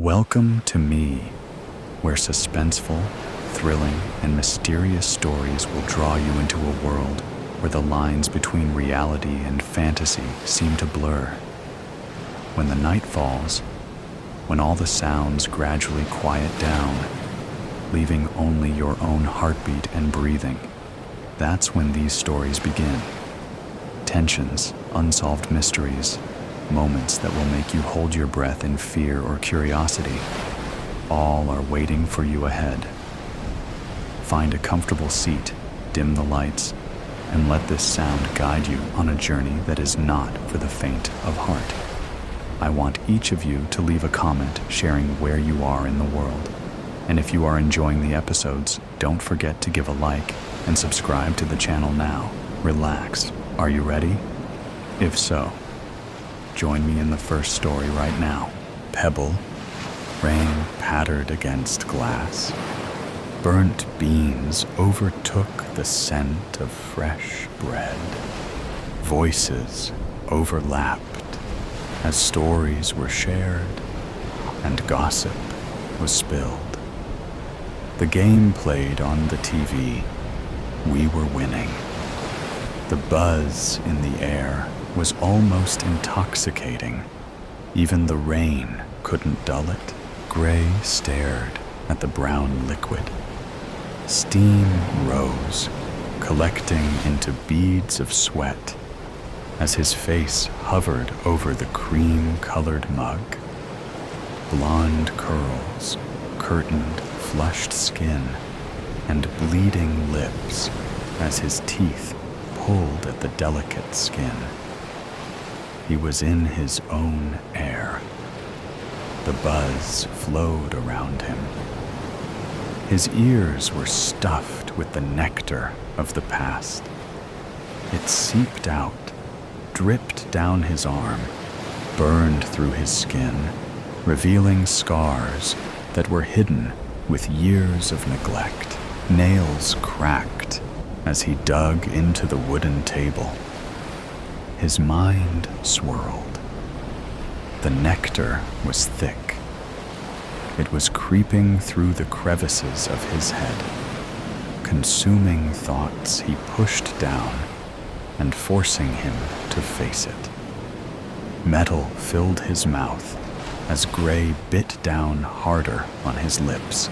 Welcome to me, where suspenseful, thrilling, and mysterious stories will draw you into a world where the lines between reality and fantasy seem to blur. When the night falls, when all the sounds gradually quiet down, leaving only your own heartbeat and breathing, that's when these stories begin. Tensions, unsolved mysteries, moments that will make you hold your breath in fear or curiosity, all are waiting for you ahead. Find a comfortable seat, dim the lights, and let this sound guide you on a journey that is not for the faint of heart. I want each of you to leave a comment sharing where you are in the world. And if you are enjoying the episodes, don't forget to give a like and subscribe to the channel now. Relax. Are you ready? If so, join me in the first story right now. Pebble. Rain pattered against glass. Burnt beans overtook the scent of fresh bread. Voices overlapped as stories were shared and gossip was spilled. The game played on the TV. We were winning. The buzz in the air was almost intoxicating. Even the rain couldn't dull it. Gray stared at the brown liquid. Steam rose, collecting into beads of sweat as his face hovered over the cream-colored mug. Blonde curls curtained flushed skin and bleeding lips as his teeth pulled at the delicate skin. He was in his own air. The buzz flowed around him. His ears were stuffed with the nectar of the past. It seeped out, dripped down his arm, burned through his skin, revealing scars that were hidden with years of neglect. Nails cracked as he dug into the wooden table. His mind swirled. The nectar was thick. It was creeping through the crevices of his head, consuming thoughts he pushed down and forcing him to face it. Metal filled his mouth as Gray bit down harder on his lips.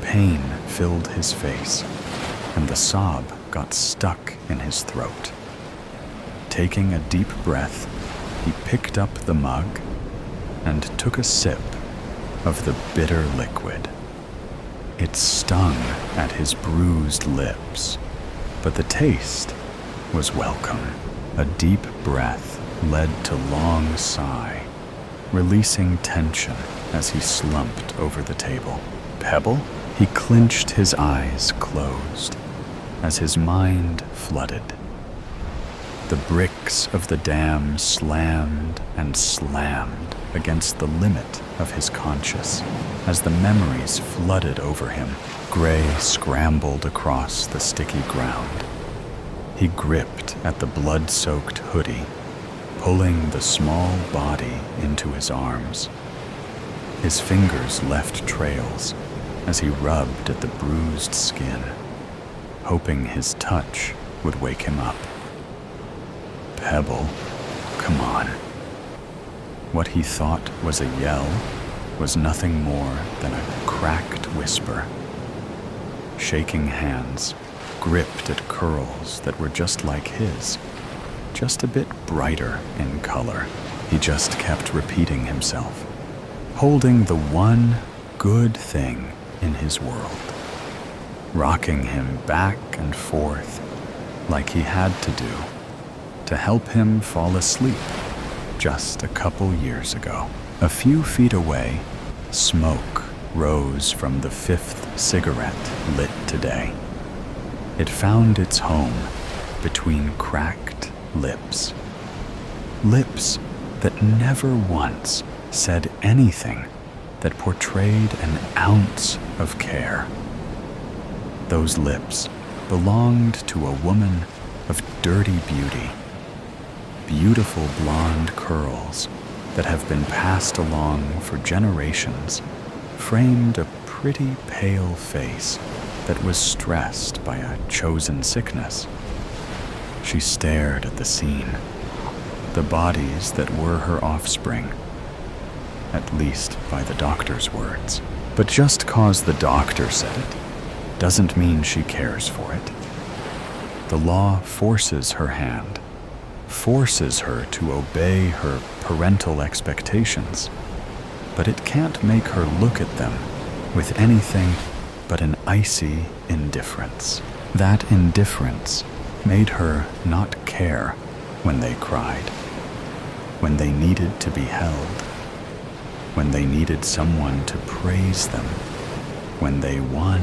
Pain filled his face, and the sob got stuck in his throat. Taking a deep breath, he picked up the mug and took a sip of the bitter liquid. It stung at his bruised lips, but the taste was welcome. A deep breath led to long sigh, releasing tension as he slumped over the table. Pebble? He clenched his eyes closed as his mind flooded. The bricks of the dam slammed and slammed against the limit of his conscious as the memories flooded over him. Gray scrambled across the sticky ground. He gripped at the blood-soaked hoodie, pulling the small body into his arms. His fingers left trails as he rubbed at the bruised skin, hoping his touch would wake him up. Pebble, come on. What he thought was a yell was nothing more than a cracked whisper. Shaking hands gripped at curls that were just like his, just a bit brighter in color. He just kept repeating himself, holding the one good thing in his world, rocking him back and forth like he had to do to help him fall asleep just a couple years ago. A few feet away, smoke rose from the fifth cigarette lit today. It found its home between cracked lips. Lips that never once said anything that portrayed an ounce of care. Those lips belonged to a woman of dirty beauty. Beautiful blonde curls that have been passed along for generations framed a pretty pale face that was stressed by a chosen sickness. She stared at the scene, the bodies that were her offspring, at least by the doctor's words. But just 'cause the doctor said it doesn't mean she cares for it. The law forces her hand, forces her to obey her parental expectations, but it can't make her look at them with anything but an icy indifference. That indifference made her not care when they cried, when they needed to be held, when they needed someone to praise them, when they won,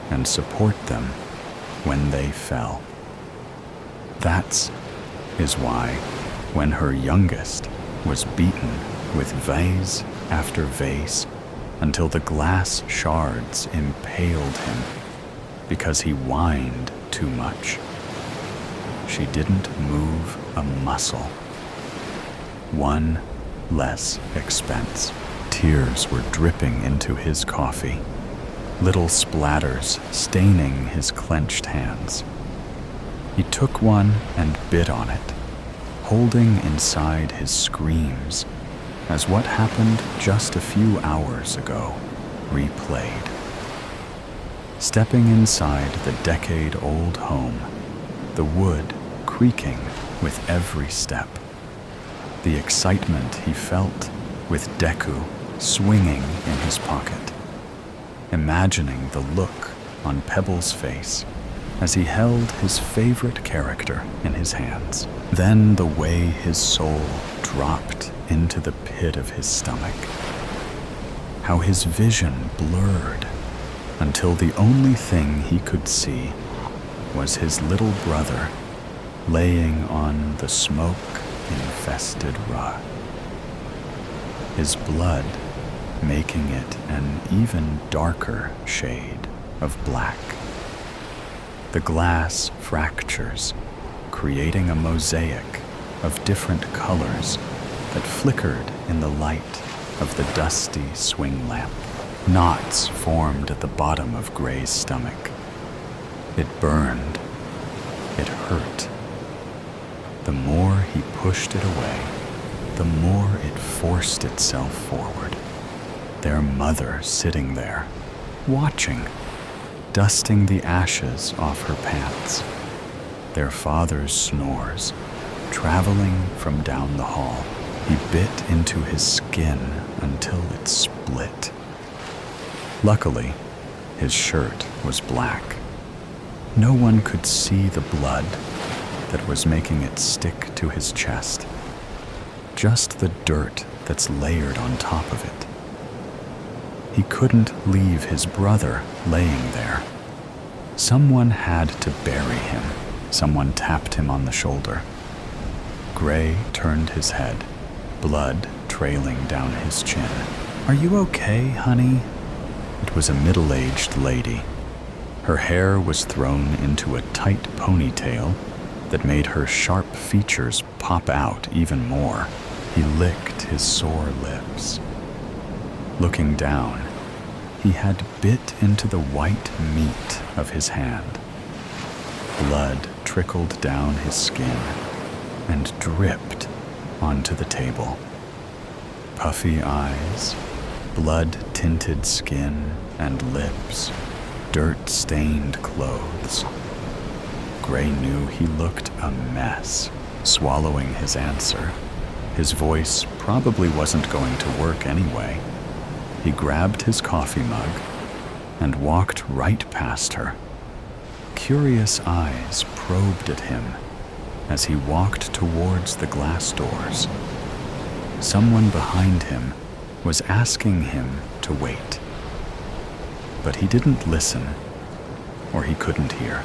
and support them when they fell. That is why, when her youngest was beaten with vase after vase until the glass shards impaled him because he whined too much, she didn't move a muscle. One less expense. Tears were dripping into his coffee, little splatters staining his clenched hands. He took one and bit on it, holding inside his screams as what happened just a few hours ago replayed. Stepping inside the decade-old home, the wood creaking with every step, the excitement he felt with Deku swinging in his pocket, imagining the look on Pebble's face as he held his favorite character in his hands. Then the way his soul dropped into the pit of his stomach. How his vision blurred until the only thing he could see was his little brother laying on the smoke-infested rug, his blood making it an even darker shade of black. The glass fractures, creating a mosaic of different colors that flickered in the light of the dusty swing lamp. Knots formed at the bottom of Gray's stomach. It burned. It hurt. The more he pushed it away, the more it forced itself forward. Their mother sitting there, watching, dusting the ashes off her pants. Their father's snores, traveling from down the hall. He bit into his skin until it split. Luckily, his shirt was black. No one could see the blood that was making it stick to his chest. Just the dirt that's layered on top of it. He couldn't leave his brother laying there. Someone had to bury him. Someone tapped him on the shoulder. Gray turned his head, blood trailing down his chin. "Are you okay, honey?" It was a middle-aged lady. Her hair was thrown into a tight ponytail that made her sharp features pop out even more. He licked his sore lips. Looking down, he had bit into the white meat of his hand. Blood trickled down his skin and dripped onto the table. Puffy eyes, blood-tinted skin and lips, dirt-stained clothes. Gray knew he looked a mess, swallowing his answer. His voice probably wasn't going to work anyway. He grabbed his coffee mug and walked right past her. Curious eyes probed at him as he walked towards the glass doors. Someone behind him was asking him to wait. But he didn't listen, or he couldn't hear.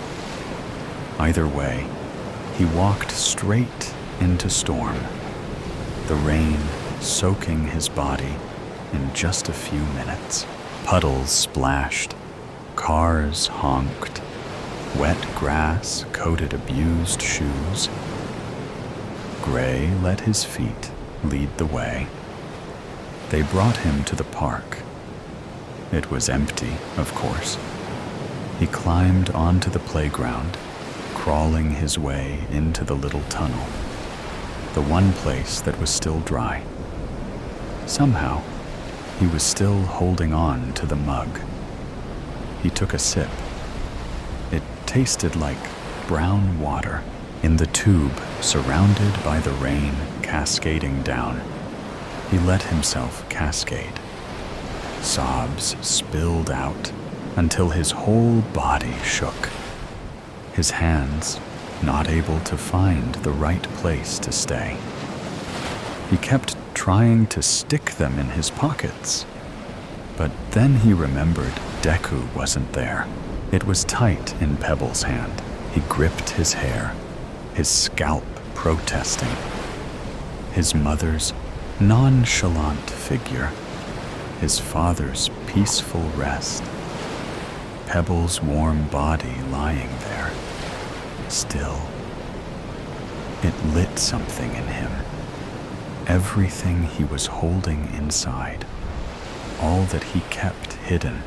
Either way, he walked straight into storm, the rain soaking his body in just a few minutes. Puddles splashed, cars honked, wet grass coated abused shoes. Gray let his feet lead the way. They brought him to the park. It was empty, of course. He climbed onto the playground, crawling his way into the little tunnel, the one place that was still dry. Somehow, he was still holding on to the mug. He took a sip. It tasted like brown water in the tube, surrounded by the rain cascading down. He let himself cascade. Sobs spilled out until his whole body shook. His hands not able to find the right place to stay. He kept trying to stick them in his pockets. But then he remembered Deku wasn't there. It was tight in Pebble's hand. He gripped his hair, his scalp protesting. His mother's nonchalant figure, his father's peaceful rest. Pebble's warm body lying there, still. It lit something in him. Everything he was holding inside, all that he kept hidden,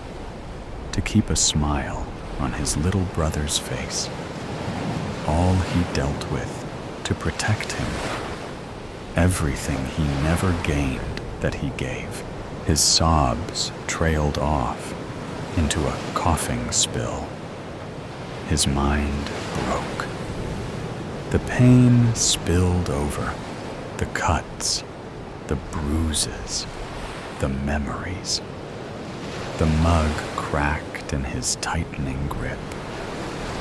to keep a smile on his little brother's face, all he dealt with to protect him, everything he never gained that he gave. His sobs trailed off into a coughing spill. His mind broke. The pain spilled over, the cuts, the bruises, the memories. The mug cracked in his tightening grip,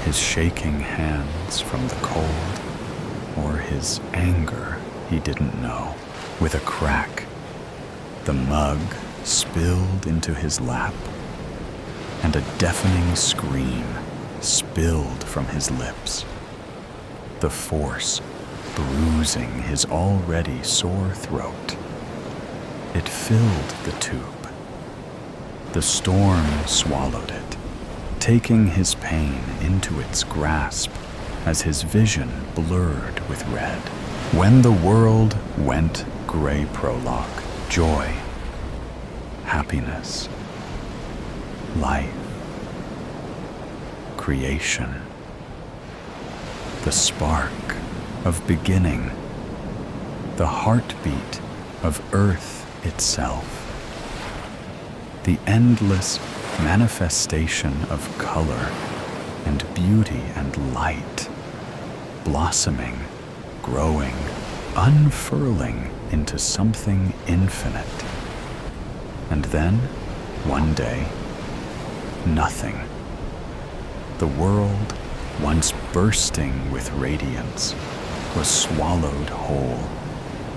his shaking hands from the cold, or his anger he didn't know. With a crack, the mug spilled into his lap, and a deafening scream spilled from his lips. The force bruising his already sore throat. It filled the tube. The storm swallowed it, taking his pain into its grasp as his vision blurred with red. When the world went gray, prologue, joy, happiness, life, creation, the spark of beginning, the heartbeat of earth itself, the endless manifestation of color and beauty and light, blossoming, growing, unfurling into something infinite. And then, one day, nothing. The world, once bursting with radiance, was swallowed whole,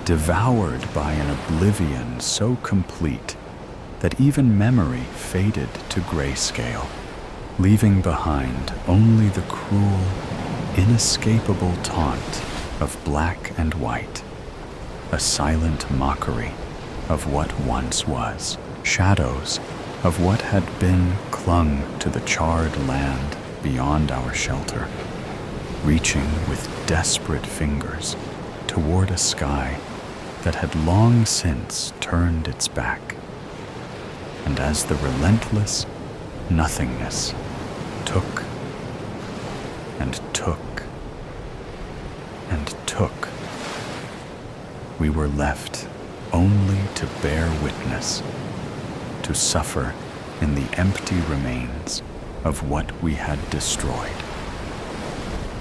devoured by an oblivion so complete that even memory faded to grayscale, leaving behind only the cruel, inescapable taunt of black and white, a silent mockery of what once was, shadows of what had been clung to the charred land beyond our shelter, reaching with desperate fingers toward a sky that had long since turned its back. And as the relentless nothingness took and took and took, we were left only to bear witness, to suffer in the empty remains of what we had destroyed.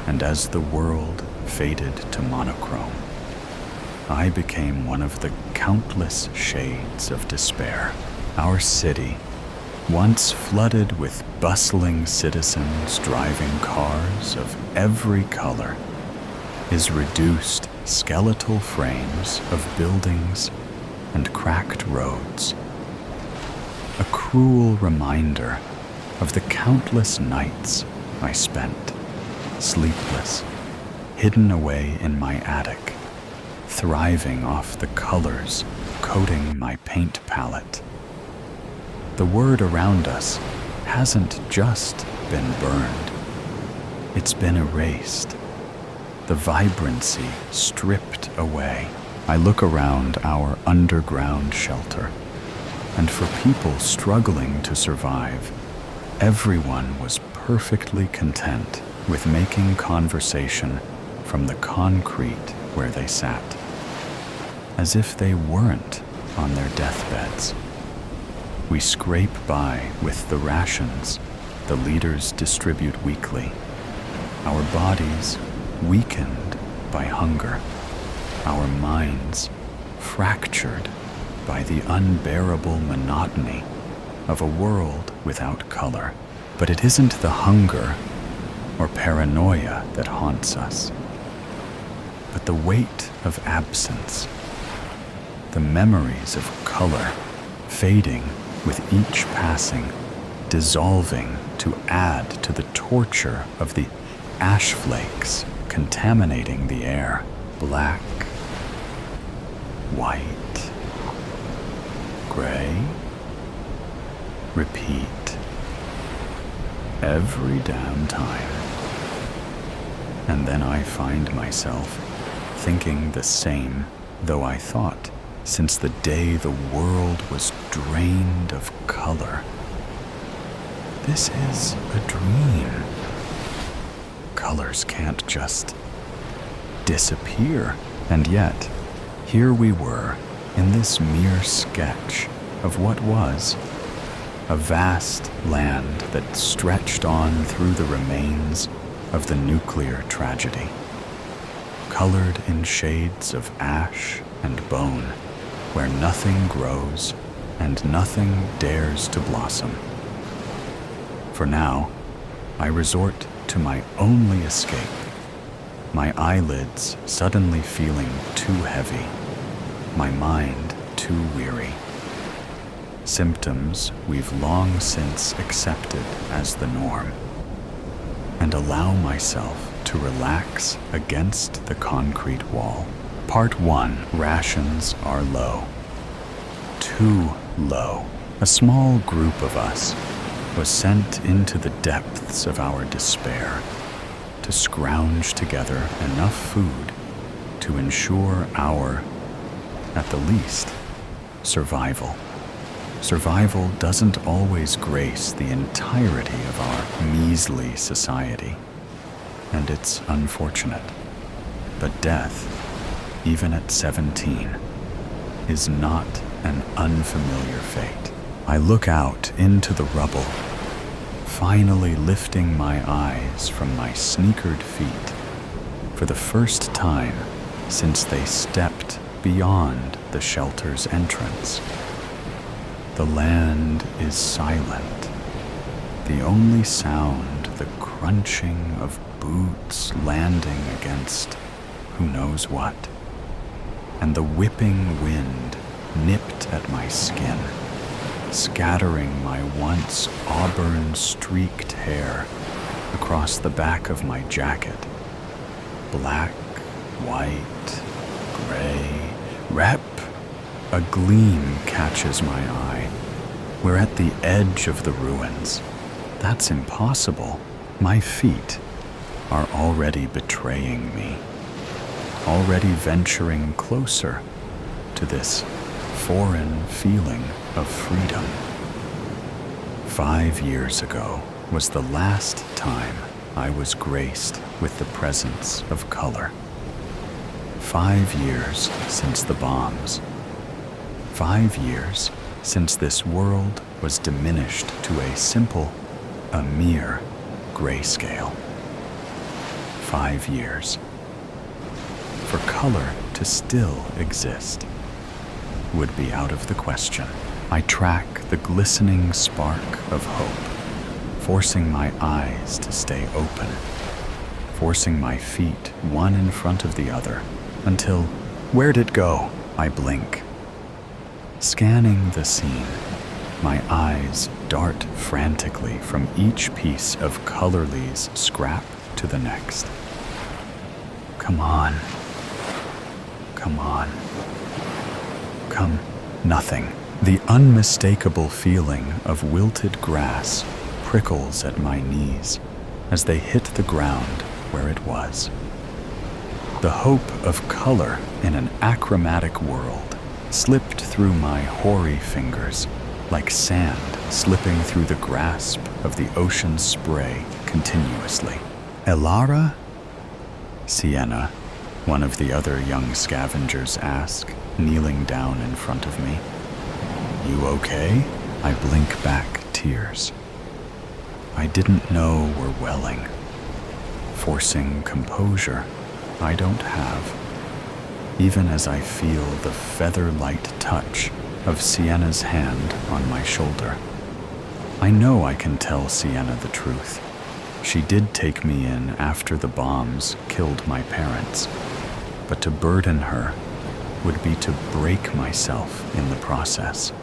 And as the world faded to monochrome, I became one of the countless shades of despair. Our city, once flooded with bustling citizens driving cars of every color, is reduced skeletal frames of buildings and cracked roads. A cruel reminder of the countless nights I spent, sleepless, hidden away in my attic, thriving off the colors coating my paint palette. The word around us hasn't just been burned, it's been erased, the vibrancy stripped away, I look around our underground shelter, and for people struggling to survive, everyone was perfectly content with making conversation from the concrete where they sat, as if they weren't on their deathbeds. We scrape by with the rations the leaders distribute weekly, our bodies weakened by hunger, our minds fractured by the unbearable monotony of a world without color. But it isn't the hunger or paranoia that haunts us, but the weight of absence, the memories of color fading with each passing, dissolving to add to the torture of the ash flakes contaminating the air. Black, white, gray, repeat. Every damn time. And then I find myself thinking the same, though I thought, since the day the world was drained of color. This is a dream. Colors can't just disappear. And yet, here we were in this mere sketch of what was a vast land that stretched on through the remains of the nuclear tragedy, colored in shades of ash and bone, where nothing grows and nothing dares to blossom. For now, I resort to my only escape, my eyelids suddenly feeling too heavy, my mind too weary. Symptoms we've long since accepted as the norm, and allow myself to relax against the concrete wall. Part 1. Rations are low. Too low. A small group of us was sent into the depths of our despair to scrounge together enough food to ensure our, at the least, survival. Survival doesn't always grace the entirety of our measly society, and it's unfortunate. But death, even at 17, is not an unfamiliar fate. I look out into the rubble, finally lifting my eyes from my sneakered feet for the first time since they stepped beyond the shelter's entrance. The land is silent. The only sound, the crunching of boots landing against who knows what, and the whipping wind nipped at my skin, scattering my once auburn-streaked hair across the back of my jacket. Black, white, gray, rep. A gleam catches my eye. We're at the edge of the ruins. That's impossible. My feet are already betraying me, already venturing closer to this foreign feeling of freedom. 5 years ago was the last time I was graced with the presence of color. 5 years since the bombs. 5 years since this world was diminished to a mere grayscale. 5 years. For color to still exist would be out of the question. I track the glistening spark of hope, forcing my eyes to stay open, forcing my feet one in front of the other, until, where'd it go? I blink. Scanning the scene, my eyes dart frantically from each piece of Colorly's scrap to the next. Come on. Come on. Come. Nothing. The unmistakable feeling of wilted grass prickles at my knees as they hit the ground where it was. The hope of color in an achromatic world slipped through my hoary fingers like sand slipping through the grasp of the ocean's spray continuously. Elara? Sienna, one of the other young scavengers asked, kneeling down in front of me. You okay? I blink back tears. I didn't know were welling. Forcing composure, I don't have. Even as I feel the feather-light touch of Sienna's hand on my shoulder. I know I can tell Sienna the truth. She did take me in after the bombs killed my parents, but to burden her would be to break myself in the process.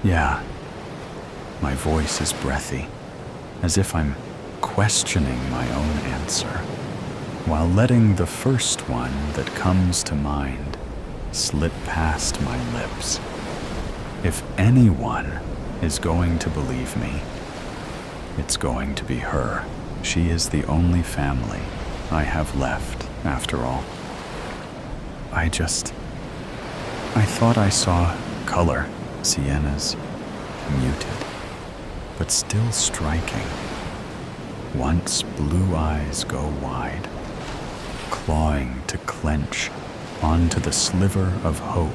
Yeah, my voice is breathy, as if I'm questioning my own answer, while letting the first one that comes to mind slip past my lips. If anyone is going to believe me, it's going to be her. She is the only family I have left, after all. I thought I saw color. Sienna's muted, but still striking. Once blue eyes go wide, clawing to clench onto the sliver of hope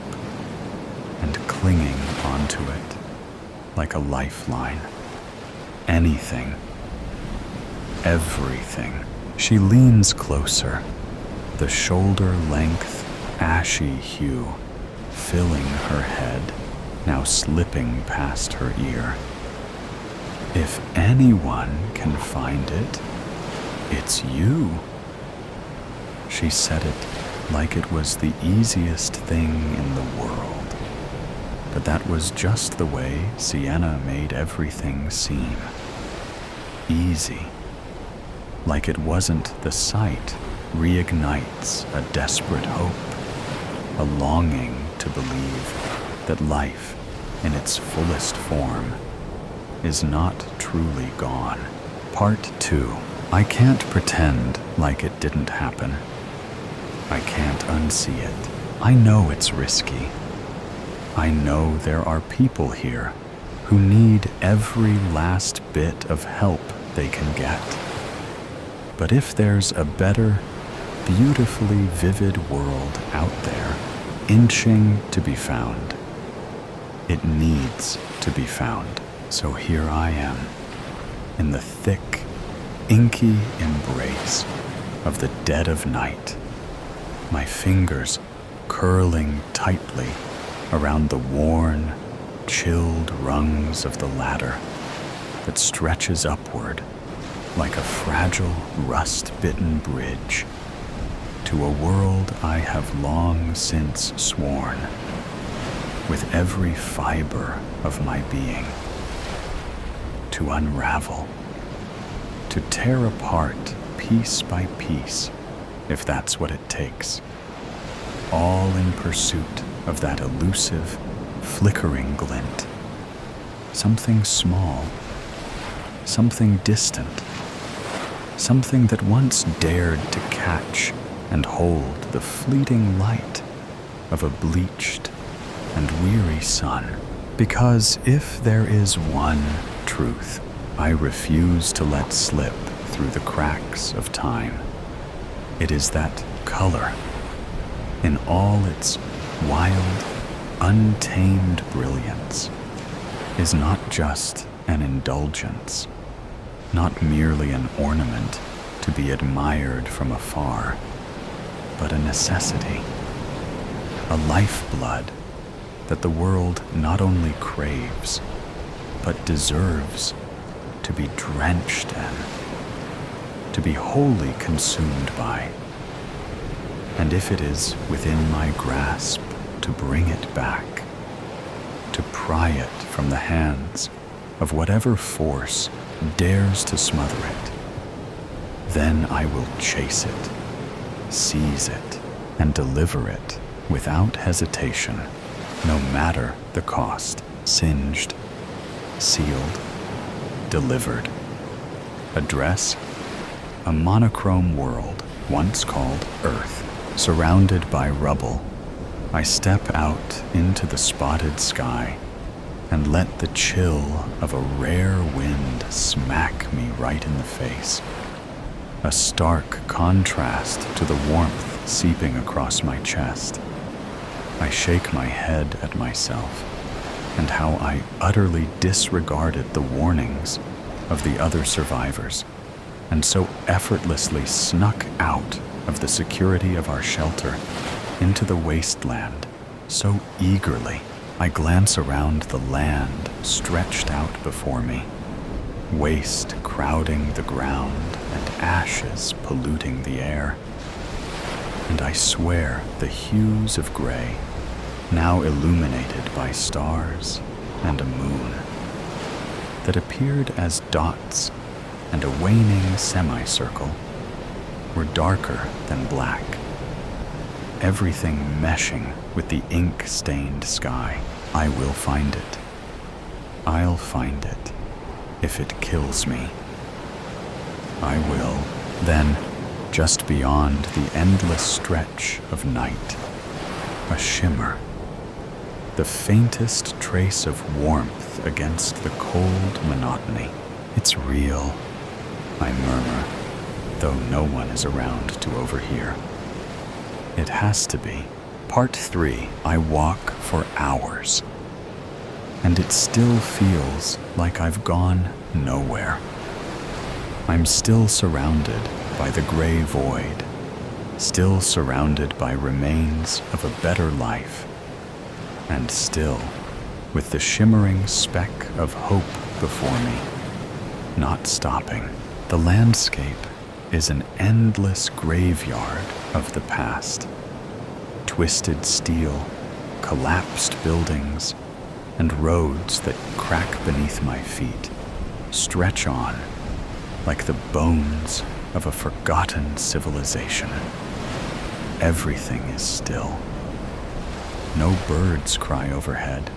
and clinging onto it like a lifeline. Anything, everything. She leans closer, the shoulder-length, ashy hue filling her head, now slipping past her ear. If anyone can find it, it's you. She said it like it was the easiest thing in the world. But that was just the way Sienna made everything seem. Easy. Like it wasn't the sight reignites a desperate hope, a longing to believe that life in its fullest form is not truly gone. Part 2. I can't pretend like it didn't happen. I can't unsee it. I know it's risky. I know there are people here who need every last bit of help they can get. But if there's a better, beautifully vivid world out there, inching to be found, it needs to be found. So here I am, in the thick, inky embrace of the dead of night, my fingers curling tightly around the worn, chilled rungs of the ladder that stretches upward like a fragile, rust-bitten bridge to a world I have long since sworn, with every fiber of my being, to unravel, to tear apart piece by piece, if that's what it takes, all in pursuit of that elusive, flickering glint. Something small, something distant, something that once dared to catch and hold the fleeting light of a bleached and weary sun. Because if there is one truth I refuse to let slip through the cracks of time, it is that color, in all its wild, untamed brilliance, is not just an indulgence, not merely an ornament to be admired from afar, but a necessity, a lifeblood that the world not only craves, but deserves to be drenched in, to be wholly consumed by. And if it is within my grasp to bring it back, to pry it from the hands of whatever force dares to smother it, then I will chase it, seize it, and deliver it without hesitation, no matter the cost. Singed, sealed, delivered. Address: a monochrome world once called Earth. Surrounded by rubble, I step out into the spotted sky and let the chill of a rare wind smack me right in the face. A stark contrast to the warmth seeping across my chest. I shake my head at myself and how I utterly disregarded the warnings of the other survivors and so effortlessly snuck out of the security of our shelter into the wasteland so eagerly. I glance around the land stretched out before me, waste crowding the ground and ashes polluting the air. And I swear the hues of gray, now illuminated by stars and a moon, that appeared as dots and a waning semicircle, were darker than black, everything meshing with the ink-stained sky. I will find it. I'll find it, if it kills me. I will. Then, just beyond the endless stretch of night, a shimmer, the faintest trace of warmth against the cold monotony. It's real, I murmur, though no one is around to overhear. It has to be. Part 3, I walk for hours, and it still feels like I've gone nowhere. I'm still surrounded by the gray void, still surrounded by remains of a better life, and still with the shimmering speck of hope before me, not stopping. The landscape is an endless graveyard of the past. Twisted steel, collapsed buildings, and roads that crack beneath my feet stretch on like the bones of a forgotten civilization. Everything is still. No birds cry overhead.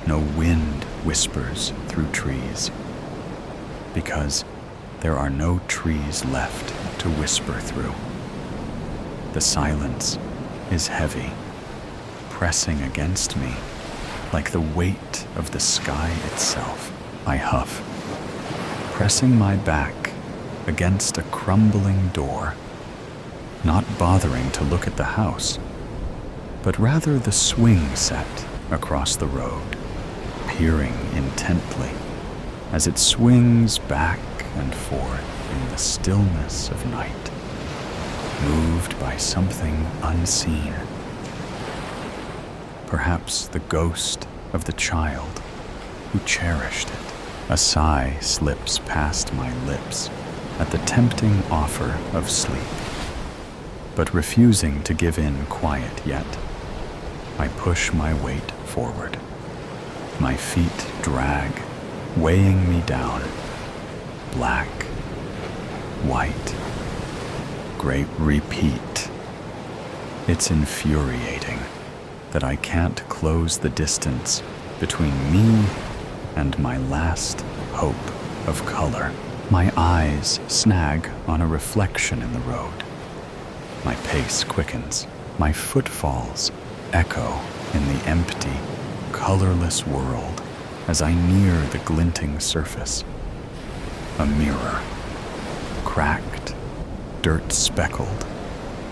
No wind whispers through trees. Because there are no trees left to whisper through. The silence is heavy, pressing against me like the weight of the sky itself. I huff, pressing my back against a crumbling door, not bothering to look at the house, but rather the swing set across the road, peering intently as it swings back and forth in the stillness of night, moved by something unseen. Perhaps the ghost of the child who cherished it. A sigh slips past my lips at the tempting offer of sleep. But refusing to give in quiet yet, I push my weight forward. My feet drag, weighing me down. Black, white, great repeat. It's infuriating that I can't close the distance between me and my last hope of color. My eyes snag on a reflection in the road. My pace quickens. My footfalls echo in the empty, colorless world as I near the glinting surface. A mirror, cracked, dirt-speckled,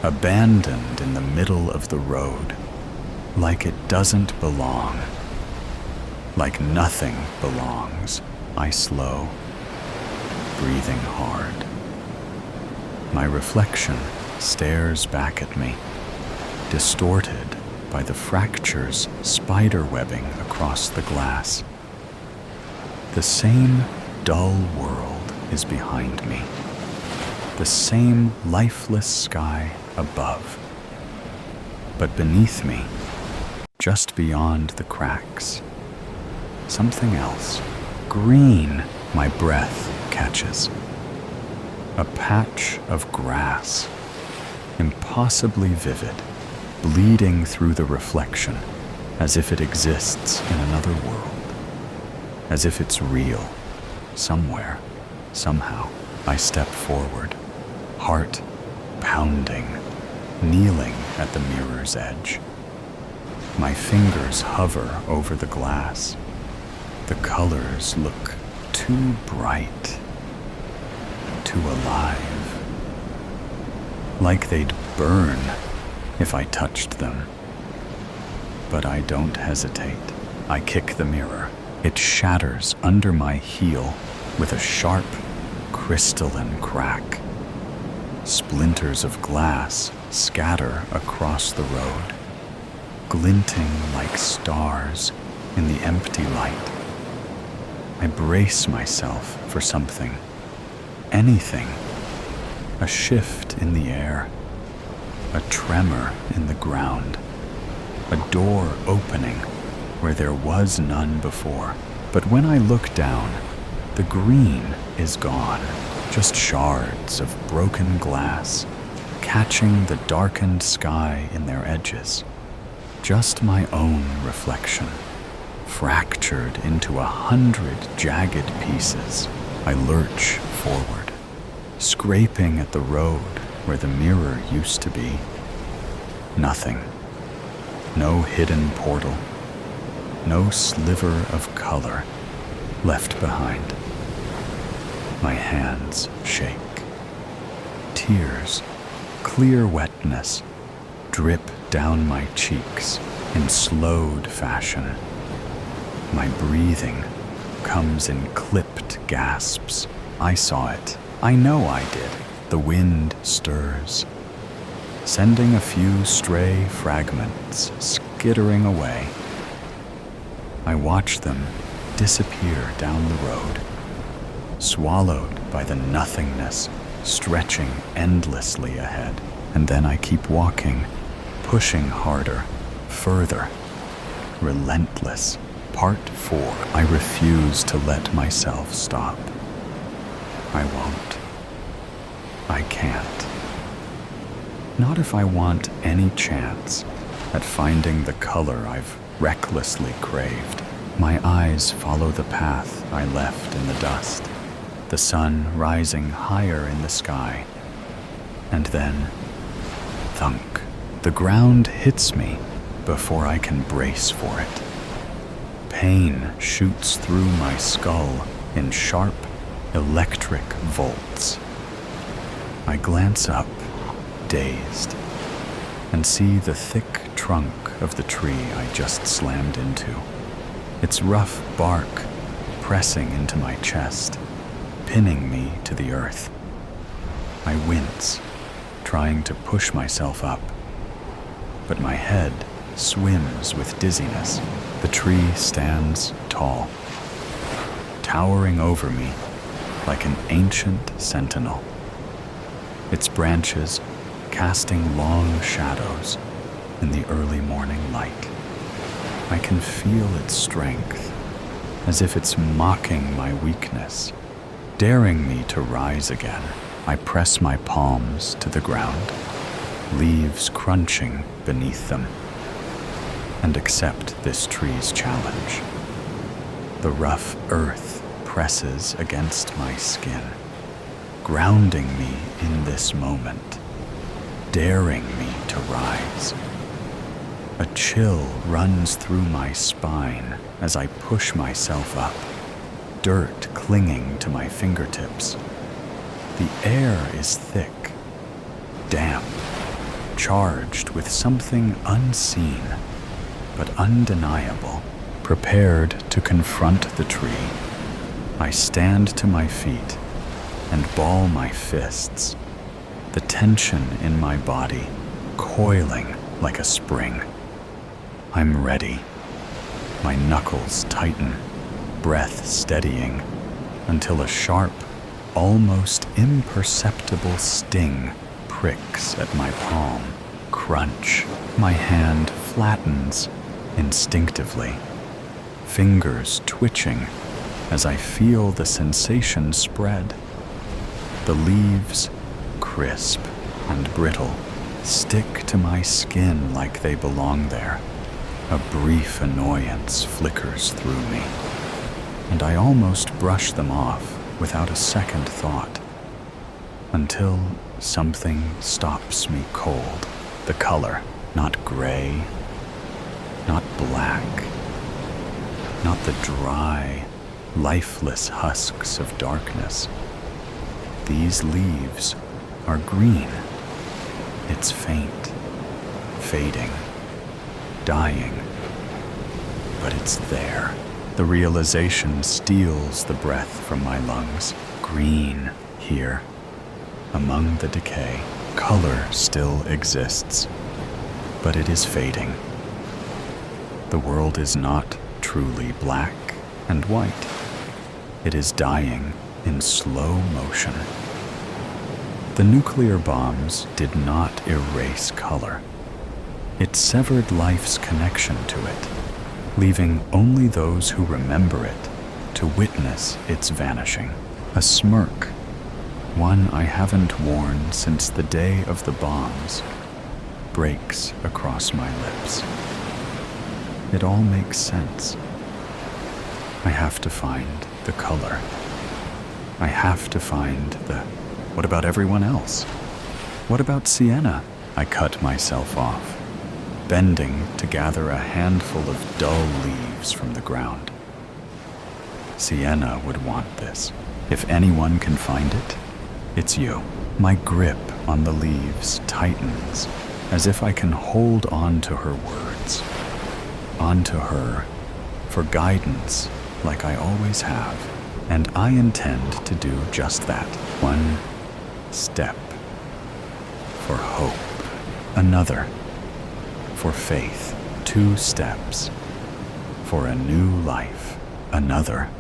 abandoned in the middle of the road, like it doesn't belong. Like nothing belongs, I slow, breathing hard. My reflection stares back at me, distorted by the fractures spider-webbing across the glass. The same dull world is behind me, the same lifeless sky above. But beneath me, just beyond the cracks, something else, green, my breath catches. A patch of grass, impossibly vivid, bleeding through the reflection, as if it exists in another world, as if it's real, somewhere, somehow. I step forward, heart pounding, kneeling at the mirror's edge. My fingers hover over the glass. The colors look too bright, too alive, like they'd burn if I touched them. But I don't hesitate. I kick the mirror. It shatters under my heel with a sharp, crystalline crack. Splinters of glass scatter across the road, glinting like stars in the empty light. I brace myself for something, anything. A shift in the air, a tremor in the ground, a door opening where there was none before. But when I look down, the green is gone, just shards of broken glass, catching the darkened sky in their edges. Just my own reflection, fractured into 100 jagged pieces. I lurch forward, scraping at the road where the mirror used to be. Nothing. No hidden portal. No sliver of color left behind. My hands shake. Tears, clear wetness, drip down my cheeks in slowed fashion. My breathing comes in clipped gasps. I saw it. I know I did. The wind stirs, sending a few stray fragments skittering away. I watch them disappear down the road, swallowed by the nothingness stretching endlessly ahead. And then I keep walking, pushing harder, further, relentless. Part 4. I refuse to let myself stop. I won't. I can't. Not if I want any chance at finding the color I've recklessly craved. My eyes follow the path I left in the dust, the sun rising higher in the sky. And then, thunk, the ground hits me before I can brace for it. Pain shoots through my skull in sharp, electric volts. I glance up, dazed, and see the thick trunk of the tree I just slammed into. Its rough bark pressing into my chest, pinning me to the earth. I wince, trying to push myself up, but my head swims with dizziness. The tree stands tall, towering over me like an ancient sentinel, its branches casting long shadows in the early morning light. I can feel its strength, as if it's mocking my weakness, daring me to rise again. I press my palms to the ground, leaves crunching beneath them, and accept this tree's challenge. The rough earth presses against my skin, grounding me in this moment, daring me to rise. A chill runs through my spine as I push myself up, dirt clinging to my fingertips. The air is thick, damp, charged with something unseen but undeniable. Prepared to confront the tree, I stand to my feet and ball my fists, the tension in my body coiling like a spring. I'm ready. My knuckles tighten, breath steadying, until a sharp, almost imperceptible sting pricks at my palm. Crunch. My hand flattens instinctively, fingers twitching as I feel the sensation spread. The leaves, crisp and brittle, stick to my skin like they belong there. A brief annoyance flickers through me, and I almost brush them off without a second thought, until something stops me cold. The color, not gray, not black, not the dry, lifeless husks of darkness. These leaves are green. It's faint, fading, dying, but it's there. The realization steals the breath from my lungs. Green here, among the decay. Color still exists, but it is fading. The world is not truly black and white. It is dying in slow motion. The nuclear bombs did not erase color. It severed life's connection to it, leaving only those who remember it to witness its vanishing. A smirk, one I haven't worn since the day of the bombs, breaks across my lips. It all makes sense. I have to find the color. I have to find the... What about everyone else? What about Sienna? I cut myself off, bending to gather a handful of dull leaves from the ground. Sienna would want this. If anyone can find it, it's you. My grip on the leaves tightens, as if I can hold on to her words, onto her for guidance like I always have. And I intend to do just that. One step for hope, another for faith, 2 steps for a new life, another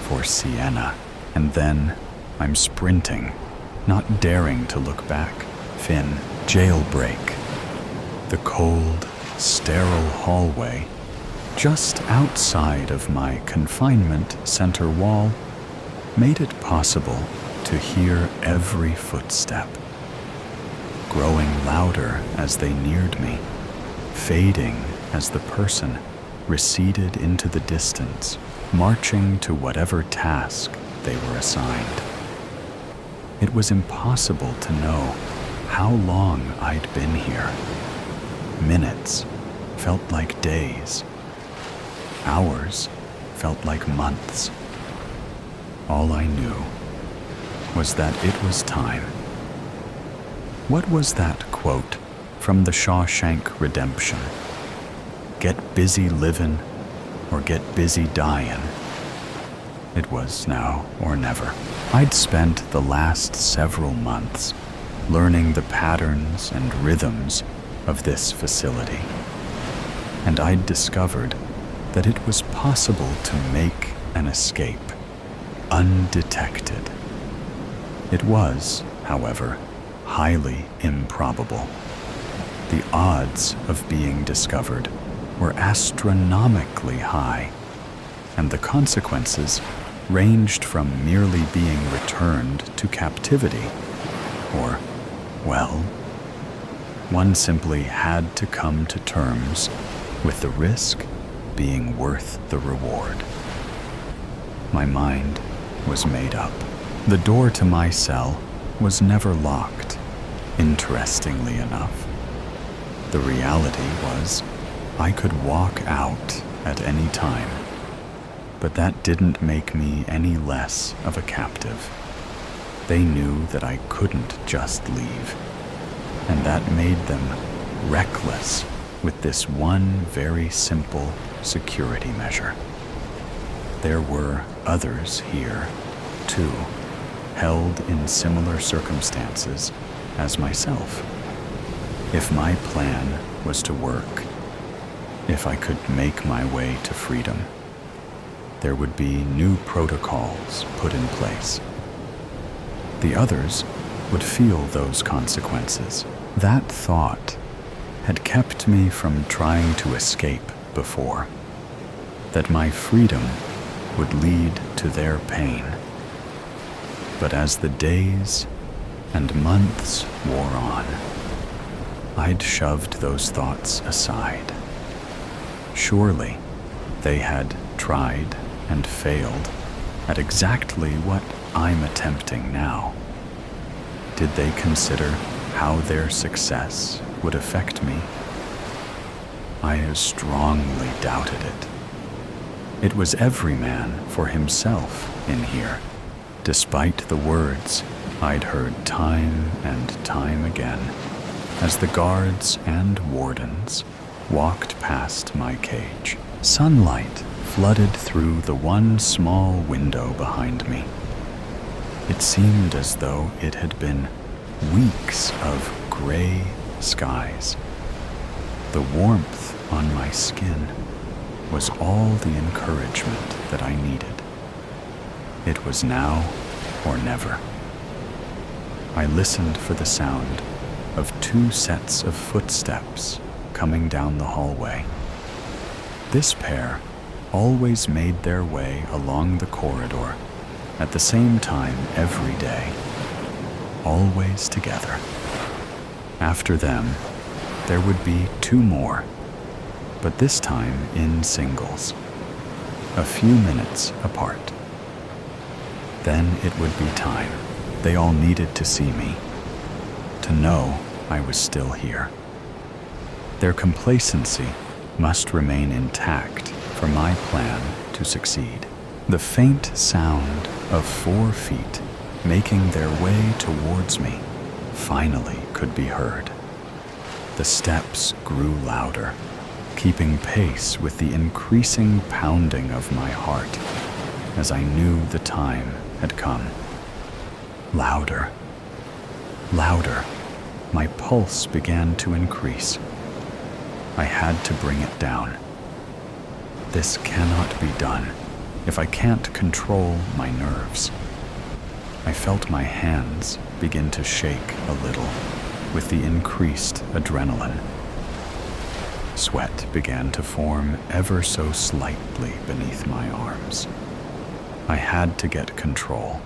for Sienna. And then I'm sprinting, not daring to look back. Finn, jailbreak. The cold, sterile hallway just outside of my confinement center wall made it possible to hear every footstep, growing louder as they neared me, fading as the person receded into the distance, marching to whatever task they were assigned. It was impossible to know how long I'd been here. Minutes felt like days. Hours felt like months. All I knew was that it was time. What was that quote from the Shawshank Redemption? Get busy livin' or get busy dyin'. It was now or never. I'd spent the last several months learning the patterns and rhythms of this facility, and I'd discovered that it was possible to make an escape undetected. It was, however, highly improbable. The odds of being discovered were astronomically high, and the consequences ranged from merely being returned to captivity, or, well, one simply had to come to terms with the risk being worth the reward. My mind was made up. The door to my cell was never locked, interestingly enough. The reality was I could walk out at any time, but that didn't make me any less of a captive. They knew that I couldn't just leave, and that made them reckless with this one very simple security measure. There were others here, too, held in similar circumstances as myself. If my plan was to work, if I could make my way to freedom, there would be new protocols put in place. The others would feel those consequences. That thought had kept me from trying to escape before, that my freedom would lead to their pain. But as the days and months wore on, I'd shoved those thoughts aside. Surely they had tried and failed at exactly what I'm attempting now. Did they consider how their success would affect me? I strongly doubted it. It was every man for himself in here, despite the words I'd heard time and time again as the guards and wardens walked past my cage. Sunlight flooded through the one small window behind me. It seemed as though it had been weeks of gray skies. The warmth on my skin was all the encouragement that I needed. It was now or never. I listened for the sound of 2 sets of footsteps coming down the hallway. This pair always made their way along the corridor at the same time every day, always together. After them, there would be 2 more, but this time in singles, a few minutes apart. Then it would be time. They all needed to see me, to know I was still here. Their complacency must remain intact for my plan to succeed. The faint sound of 4 feet making their way towards me finally could be heard. The steps grew louder, keeping pace with the increasing pounding of my heart as I knew the time had come. Louder, louder. My pulse began to increase. I had to bring it down. This cannot be done if I can't control my nerves. I felt my hands begin to shake a little with the increased adrenaline. Sweat began to form ever so slightly beneath my arms. I had to get control.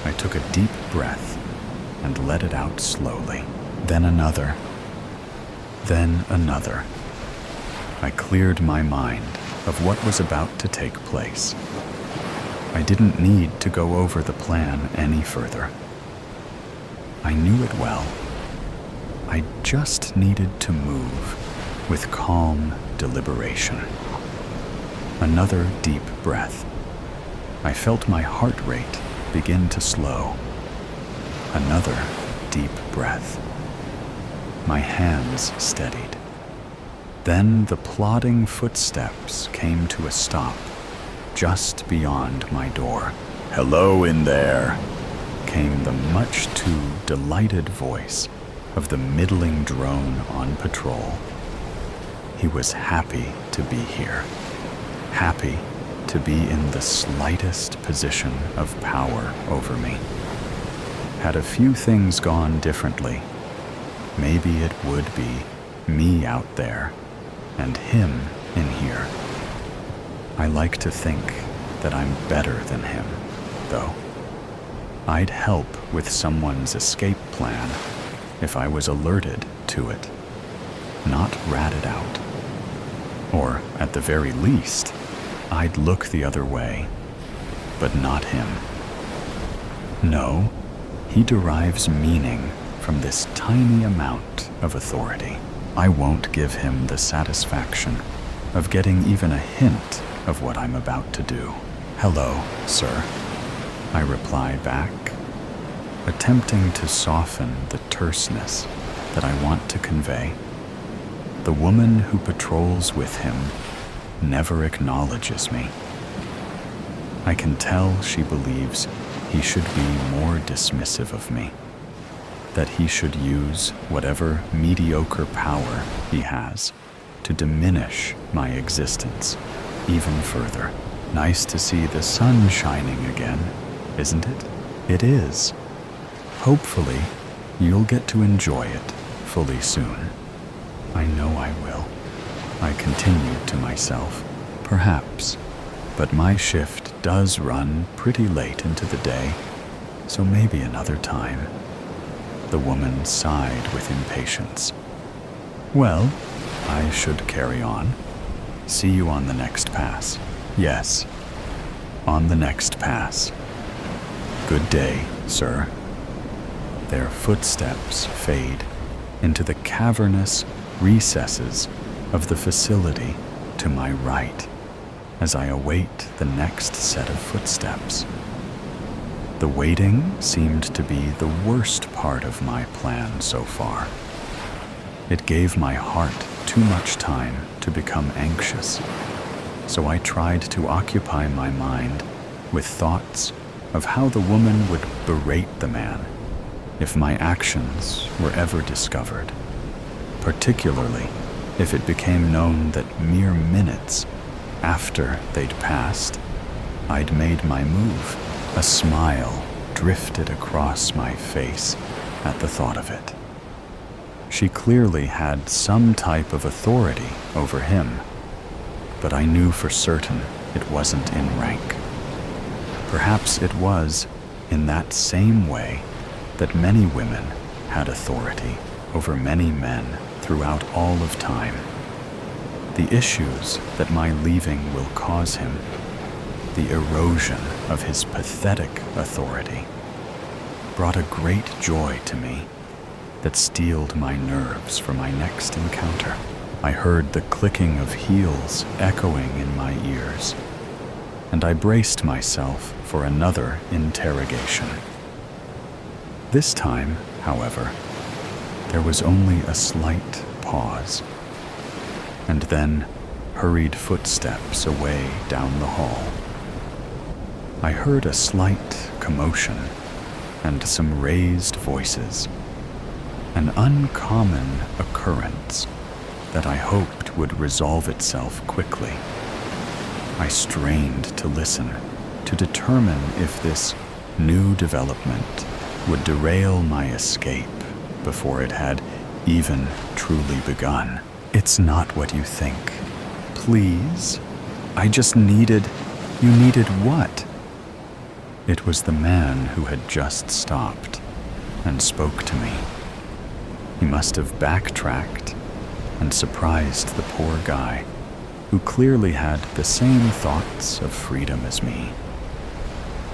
I took a deep breath and let it out slowly. Then another. Then another. I cleared my mind of what was about to take place. I didn't need to go over the plan any further. I knew it well. I just needed to move with calm deliberation. Another deep breath. I felt my heart rate begin to slow. Another deep breath. My hands steadied. Then the plodding footsteps came to a stop just beyond my door. "Hello in there," came the much too delighted voice of the middling drone on patrol. He was happy to be here, happy to be in the slightest position of power over me. Had a few things gone differently, maybe it would be me out there and him in here. I like to think that I'm better than him, though. I'd help with someone's escape plan if I was alerted to it, not ratted out. Or, at the very least, I'd look the other way, but not him. No, he derives meaning from this tiny amount of authority. I won't give him the satisfaction of getting even a hint of what I'm about to do. "Hello, sir," I reply back, attempting to soften the terseness that I want to convey. The woman who patrols with him never acknowledges me. I can tell she believes he should be more dismissive of me, that he should use whatever mediocre power he has to diminish my existence even further. Nice to see the sun shining again, isn't it? It is. Hopefully, you'll get to enjoy it fully soon. I know I will. I continued to myself. Perhaps, but my shift does run pretty late into the day, so maybe another time. The woman sighed with impatience. Well, I should carry on. See you on the next pass. Yes, on the next pass. Good day, sir. their footsteps fade into the cavernous recesses of the facility to my right as I await the next set of footsteps. The waiting seemed to be the worst part of my plan so far. It gave my heart too much time to become anxious, so I tried to occupy my mind with thoughts of how the woman would berate the man if my actions were ever discovered, particularly if it became known that mere minutes after they'd passed, I'd made my move. A smile drifted across my face at the thought of it. She clearly had some type of authority over him, but I knew for certain it wasn't in rank. Perhaps it was in that same way that many women had authority over many men throughout all of time. The issues that my leaving will cause him, the erosion of his pathetic authority, brought a great joy to me that steeled my nerves for my next encounter. I heard the clicking of heels echoing in my ears, and I braced myself for another interrogation. This time, however, there was only a slight pause, and then hurried footsteps away down the hall. I heard a slight commotion and some raised voices, an uncommon occurrence that I hoped would resolve itself quickly. I strained to listen, to determine if this new development would derail my escape before it had even truly begun. It's not what you think. Please. I just needed... You needed what? It was the man who had just stopped and spoke to me. He must have backtracked and surprised the poor guy, who clearly had the same thoughts of freedom as me.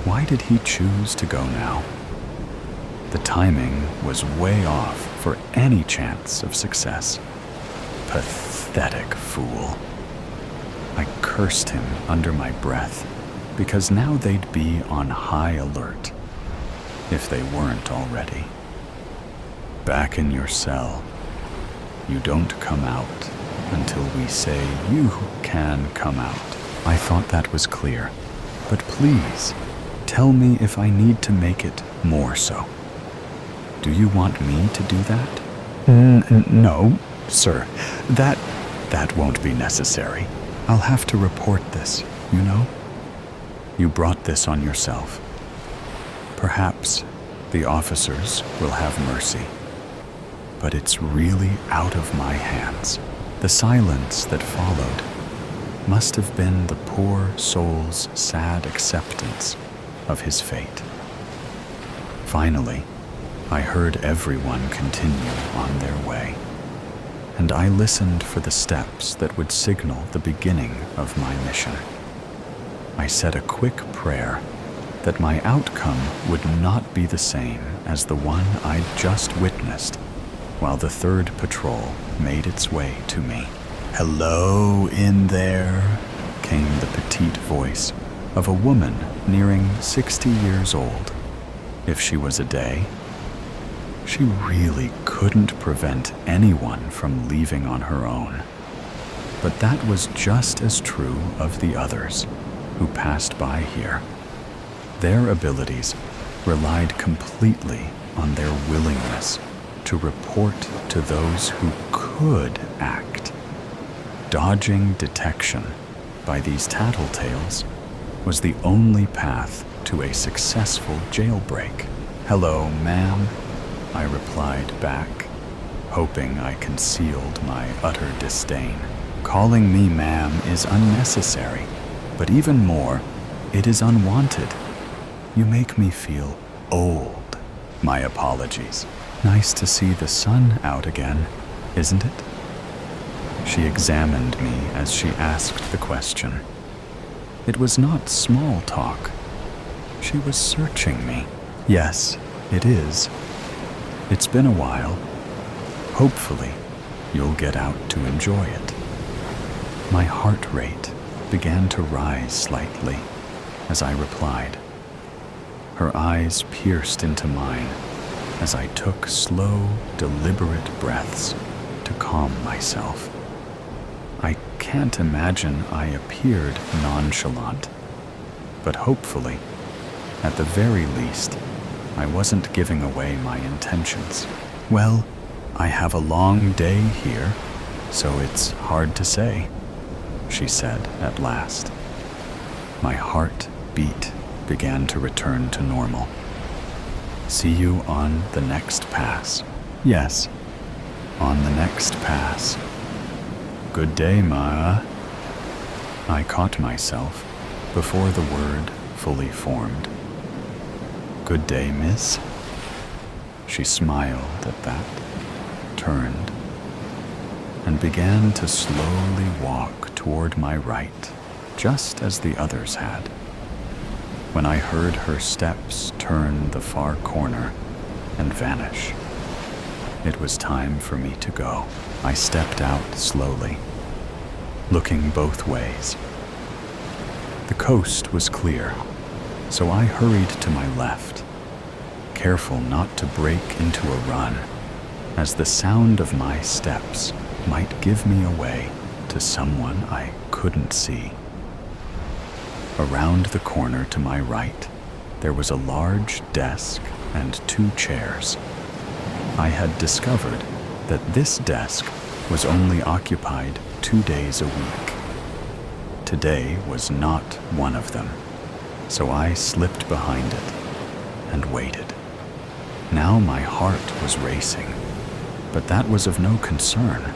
Why did he choose to go now? The timing was way off for any chance of success. Pathetic fool. I cursed him under my breath, because now they'd be on high alert, if they weren't already. Back in your cell. You don't come out until we say you can come out. I thought that was clear, but please, tell me if I need to make it more so. Do you want me to do that? No, sir. That won't be necessary. I'll have to report this, you know? You brought this on yourself. Perhaps the officers will have mercy. But it's really out of my hands. The silence that followed must have been the poor soul's sad acceptance of his fate. Finally, I heard everyone continue on their way, and I listened for the steps that would signal the beginning of my mission. I said a quick prayer that my outcome would not be the same as the one I'd just witnessed while the third patrol made its way to me. "Hello in there," came the petite voice of a woman nearing 60 years old. If she was a day, she really couldn't prevent anyone from leaving on her own. But that was just as true of the others who passed by here. Their abilities relied completely on their willingness to report to those who could act. Dodging detection by these tattletales was the only path to a successful jailbreak. "Hello, ma'am," I replied back, hoping I concealed my utter disdain. Calling me ma'am is unnecessary, but even more, it is unwanted. You make me feel old. My apologies. Nice to see the sun out again, isn't it? She examined me as she asked the question. It was not small talk. She was searching me. Yes, it is. It's been a while. Hopefully, you'll get out to enjoy it. My heart rate began to rise slightly as I replied. Her eyes pierced into mine as I took slow, deliberate breaths to calm myself. I can't imagine I appeared nonchalant, but hopefully, at the very least, I wasn't giving away my intentions. Well, I have a long day here, so it's hard to say, she said at last. My heart beat began to return to normal. See you on the next pass. Yes, on the next pass. Good day, Ma. I caught myself before the word fully formed. Good day, miss. She smiled at that, turned, and began to slowly walk toward my right, just as the others had. When I heard her steps turn the far corner and vanish, it was time for me to go. I stepped out slowly, looking both ways. The coast was clear, so I hurried to my left, careful not to break into a run, as the sound of my steps might give me away to someone I couldn't see. Around the corner to my right, there was a large desk and 2 chairs. I had discovered that this desk was only occupied 2 days a week. Today was not one of them, so I slipped behind it and waited. Now my heart was racing, but that was of no concern.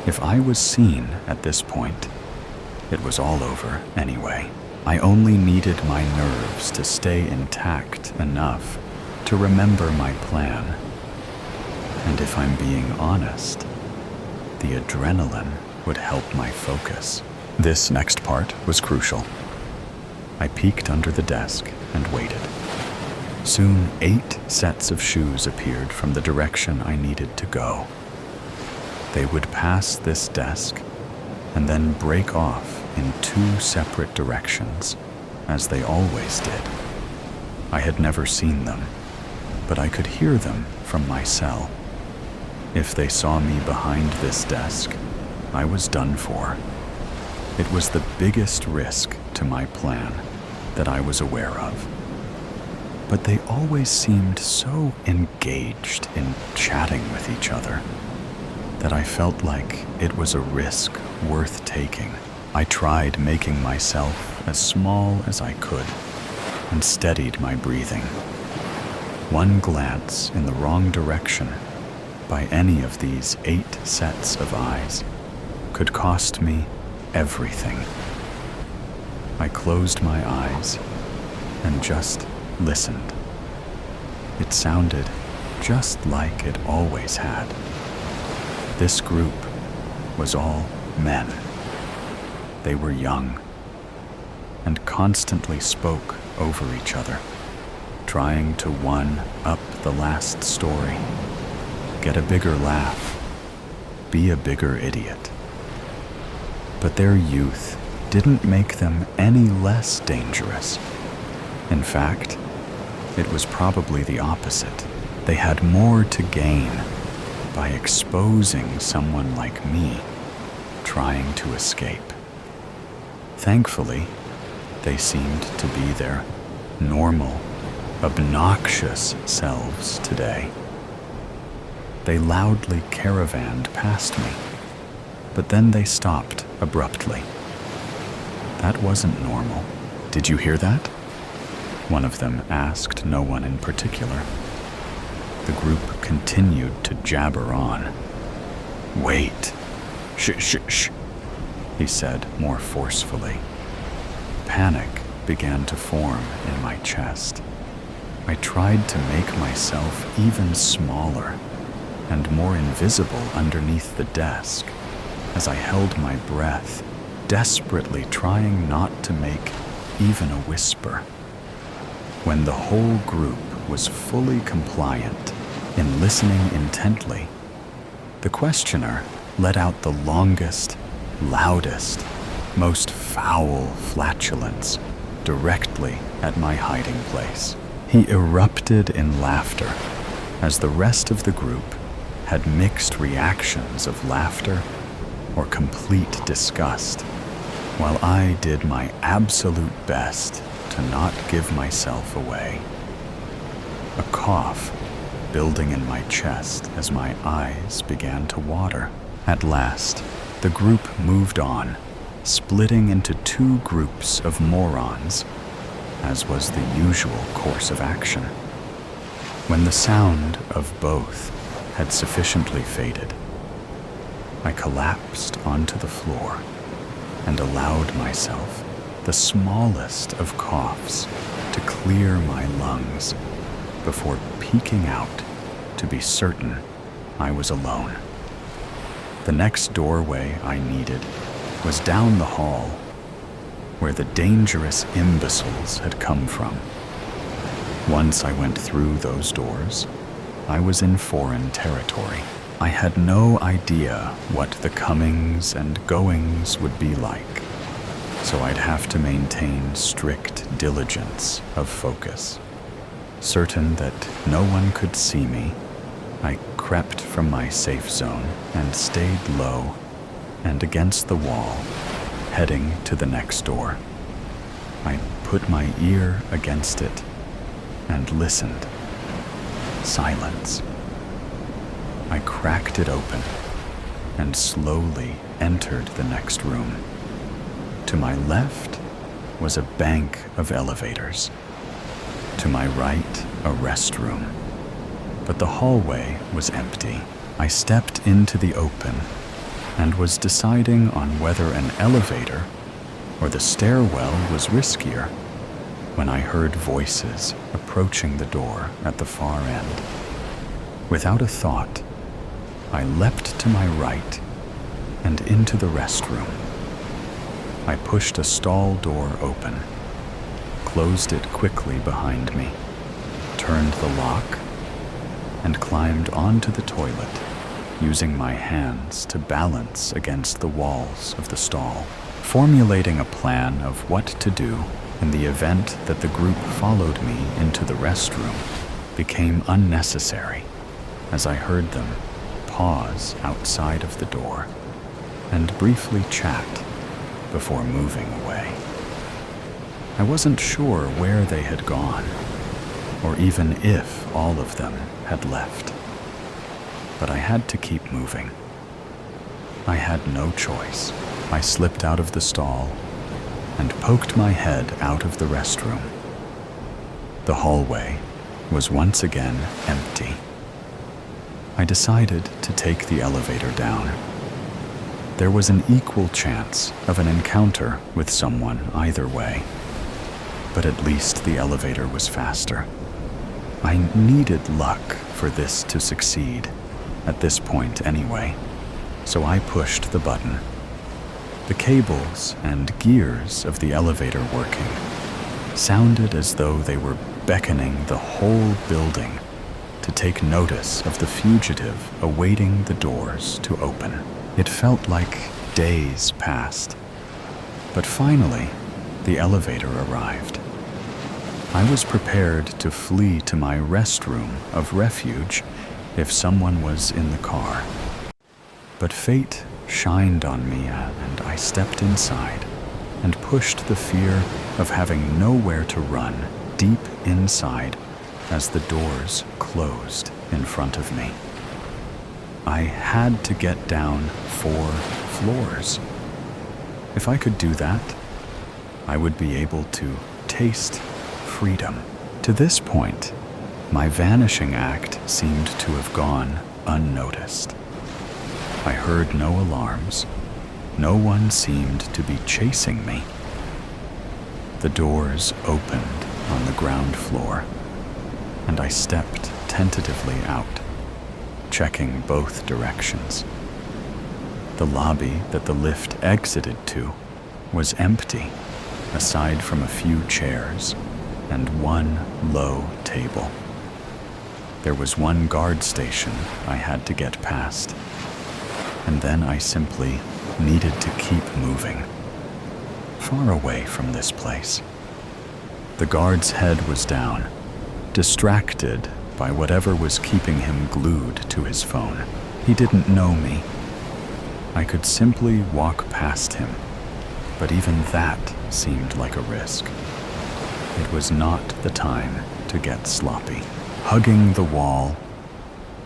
If I was seen at this point, it was all over anyway. I only needed my nerves to stay intact enough to remember my plan. And if I'm being honest, the adrenaline would help my focus. This next part was crucial. I peeked under the desk and waited. Soon 8 sets of shoes appeared from the direction I needed to go. They would pass this desk and then break off in 2 separate directions, as they always did. I had never seen them, but I could hear them from my cell. If they saw me behind this desk, I was done for. It was the biggest risk to my plan that I was aware of. But they always seemed so engaged in chatting with each other that I felt like it was a risk worth taking. I tried making myself as small as I could and steadied my breathing. One glance in the wrong direction by any of these 8 sets of eyes could cost me everything. I closed my eyes and just listened. It sounded just like it always had. This group was all men. They were young and constantly spoke over each other, trying to one-up the last story, get a bigger laugh, be a bigger idiot. But their youth didn't make them any less dangerous. In fact, it was probably the opposite. They had more to gain by exposing someone like me trying to escape. Thankfully, they seemed to be their normal, obnoxious selves today. They loudly caravanned past me, but then they stopped abruptly. That wasn't normal. Did you hear that? One of them asked no one in particular. The group continued to jabber on. Wait. Shh, he said more forcefully. Panic began to form in my chest. I tried to make myself even smaller and more invisible underneath the desk as I held my breath, desperately trying not to make even a whisper. When the whole group was fully compliant, in listening intently, the questioner let out the longest, loudest, most foul flatulence directly at my hiding place. He erupted in laughter as the rest of the group had mixed reactions of laughter or complete disgust, while I did my absolute best to not give myself away. A cough building in my chest as my eyes began to water. At last, the group moved on, splitting into two groups of morons, as was the usual course of action. When the sound of both had sufficiently faded, I collapsed onto the floor and allowed myself the smallest of coughs to clear my lungs before peeking out to be certain I was alone. The next doorway I needed was down the hall, where the dangerous imbeciles had come from. Once I went through those doors, I was in foreign territory. I had no idea what the comings and goings would be like, so I'd have to maintain strict diligence of focus. Certain that no one could see me, I crept from my safe zone and stayed low and against the wall, heading to the next door. I put my ear against it and listened. Silence. I cracked it open and slowly entered the next room. To my left was a bank of elevators. To my right, a restroom. But the hallway was empty. I stepped into the open and was deciding on whether an elevator or the stairwell was riskier when I heard voices approaching the door at the far end. Without a thought, I leapt to my right and into the restroom. I pushed a stall door open, closed it quickly behind me, turned the lock, and climbed onto the toilet, using my hands to balance against the walls of the stall, formulating a plan of what to do in the event that the group followed me into the restroom became unnecessary, as I heard them pause outside of the door and briefly chat before moving away. I wasn't sure where they had gone, or even if all of them had left, but I had to keep moving. I had no choice. I slipped out of the stall and poked my head out of the restroom. The hallway was once again empty. I decided to take the elevator down. There was an equal chance of an encounter with someone either way, but at least the elevator was faster. I needed luck for this to succeed, at this point anyway, so I pushed the button. The cables and gears of the elevator working sounded as though they were beckoning the whole building to take notice of the fugitive awaiting the doors to open. It felt like days passed, but finally, the elevator arrived. I was prepared to flee to my restroom of refuge if someone was in the car. But fate shined on me and I stepped inside and pushed the fear of having nowhere to run deep inside as the doors closed in front of me. I had to get down 4 floors. If I could do that, I would be able to taste freedom. To this point, my vanishing act seemed to have gone unnoticed. I heard no alarms. No one seemed to be chasing me. The doors opened on the ground floor, and I stepped tentatively out, checking both directions. The lobby that the lift exited to was empty, aside from a few chairs and one low table. There was one guard station I had to get past, and then I simply needed to keep moving, far away from this place. The guard's head was down, distracted by whatever was keeping him glued to his phone. He didn't know me. I could simply walk past him, but even that seemed like a risk. It was not the time to get sloppy. Hugging the wall,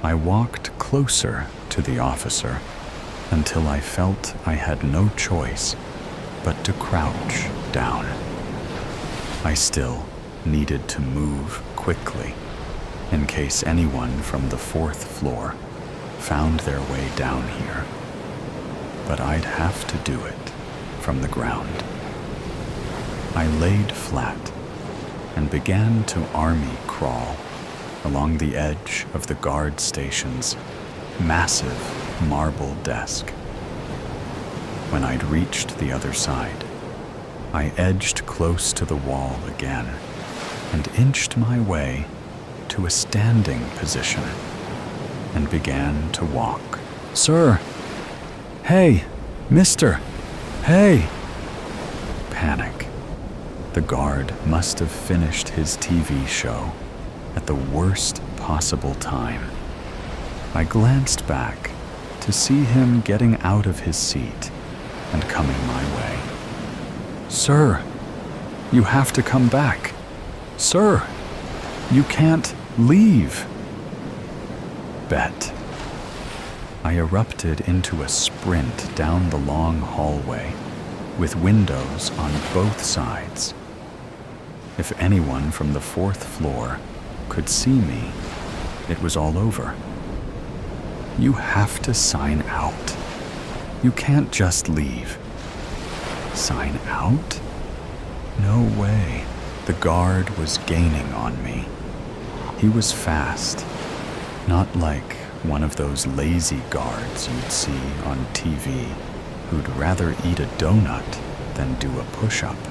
I walked closer to the officer until I felt I had no choice but to crouch down. I still needed to move quickly in case anyone from the 4th floor found their way down here. But I'd have to do it from the ground. I laid flat and began to army crawl along the edge of the guard station's massive marble desk. When I'd reached the other side, I edged close to the wall again and inched my way to a standing position and began to walk. "Sir! Hey! Mister! Hey!" Panic. The guard must have finished his TV show at the worst possible time. I glanced back to see him getting out of his seat and coming my way. "Sir, you have to come back. Sir, you can't leave." Bet. I erupted into a sprint down the long hallway with windows on both sides. If anyone from the 4th floor could see me, it was all over. You have to sign out. You can't just leave. Sign out? No way. The guard was gaining on me. He was fast, not like one of those lazy guards you'd see on TV who'd rather eat a donut than do a push-up.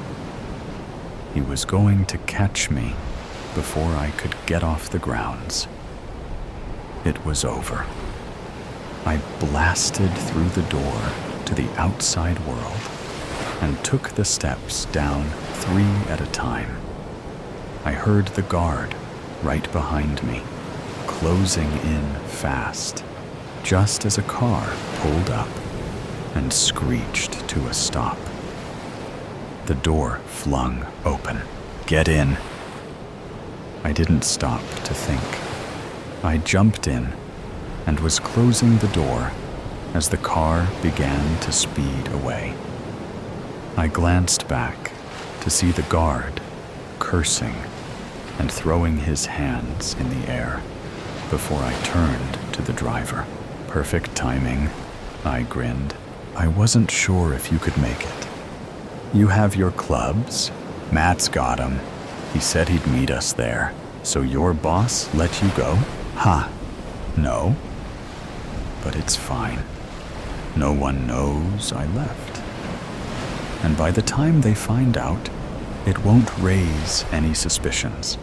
He was going to catch me before I could get off the grounds. It was over. I blasted through the door to the outside world and took the steps down 3 at a time. I heard the guard right behind me, closing in fast, just as a car pulled up and screeched to a stop. The door flung open. "Get in." I didn't stop to think. I jumped in and was closing the door as the car began to speed away. I glanced back to see the guard cursing and throwing his hands in the air before I turned to the driver. "Perfect timing," I grinned. "I wasn't sure if you could make it. You have your clubs? Matt's got 'em. He said he'd meet us there. So your boss let you go?" "Ha, no. But it's fine. No one knows I left. And by the time they find out, it won't raise any suspicions.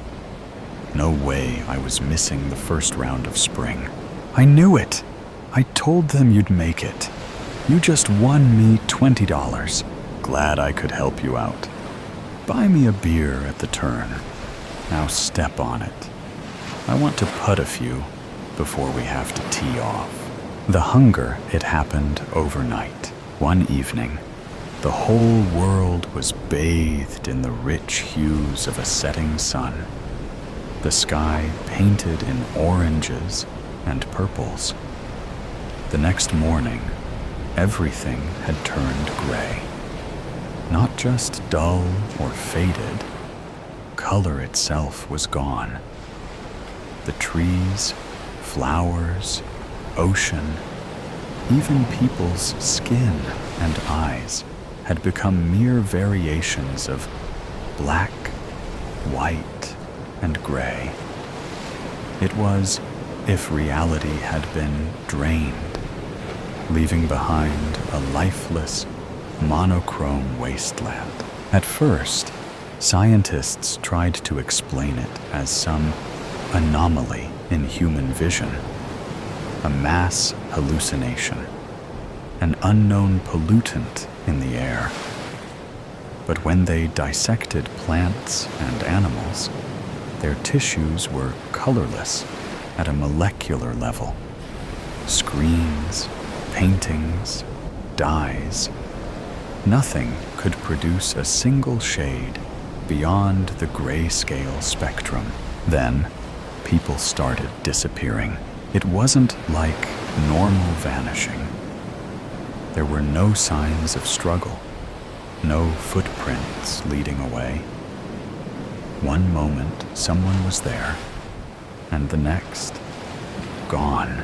No way I was missing the first round of spring. I knew it. I told them you'd make it. You just won me $20. Glad I could help you out. Buy me a beer at the turn. Now step on it. I want to putt a few before we have to tee off." The hunger, it happened overnight. One evening, the whole world was bathed in the rich hues of a setting sun. The sky painted in oranges and purples. The next morning, everything had turned gray. Not just dull or faded, color itself was gone. The trees, flowers, ocean, even people's skin and eyes had become mere variations of black, white, and gray. It was if reality had been drained, leaving behind a lifeless, monochrome wasteland. At first, scientists tried to explain it as some anomaly in human vision, a mass hallucination, an unknown pollutant in the air. But when they dissected plants and animals, their tissues were colorless at a molecular level. Screens, paintings, dyes. Nothing could produce a single shade beyond the grayscale spectrum. Then, people started disappearing. It wasn't like normal vanishing. There were no signs of struggle, no footprints leading away. One moment, someone was there, and the next, gone,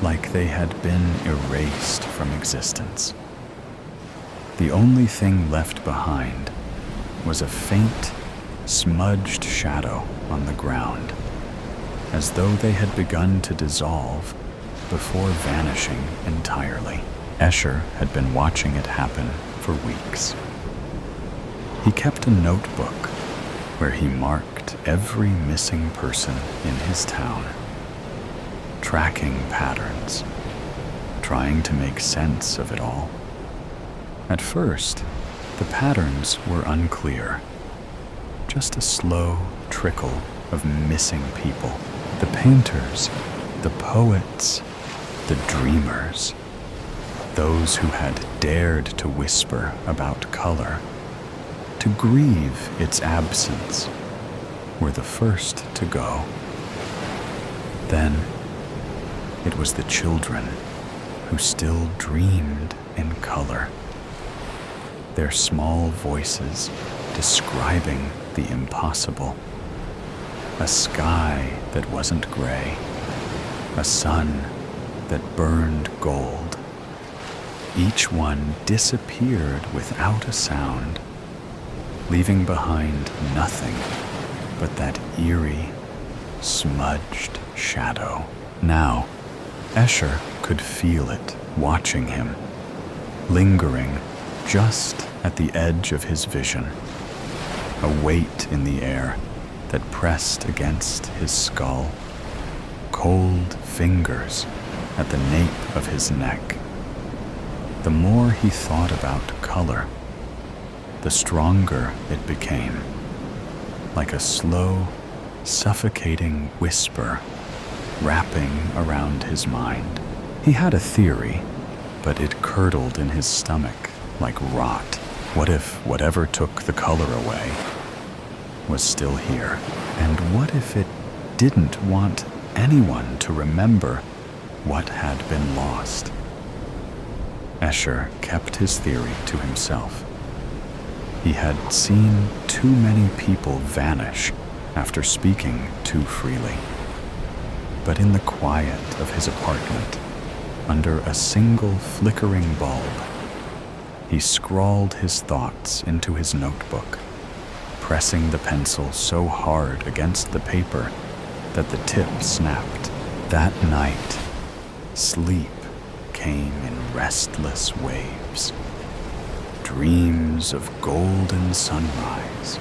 like they had been erased from existence. The only thing left behind was a faint, smudged shadow on the ground, as though they had begun to dissolve before vanishing entirely. Escher had been watching it happen for weeks. He kept a notebook where he marked every missing person in his town, tracking patterns, trying to make sense of it all. At first, the patterns were unclear, just a slow trickle of missing people. The painters, the poets, the dreamers, those who had dared to whisper about color, to grieve its absence, were the first to go. Then, it was the children who still dreamed in color, their small voices describing the impossible. A sky that wasn't gray, a sun that burned gold. Each one disappeared without a sound, leaving behind nothing but that eerie, smudged shadow. Now, Escher could feel it watching him, lingering just at the edge of his vision, a weight in the air that pressed against his skull, cold fingers at the nape of his neck. The more he thought about color, the stronger it became, like a slow, suffocating whisper wrapping around his mind. He had a theory, but it curdled in his stomach like rot. What if whatever took the color away was still here? And what if it didn't want anyone to remember what had been lost? Escher kept his theory to himself. He had seen too many people vanish after speaking too freely. But in the quiet of his apartment, under a single flickering bulb, he scrawled his thoughts into his notebook, pressing the pencil so hard against the paper that the tip snapped. That night, sleep came in restless waves. Dreams of golden sunrise,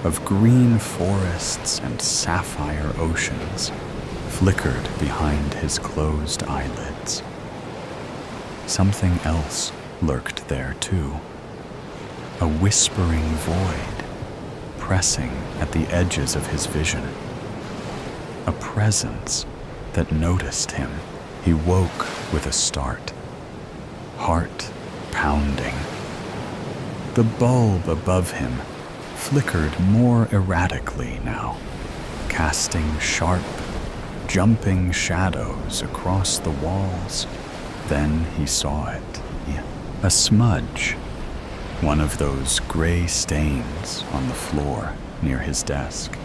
of green forests and sapphire oceans flickered behind his closed eyelids. Something else lurked there too, a whispering void pressing at the edges of his vision, a presence that noticed him. He woke with a start, heart pounding. The bulb above him flickered more erratically now, casting sharp, jumping shadows across the walls. Then he saw it. A smudge, one of those gray stains on the floor near his desk.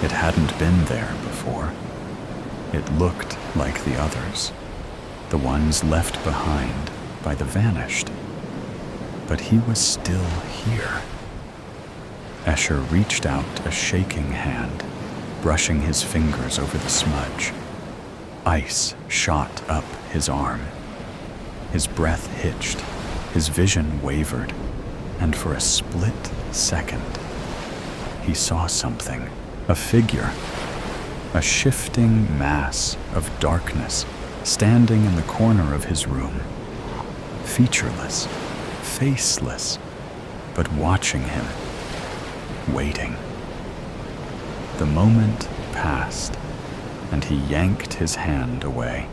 It hadn't been there before. It looked like the others, the ones left behind by the vanished. But he was still here. Escher reached out a shaking hand, brushing his fingers over the smudge. Ice shot up his arm. His breath hitched, his vision wavered, and for a split second, he saw something, a figure, a shifting mass of darkness standing in the corner of his room, featureless, faceless, but watching him, waiting. The moment passed, and he yanked his hand away.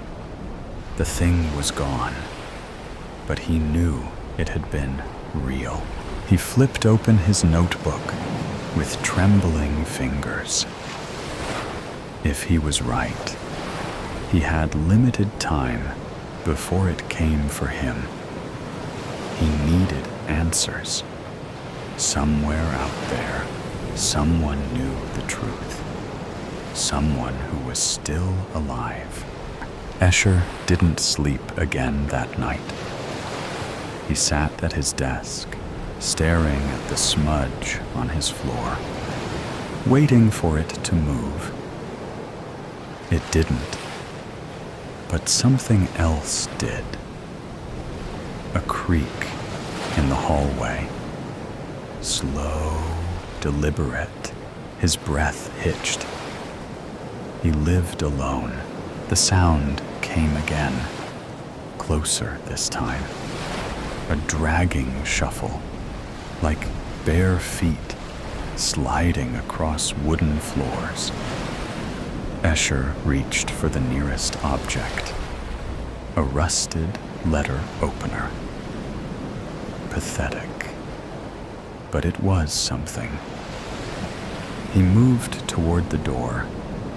The thing was gone, but he knew it had been real. He flipped open his notebook with trembling fingers. If he was right, he had limited time before it came for him. He needed answers. Somewhere out there, someone knew the truth. Someone who was still alive. Escher didn't sleep again that night. He sat at his desk, staring at the smudge on his floor, waiting for it to move. It didn't, but something else did. A creak in the hallway. Slow, deliberate, his breath hitched. He lived alone. The sound came again, closer this time. A dragging shuffle, like bare feet sliding across wooden floors. Escher reached for the nearest object, a rusted letter opener. Pathetic, but it was something. He moved toward the door,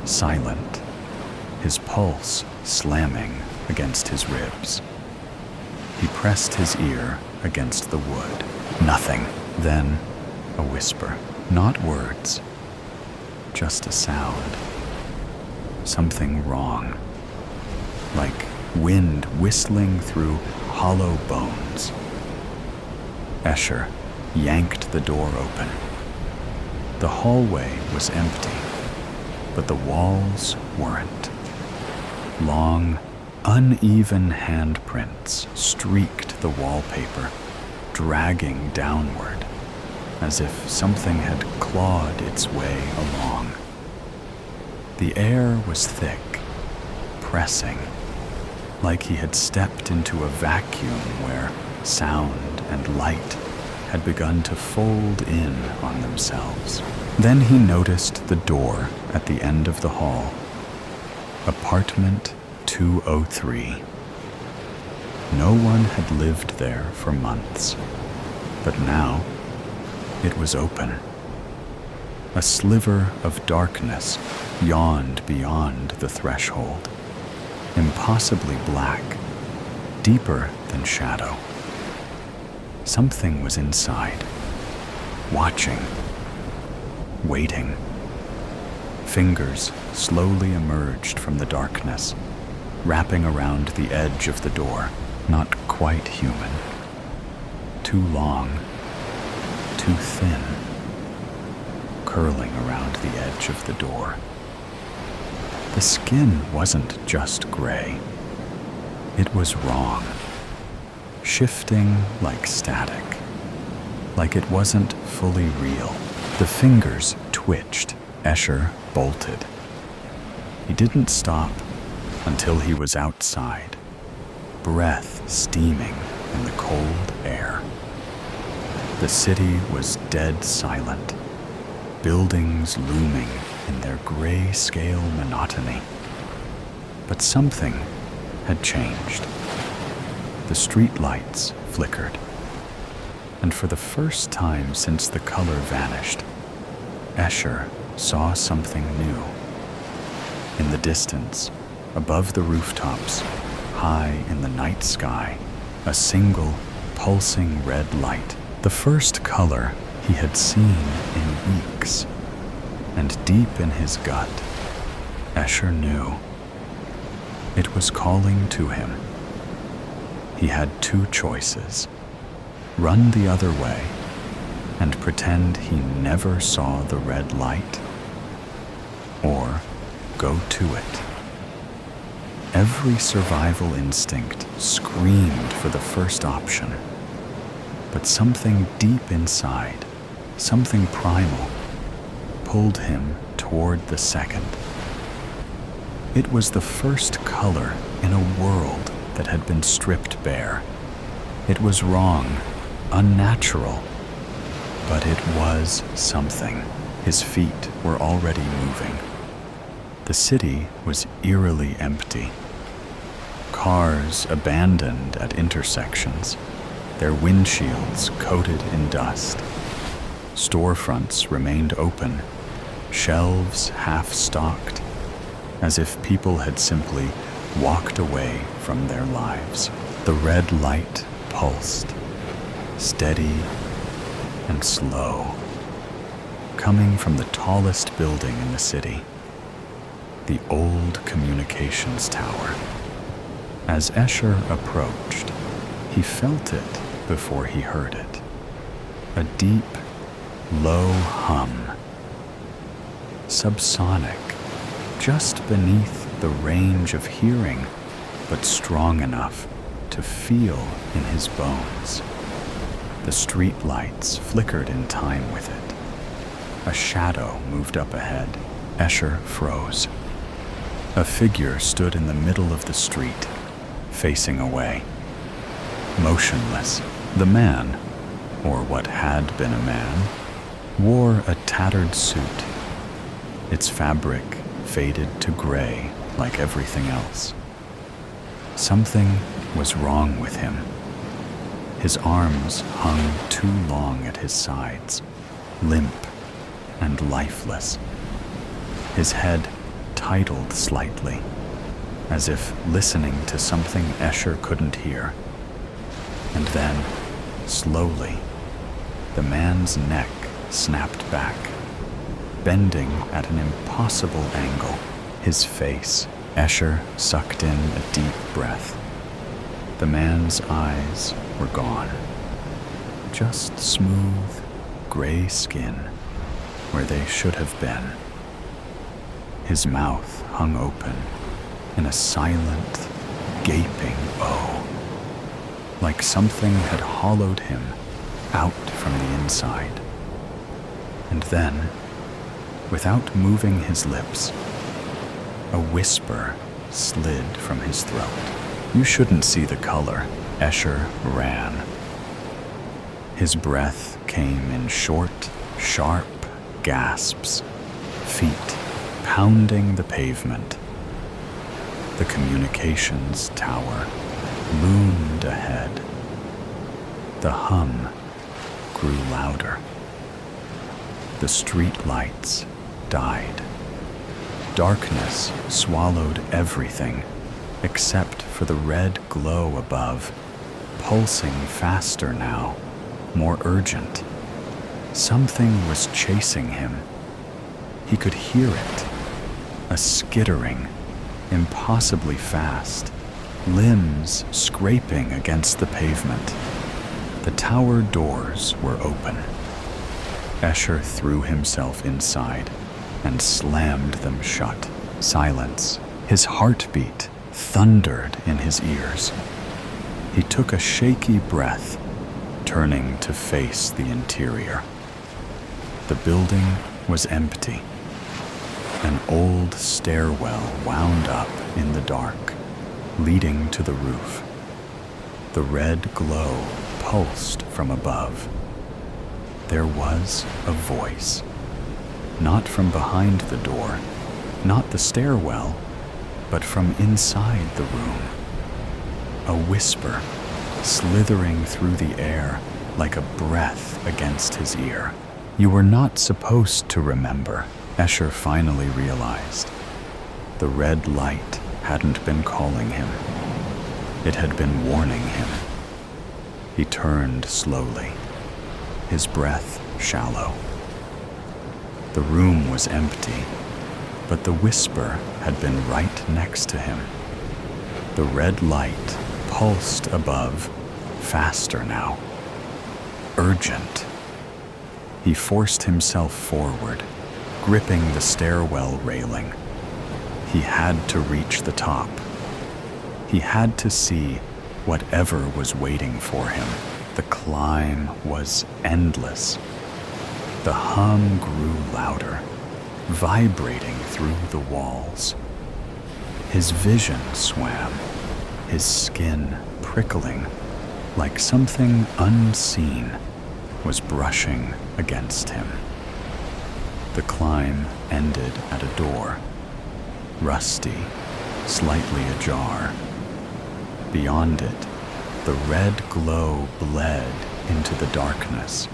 silent, his pulse slamming against his ribs. He pressed his ear against the wood. Nothing. Then a whisper. Not words, just a sound. Something wrong. Like wind whistling through hollow bones. Escher yanked the door open. The hallway was empty, but the walls weren't. Long, uneven handprints streaked the wallpaper, dragging downward, as if something had clawed its way along. The air was thick, pressing, like he had stepped into a vacuum where sound and light had begun to fold in on themselves. Then he noticed the door at the end of the hall. Apartment 203. No one had lived there for months, but now it was open. A sliver of darkness yawned beyond the threshold, impossibly black, deeper than shadow. Something was inside, watching, waiting. Fingers slowly emerged from the darkness, wrapping around the edge of the door, not quite human. Too long, too thin, curling around the edge of the door. The skin wasn't just gray. It was wrong, shifting like static, like it wasn't fully real. The fingers twitched. Escher bolted. He didn't stop until he was outside, breath steaming in the cold air. The city was dead silent, buildings looming in their gray-scale monotony. But something had changed. The streetlights flickered, and for the first time since the color vanished, Escher saw something new. In the distance, above the rooftops, high in the night sky, a single, pulsing red light, the first color he had seen in weeks. And deep in his gut, Escher knew. It was calling to him. He had two choices: run the other way and pretend he never saw the red light, or go to it. Every survival instinct screamed for the first option, but something deep inside, something primal, pulled him toward the second. It was the first color in a world that had been stripped bare. It was wrong, unnatural, but it was something. His feet were already moving. The city was eerily empty. Cars abandoned at intersections, their windshields coated in dust. Storefronts remained open, shelves half-stocked, as if people had simply walked away from their lives. The red light pulsed, steady and slow, coming from the tallest building in the city, the old communications tower. As Escher approached, he felt it before he heard it. A deep, low hum, subsonic, just beneath the range of hearing, but strong enough to feel in his bones. The street lights flickered in time with it. A shadow moved up ahead. Escher froze. A figure stood in the middle of the street, facing away. Motionless, the man, or what had been a man, wore a tattered suit. Its fabric faded to gray like everything else. Something was wrong with him. His arms hung too long at his sides, limp and lifeless. His head titled slightly, as if listening to something Escher couldn't hear. And then, slowly, the man's neck snapped back, bending at an impossible angle. His face. Escher sucked in a deep breath. The man's eyes were gone. Just smooth, gray skin where they should have been. His mouth hung open in a silent, gaping O, like something had hollowed him out from the inside. And then, without moving his lips, a whisper slid from his throat. "You shouldn't see the color." Escher ran. His breath came in short, sharp gasps, feet pounding the pavement. The communications tower loomed ahead. The hum grew louder. The street lights died. Darkness swallowed everything except for the red glow above, pulsing faster now, more urgent. Something was chasing him. He could hear it, a skittering, impossibly fast, limbs scraping against the pavement. The tower doors were open. Escher threw himself inside and slammed them shut. Silence. His heartbeat thundered in his ears. He took a shaky breath, turning to face the interior. The building was empty. An old stairwell wound up in the dark, leading to the roof. The red glow pulsed from above. There was a voice. Not from behind the door, not the stairwell, but from inside the room. A whisper, slithering through the air like a breath against his ear. You were not supposed to remember, Escher finally realized. The red light hadn't been calling him. It had been warning him. He turned slowly, his breath shallow. The room was empty, but the whisper had been right next to him. The red light pulsed above, faster now. Urgent. He forced himself forward, gripping the stairwell railing. He had to reach the top. He had to see whatever was waiting for him. The climb was endless. The hum grew louder, vibrating through the walls. His vision swam, his skin prickling like something unseen was brushing against him. The climb ended at a door, rusty, slightly ajar. Beyond it, the red glow bled into the darkness.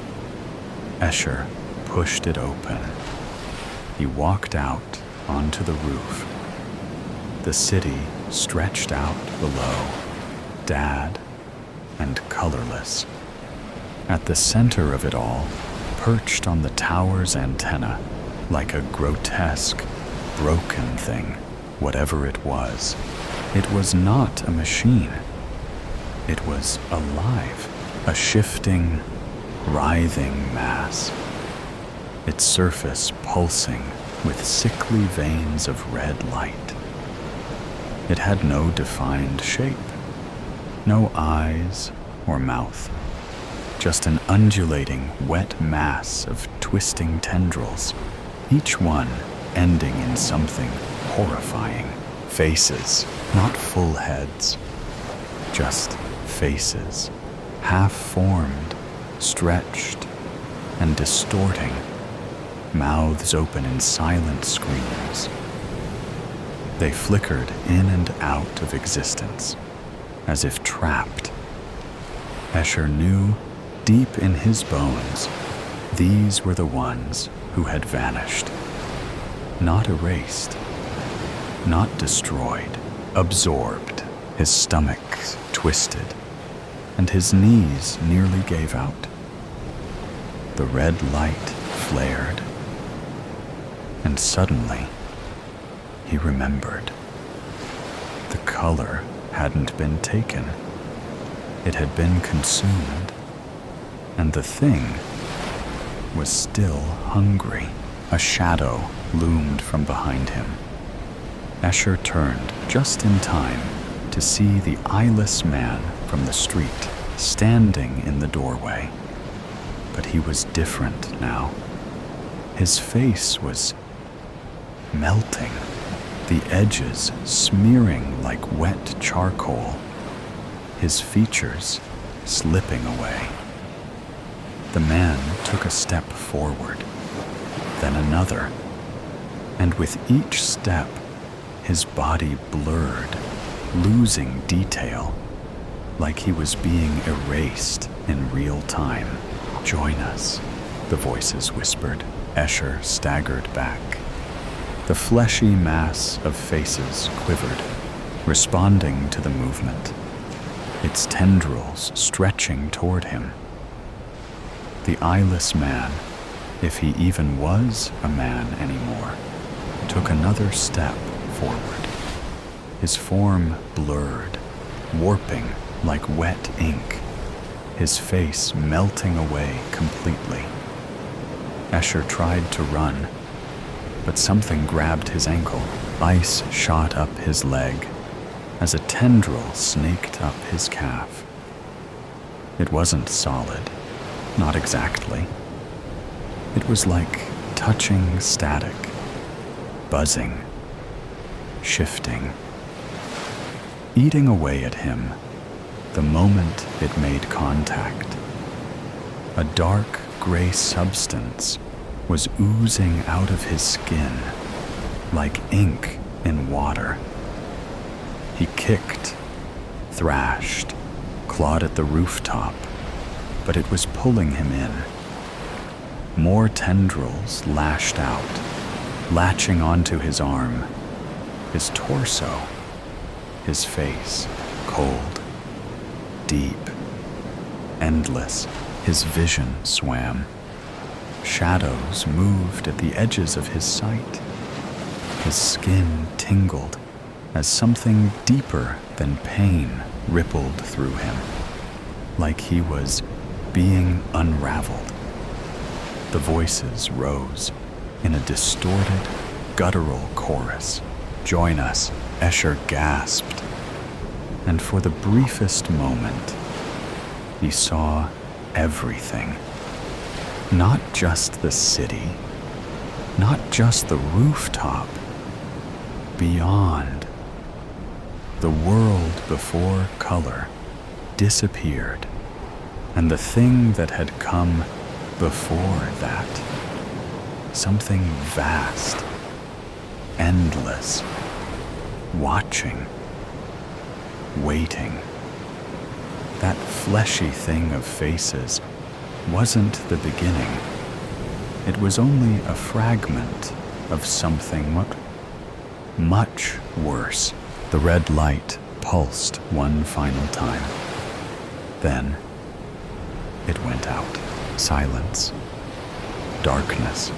Escher pushed it open. He walked out onto the roof. The city stretched out below, dad and colorless. At the center of it all, perched on the tower's antenna, like a grotesque, broken thing, whatever it was not a machine. It was alive, a shifting, writhing mass. Its surface pulsing with sickly veins of red light. It had no defined shape, no eyes or mouth, just an undulating, wet mass of twisting tendrils, each one ending in something horrifying. Faces, not full heads, just faces, half-formed, stretched, and distorting, mouths open in silent screams. They flickered in and out of existence, as if trapped. Escher knew, deep in his bones, these were the ones who had vanished. Not erased, not destroyed, absorbed. His stomach twisted, and his knees nearly gave out. The red light flared, and suddenly he remembered. The color hadn't been taken. It had been consumed, and the thing was still hungry. A shadow loomed from behind him. Escher turned just in time to see the eyeless man from the street standing in the doorway. But he was different now. His face was melting, the edges smearing like wet charcoal, his features slipping away. The man took a step forward, then another, and with each step, his body blurred, losing detail, like he was being erased in real time. "Join us," the voices whispered. Escher staggered back. The fleshy mass of faces quivered, responding to the movement, its tendrils stretching toward him. The eyeless man, if he even was a man anymore, took another step forward. His form blurred, warping like wet ink, his face melting away completely. Escher tried to run, but something grabbed his ankle. Ice shot up his leg as a tendril snaked up his calf. It wasn't solid, not exactly. It was like touching static, buzzing, shifting, eating away at him the moment it made contact. A dark gray substance was oozing out of his skin like ink in water. He kicked, thrashed, clawed at the rooftop, but it was pulling him in. More tendrils lashed out, latching onto his arm, his torso, his face, cold, deep, endless. His vision swam. Shadows moved at the edges of his sight. His skin tingled as something deeper than pain rippled through him, like he was being unraveled. The voices rose in a distorted, guttural chorus. "Join us," Escher gasped. And for the briefest moment, he saw everything. Not just the city, not just the rooftop. Beyond, The world before color disappeared, and the thing that had come before that, something vast, endless, watching, waiting. That fleshy thing of faces wasn't the beginning. It was only a fragment of something much worse. The red light pulsed one final time. Then it went out. Silence. Darkness.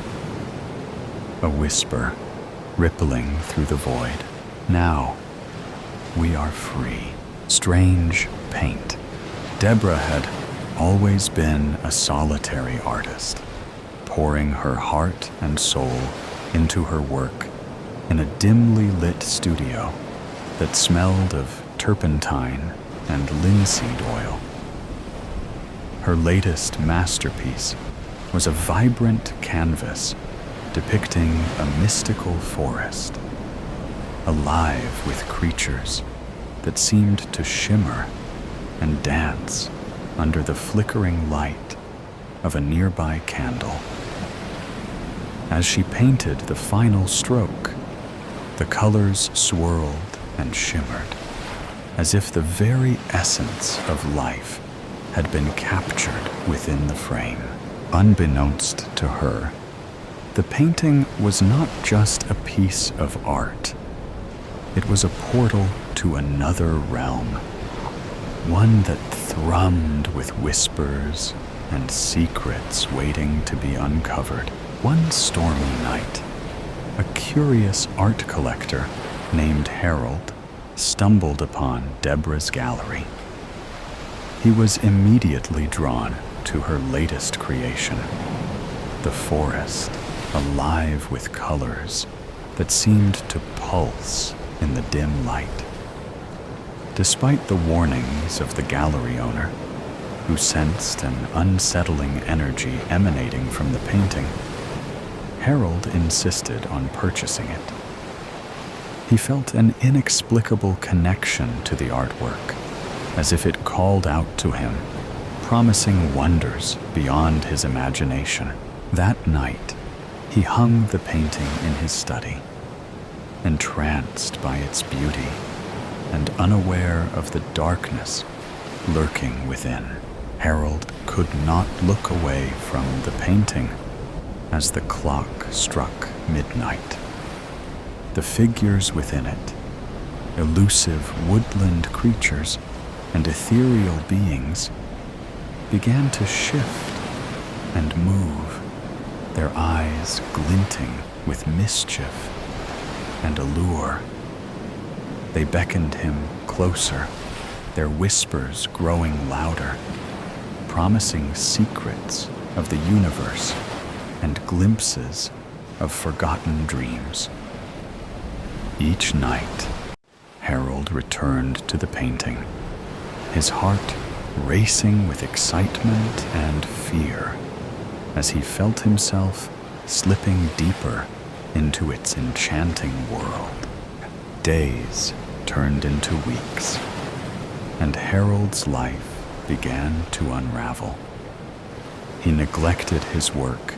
A whisper rippling through the void. Now we are free. Strange paint. Deborah had always been a solitary artist, pouring her heart and soul into her work in a dimly lit studio that smelled of turpentine and linseed oil. Her latest masterpiece was a vibrant canvas depicting a mystical forest, alive with creatures that seemed to shimmer and dance under the flickering light of a nearby candle. As she painted the final stroke, the colors swirled and shimmered, as if the very essence of life had been captured within the frame. Unbeknownst to her, the painting was not just a piece of art. It was a portal to another realm, one that thrummed with whispers and secrets waiting to be uncovered. One stormy night, a curious art collector named Harold stumbled upon Deborah's gallery. He was immediately drawn to her latest creation, the forest, alive with colors that seemed to pulse in the dim light. Despite the warnings of the gallery owner, who sensed an unsettling energy emanating from the painting, Harold insisted on purchasing it. He felt an inexplicable connection to the artwork, as if it called out to him, promising wonders beyond his imagination. That night, he hung the painting in his study, entranced by its beauty and unaware of the darkness lurking within. Harold could not look away from the painting as the clock struck midnight. The figures within it, elusive woodland creatures and ethereal beings, began to shift and move, their eyes glinting with mischief and allure. They beckoned him closer, their whispers growing louder, promising secrets of the universe and glimpses of forgotten dreams. Each night, Harold returned to the painting, his heart racing with excitement and fear as he felt himself slipping deeper into its enchanting world. Days turned into weeks, and Harold's life began to unravel. He neglected his work,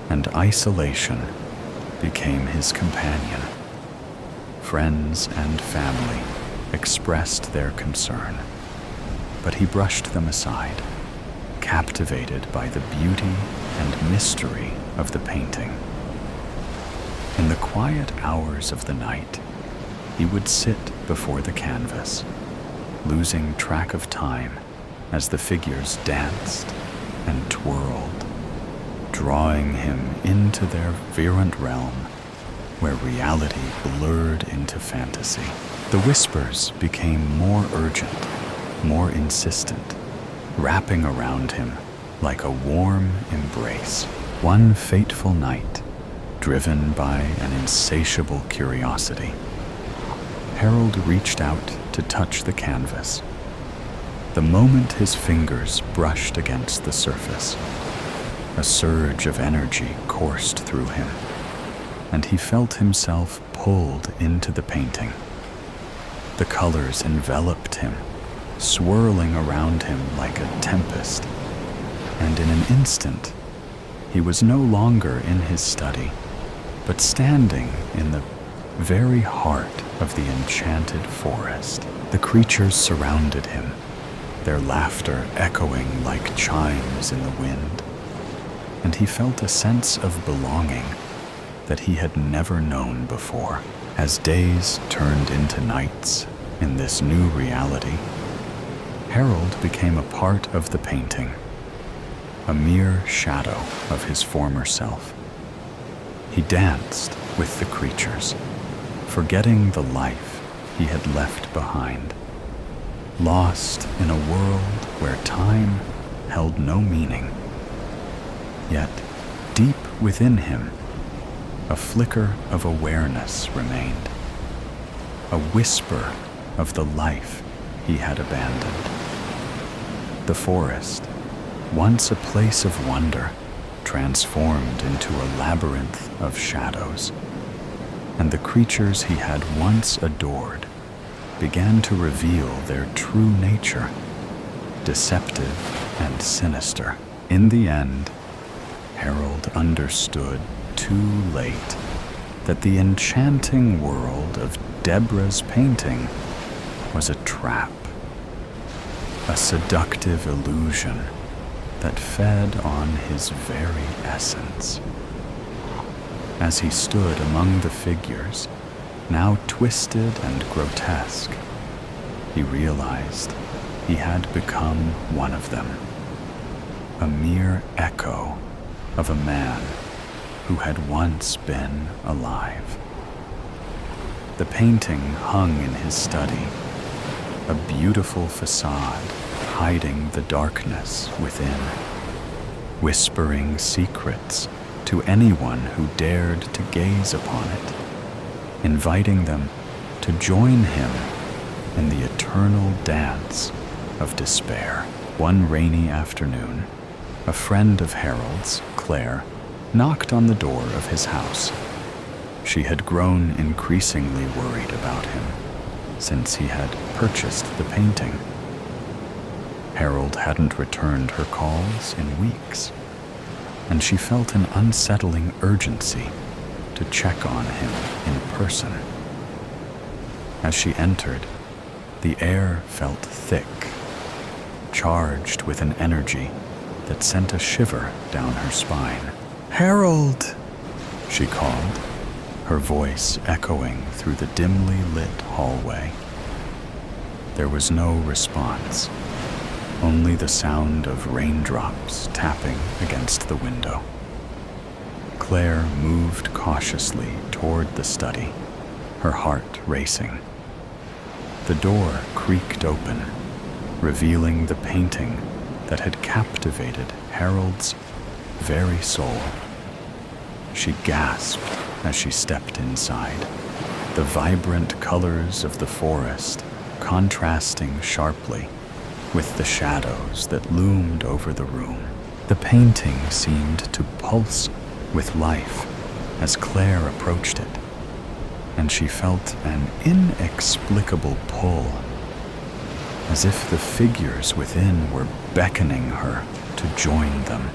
and isolation became his companion. Friends and family expressed their concern, but he brushed them aside, captivated by the beauty and mystery of the painting. In the quiet hours of the night, he would sit before the canvas, losing track of time as the figures danced and twirled, drawing him into their virant realm where reality blurred into fantasy. The whispers became more urgent, more insistent, wrapping around him like a warm embrace. One fateful night, driven by an insatiable curiosity, Harold reached out to touch the canvas. The moment his fingers brushed against the surface, a surge of energy coursed through him, and he felt himself pulled into the painting. The colors enveloped him, swirling around him like a tempest. And in an instant, he was no longer in his study, but standing in the very heart of the enchanted forest. The creatures surrounded him, their laughter echoing like chimes in the wind, and he felt a sense of belonging that he had never known before. As days turned into nights in this new reality, Harold became a part of the painting, a mere shadow of his former self. He danced with the creatures, forgetting the life he had left behind, lost in a world where time held no meaning. Yet, deep within him, a flicker of awareness remained, a whisper of the life he had abandoned. The forest, once a place of wonder, transformed into a labyrinth of shadows, and the creatures he had once adored began to reveal their true nature, deceptive and sinister. In the end, Harold understood too late that the enchanting world of Deborah's painting was a trap, a seductive illusion that fed on his very essence. As he stood among the figures, now twisted and grotesque, he realized he had become one of them, a mere echo of a man who had once been alive. The painting hung in his study, a beautiful facade hiding the darkness within, whispering secrets to anyone who dared to gaze upon it, inviting them to join him in the eternal dance of despair. One rainy afternoon, a friend of Harold's, Claire, knocked on the door of his house. She had grown increasingly worried about him since he had purchased the painting. Harold hadn't returned her calls in weeks, and she felt an unsettling urgency to check on him in person. As she entered, the air felt thick, charged with an energy that sent a shiver down her spine. "Harold!" she called, her voice echoing through the dimly lit hallway. There was no response, only the sound of raindrops tapping against the window. Claire moved cautiously toward the study, her heart racing. The door creaked open, revealing the painting that had captivated Harold's very soul. She gasped as she stepped inside, the vibrant colors of the forest contrasting sharply with the shadows that loomed over the room. The painting seemed to pulse with life as Claire approached it, and she felt an inexplicable pull, as if the figures within were beckoning her to join them.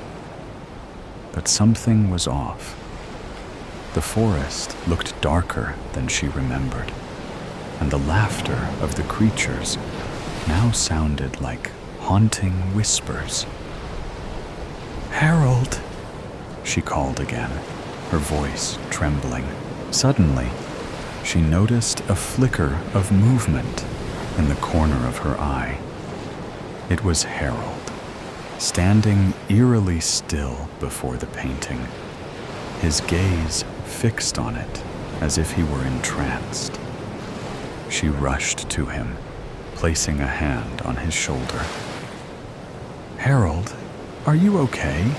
But something was off. The forest looked darker than she remembered, and the laughter of the creatures now sounded like haunting whispers. "Harold!" she called again, her voice trembling. Suddenly, she noticed a flicker of movement in the corner of her eye. It was Harold, standing eerily still before the painting, his gaze fixed on it as if he were entranced. She rushed to him, placing a hand on his shoulder. "Harold, are you okay?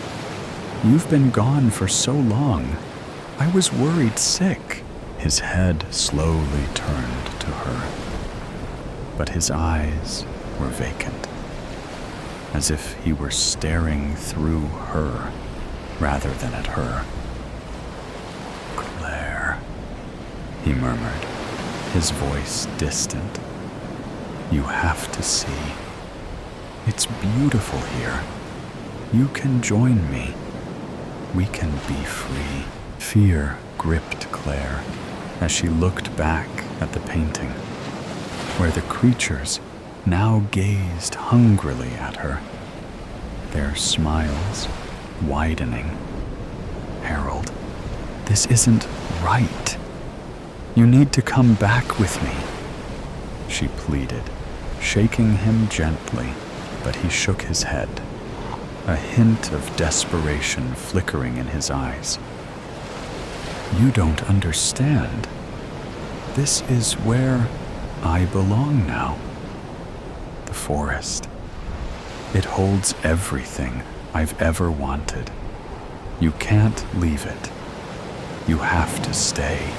You've been gone for so long. I was worried sick." His head slowly turned to her, but his eyes were vacant, as if he were staring through her rather than at her. "Claire," he murmured, his voice distant You have to see. It's beautiful here. You can join me. We can be free. Fear gripped Claire as she looked back at the painting, where the creatures now gazed hungrily at her, their smiles widening. Harold, this isn't right. You need to come back with me, she pleaded, shaking him gently, but he shook his head, a hint of desperation flickering in his eyes. You don't understand. This is where I belong now. The forest. It holds everything I've ever wanted. You can't leave it. You have to stay.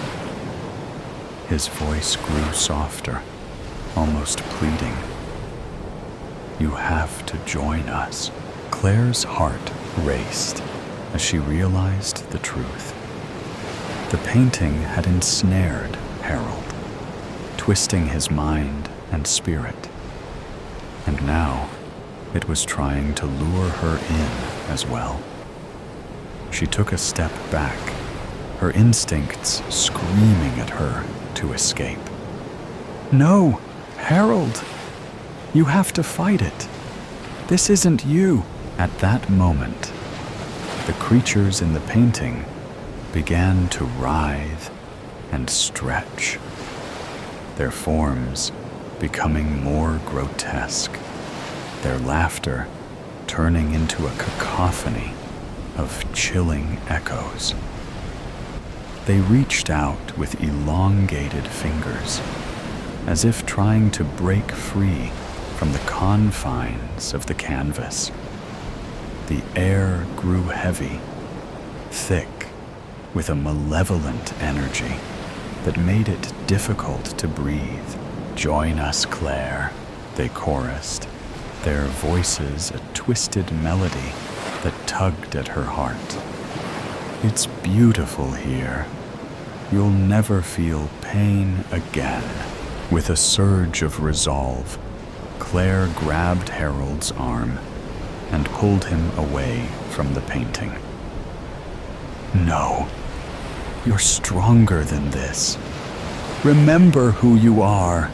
His voice grew softer, almost pleading. You have to join us. Claire's heart raced as she realized the truth. The painting had ensnared Harold, twisting his mind and spirit. And now it was trying to lure her in as well. She took a step back, her instincts screaming at her to escape. No, Harold! You have to fight it. This isn't you. At that moment, the creatures in the painting began to writhe and stretch, their forms becoming more grotesque, their laughter turning into a cacophony of chilling echoes. They reached out with elongated fingers, as if trying to break free from the confines of the canvas. The air grew heavy, thick, with a malevolent energy that made it difficult to breathe. Join us, Claire, they chorused, their voices a twisted melody that tugged at her heart. It's beautiful here. You'll never feel pain again. With a surge of resolve, Claire grabbed Harold's arm and pulled him away from the painting. No, you're stronger than this. Remember who you are,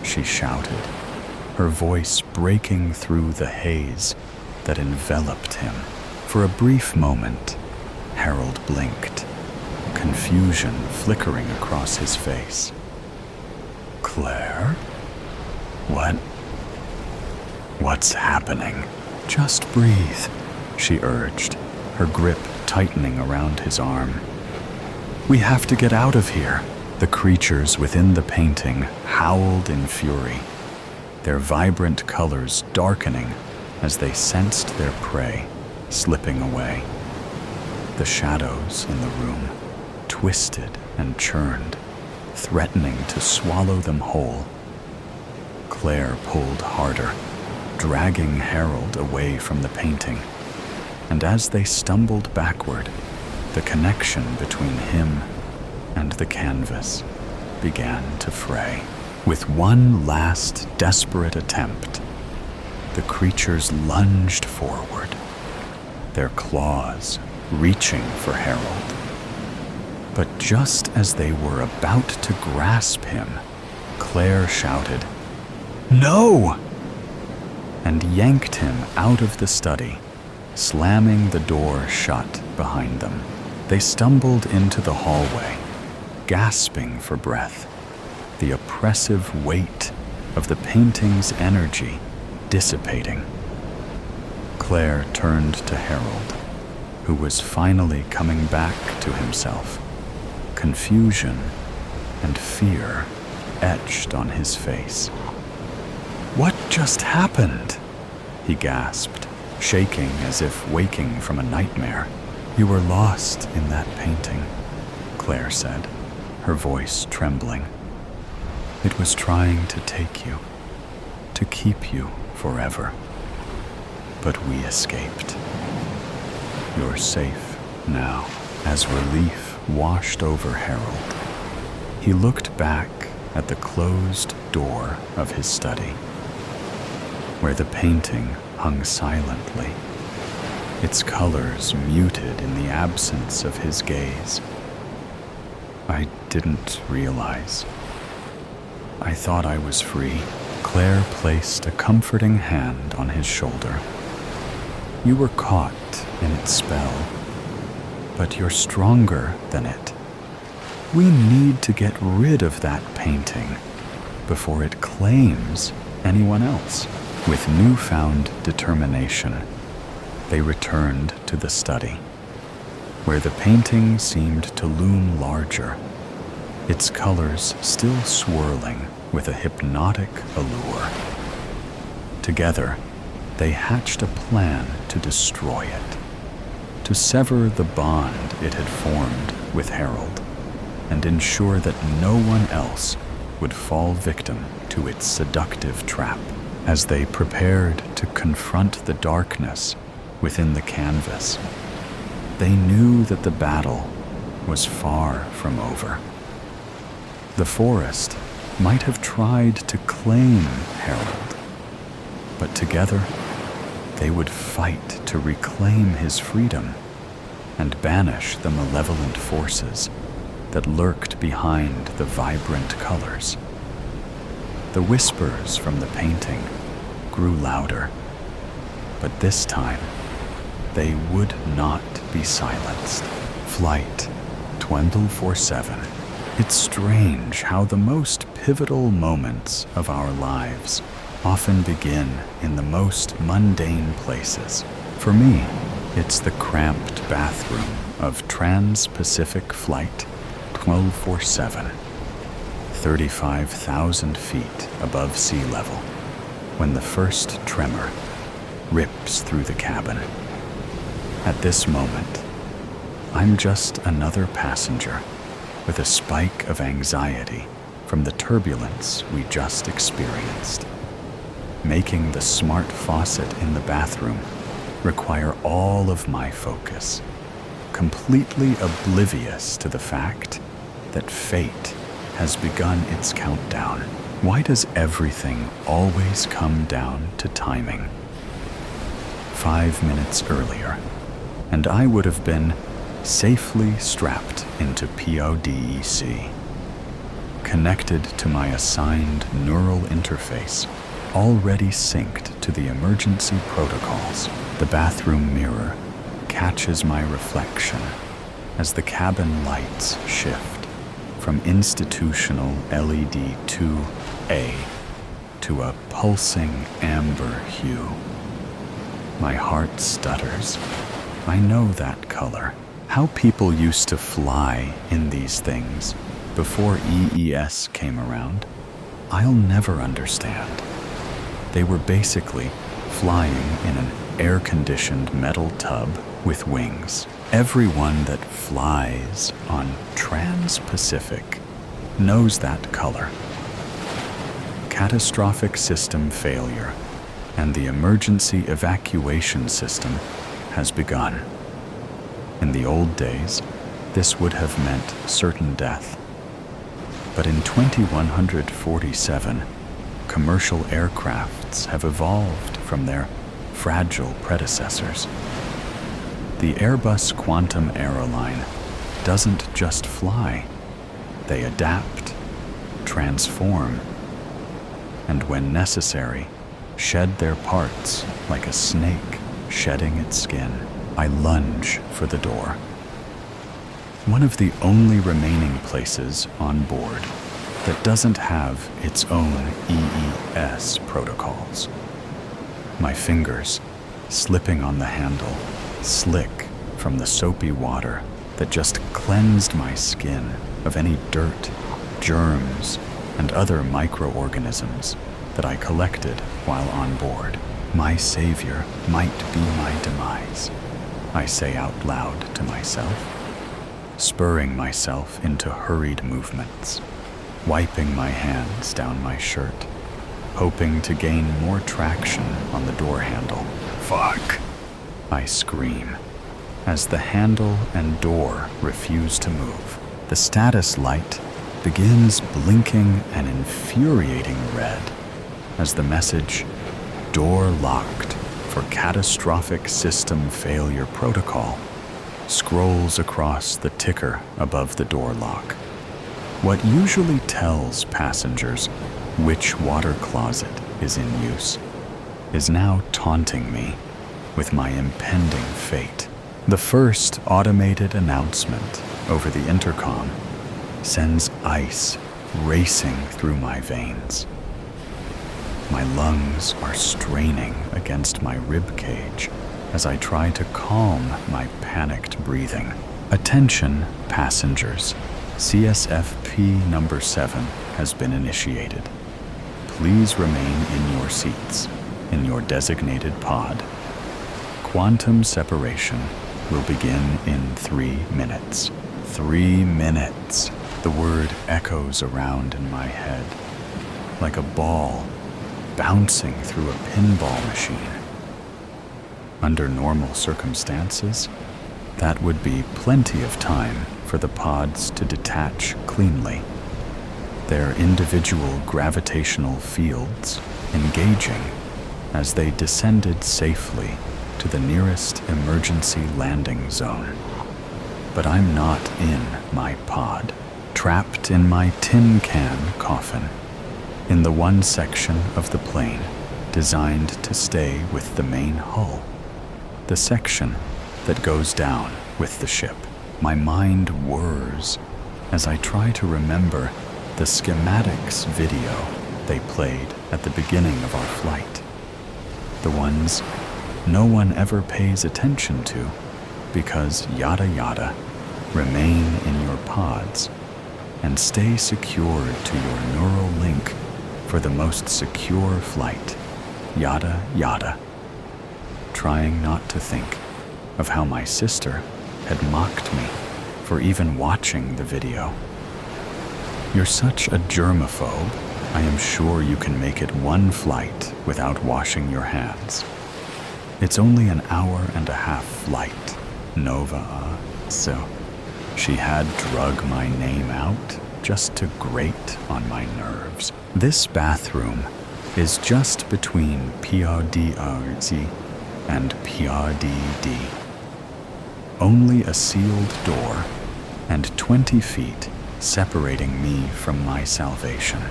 she shouted, her voice breaking through the haze that enveloped him. For a brief moment, Harold blinked, confusion flickering across his face. Claire? What's happening? Just breathe, she urged, her grip tightening around his arm. We have to get out of here. The creatures within the painting howled in fury, their vibrant colors darkening as they sensed their prey slipping away. The shadows in the room twisted and churned, threatening to swallow them whole. Claire pulled harder, dragging Harold away from the painting, and as they stumbled backward, the connection between him and the canvas began to fray. With one last desperate attempt, the creatures lunged forward, their claws reaching for Harold. But just as they were about to grasp him, Claire shouted, "No!" and yanked him out of the study, slamming the door shut behind them. They stumbled into the hallway, gasping for breath, the oppressive weight of the painting's energy dissipating. Claire turned to Harold, who was finally coming back to himself. Confusion and fear etched on his face. "What just happened?" he gasped, shaking as if waking from a nightmare. "You were lost in that painting," Claire said, her voice trembling. "It was trying to take you, to keep you forever. But we escaped. You're safe now." As relief washed over Harold, he looked back at the closed door of his study, where the painting hung silently, its colors muted in the absence of his gaze. I didn't realize. I thought I was free. Claire placed a comforting hand on his shoulder. You were caught in its spell, but you're stronger than it. We need to get rid of that painting before it claims anyone else. With newfound determination, they returned to the study, where the painting seemed to loom larger, its colors still swirling with a hypnotic allure. Together, they hatched a plan to destroy it, to sever the bond it had formed with Harold, and ensure that no one else would fall victim to its seductive trap. As they prepared to confront the darkness within the canvas, they knew that the battle was far from over. The forest might have tried to claim Harold, but together they would fight to reclaim his freedom and banish the malevolent forces that lurked behind the vibrant colors. The whispers from the painting grew louder, but this time they would not be silenced. Flight 24/7. It's strange how the most pivotal moments of our lives often begin in the most mundane places. For me, it's the cramped bathroom of Trans-Pacific Flight 1247, 35,000 feet above sea level, when the first tremor rips through the cabin. At this moment, I'm just another passenger with a spike of anxiety from the turbulence we just experienced, making the smart faucet in the bathroom require all of my focus, completely oblivious to the fact that fate has begun its countdown. Why does everything always come down to timing? 5 minutes earlier, and I would have been safely strapped into PODEC, connected to my assigned neural interface, already synced to the emergency protocols. The bathroom mirror catches my reflection as the cabin lights shift from institutional LED 2A to a pulsing amber hue. My heart stutters. I know that color. How people used to fly in these things before EES came around, I'll never understand. They were basically flying in an air-conditioned metal tub with wings. Everyone that flies on Trans-Pacific knows that color. Catastrophic system failure and the emergency evacuation system has begun. In the old days, this would have meant certain death. But in 2147, commercial aircrafts have evolved from their fragile predecessors. The Airbus Quantum Aeroline doesn't just fly. They adapt, transform, and when necessary, shed their parts like a snake shedding its skin. I lunge for the door. One of the only remaining places on board that doesn't have its own EES protocols. My fingers slipping on the handle, slick from the soapy water that just cleansed my skin of any dirt, germs, and other microorganisms that I collected while on board. My savior might be my demise, I say out loud to myself, spurring myself into hurried movements, wiping my hands down my shirt, hoping to gain more traction on the door handle. Fuck! I scream, as the handle and door refuse to move. The status light begins blinking an infuriating red as the message, "Door locked for catastrophic system failure protocol," scrolls across the ticker above the door lock. What usually tells passengers which water closet is in use is now taunting me with my impending fate. The first automated announcement over the intercom sends ice racing through my veins. My lungs are straining against my rib cage as I try to calm my panicked breathing. Attention, passengers. CSFP number 7 has been initiated. Please remain in your seats, in your designated pod. Quantum separation will begin in 3 minutes. 3 minutes. The word echoes around in my head, like a ball bouncing through a pinball machine. Under normal circumstances, that would be plenty of time for the pods to detach cleanly, their individual gravitational fields engaging as they descended safely to the nearest emergency landing zone. But I'm not in my pod, trapped in my tin can coffin, in the one section of the plane designed to stay with the main hull, the section that goes down with the ship. My mind whirs as I try to remember the schematics video they played at the beginning of our flight, the ones no one ever pays attention to because yada yada, remain in your pods and stay secured to your neural link for the most secure flight, yada yada. Trying not to think of how my sister had mocked me for even watching the video. "You're such a germaphobe. I am sure you can make it one flight without washing your hands. It's only an hour-and-a-half flight, Nova." So she had drug my name out just to grate on my nerves. This bathroom is just between PRDRZ and PRDD. Only a sealed door and 20 feet separating me from my salvation.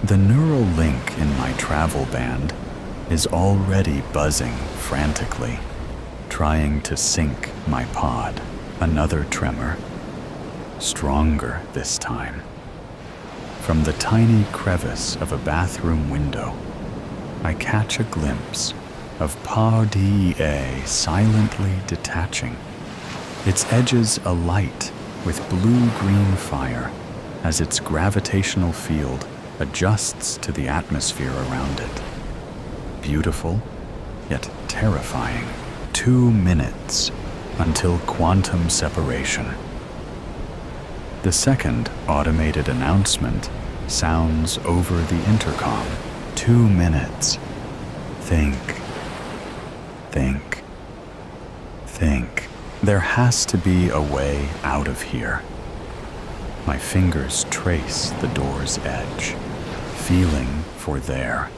The neural link in my travel band is already buzzing frantically, trying to sync my pod. Another tremor, stronger this time. From the tiny crevice of a bathroom window, I catch a glimpse of PAR-DEA silently detaching, its edges alight with blue-green fire as its gravitational field adjusts to the atmosphere around it. Beautiful, yet terrifying. 2 minutes until quantum separation. The second automated announcement sounds over the intercom. 2 minutes. Think. Think. Think. There has to be a way out of here. My fingers trace the door's edge, feeling for there.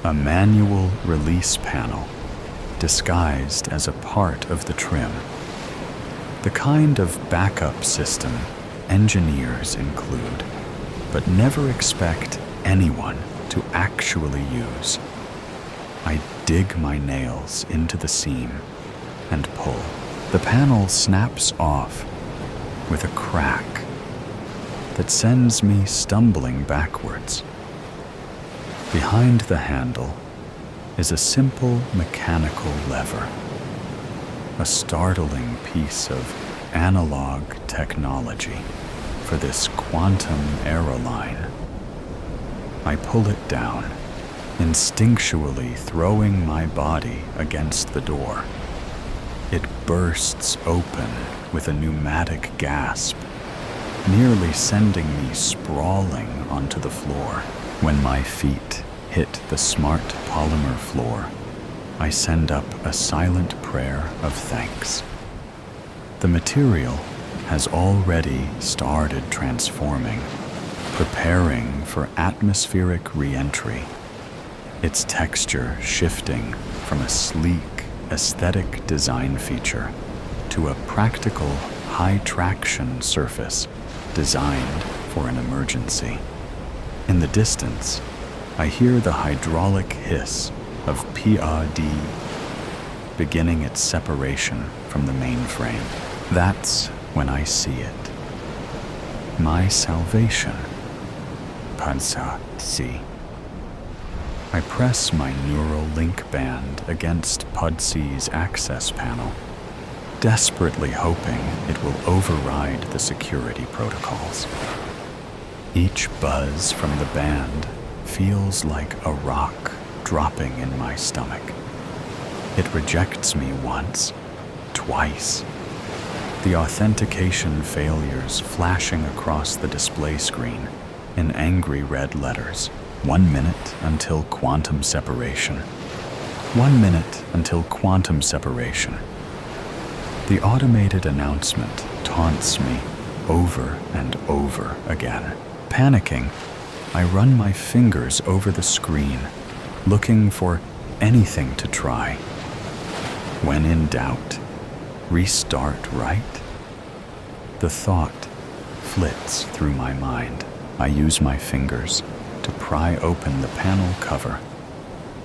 A manual release panel, disguised as a part of the trim. The kind of backup system engineers include, but never expect anyone to actually use. I dig my nails into the seam and pull. The panel snaps off with a crack that sends me stumbling backwards. Behind the handle is a simple mechanical lever, a startling piece of analog technology for this quantum aeroline. I pull it down, instinctually throwing my body against the door. It bursts open with a pneumatic gasp, nearly sending me sprawling onto the floor. When my feet hit the smart polymer floor, I send up a silent prayer of thanks. The material has already started transforming, preparing for atmospheric re-entry, its texture shifting from a sleek, aesthetic design feature to a practical, high-traction surface designed for an emergency. In the distance, I hear the hydraulic hiss of PRD beginning its separation from the mainframe. That's when I see it. My salvation. Pansa-C. I press my neural link band against PUDC's access panel, desperately hoping it will override the security protocols. Each buzz from the band feels like a rock dropping in my stomach. It rejects me once, twice. The authentication failures flashing across the display screen in angry red letters. 1 minute until quantum separation. 1 minute until quantum separation. The automated announcement taunts me over and over again. Panicking, I run my fingers over the screen, looking for anything to try. When in doubt, restart right? The thought flits through my mind. I use my fingers to pry open the panel cover,